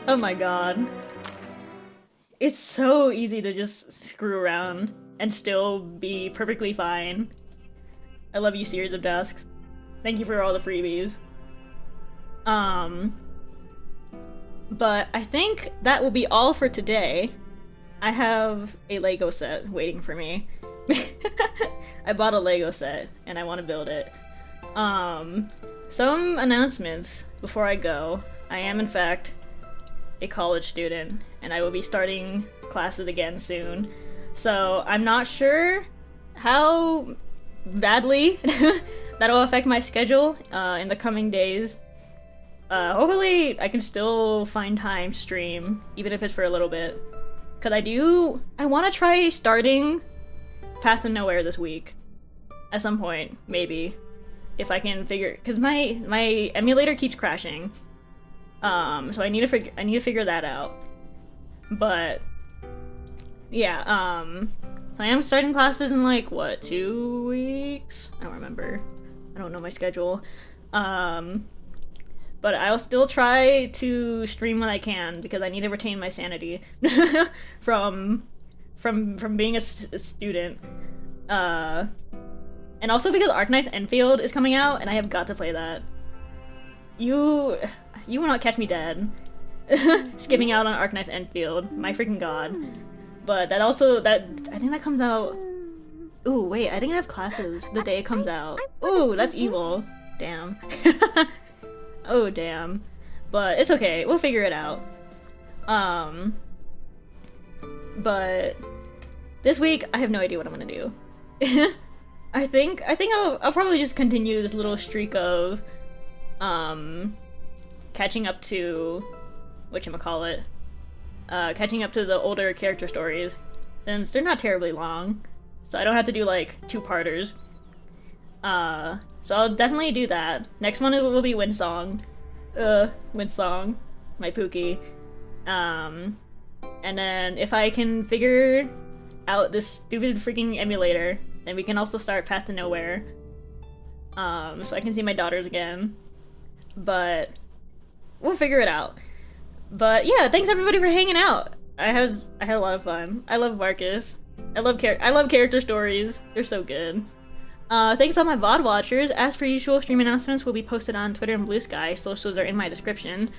Oh my god. It's so easy to just screw around and still be perfectly fine. I love you, Series of Dusk. Thank you for all the freebies. But I think that will be all for today. I have a Lego set waiting for me. I bought a Lego set and I want to build it. Some announcements before I go. I am in fact a college student and I will be starting classes again soon. So I'm not sure how badly that'll affect my schedule in the coming days. Hopefully I can still find time to stream, even if it's for a little bit. Cause I want to try starting Path to Nowhere this week. At some point, maybe. If I can figure, cause my emulator keeps crashing. So I need to figure that out. But yeah, I am starting classes in like what, 2 weeks? I don't remember. I don't know my schedule. But I'll still try to stream when I can because I need to retain my sanity from being a student. And also because Arknights Enfield is coming out and I have got to play that. You will not catch me dead. Skipping out on Arknights Enfield. My freaking god. But I think that comes out. Ooh, wait, I think I have classes the day it comes out. Ooh, that's evil. Damn. Oh, damn. But it's okay, we'll figure it out. But this week, I have no idea what I'm gonna do. I think I'll probably just continue this little streak of, catching up to, whatchamacallit, catching up to the older character stories, since they're not terribly long, so I don't have to do, like, 2-parters. So I'll definitely do that. Next one will be Windsong. Windsong. My Pookie. And then if I can figure out this stupid freaking emulator, then we can also start Path to Nowhere. So I can see my daughters again. But we'll figure it out. But yeah, thanks everybody for hanging out. I had a lot of fun. I love Marcus. I love character stories. They're so good. Thanks all my VOD watchers. As per usual, stream announcements will be posted on Twitter and Blue Sky. Socials are in my description.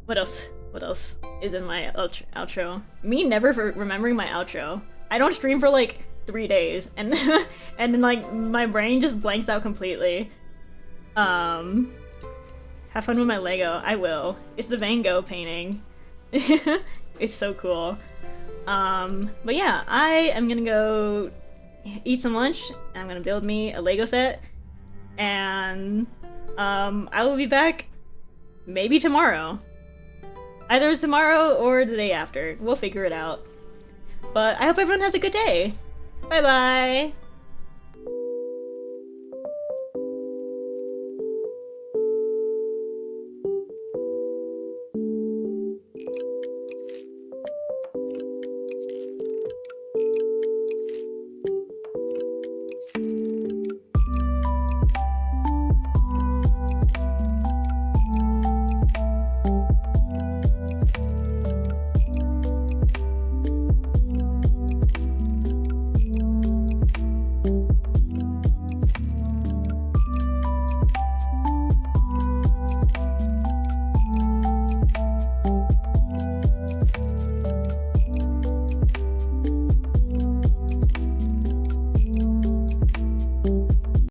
What else? What else is in my outro? Me never remembering my outro. I don't stream for like 3 days, and and then like my brain just blanks out completely. Have fun with my Lego. I will. It's the Van Gogh painting. It's so cool. But yeah, I am gonna go eat some lunch. And I'm gonna build me a Lego set, and I will be back maybe tomorrow. Either tomorrow or the day after. We'll figure it out. But I hope everyone has a good day. Bye bye!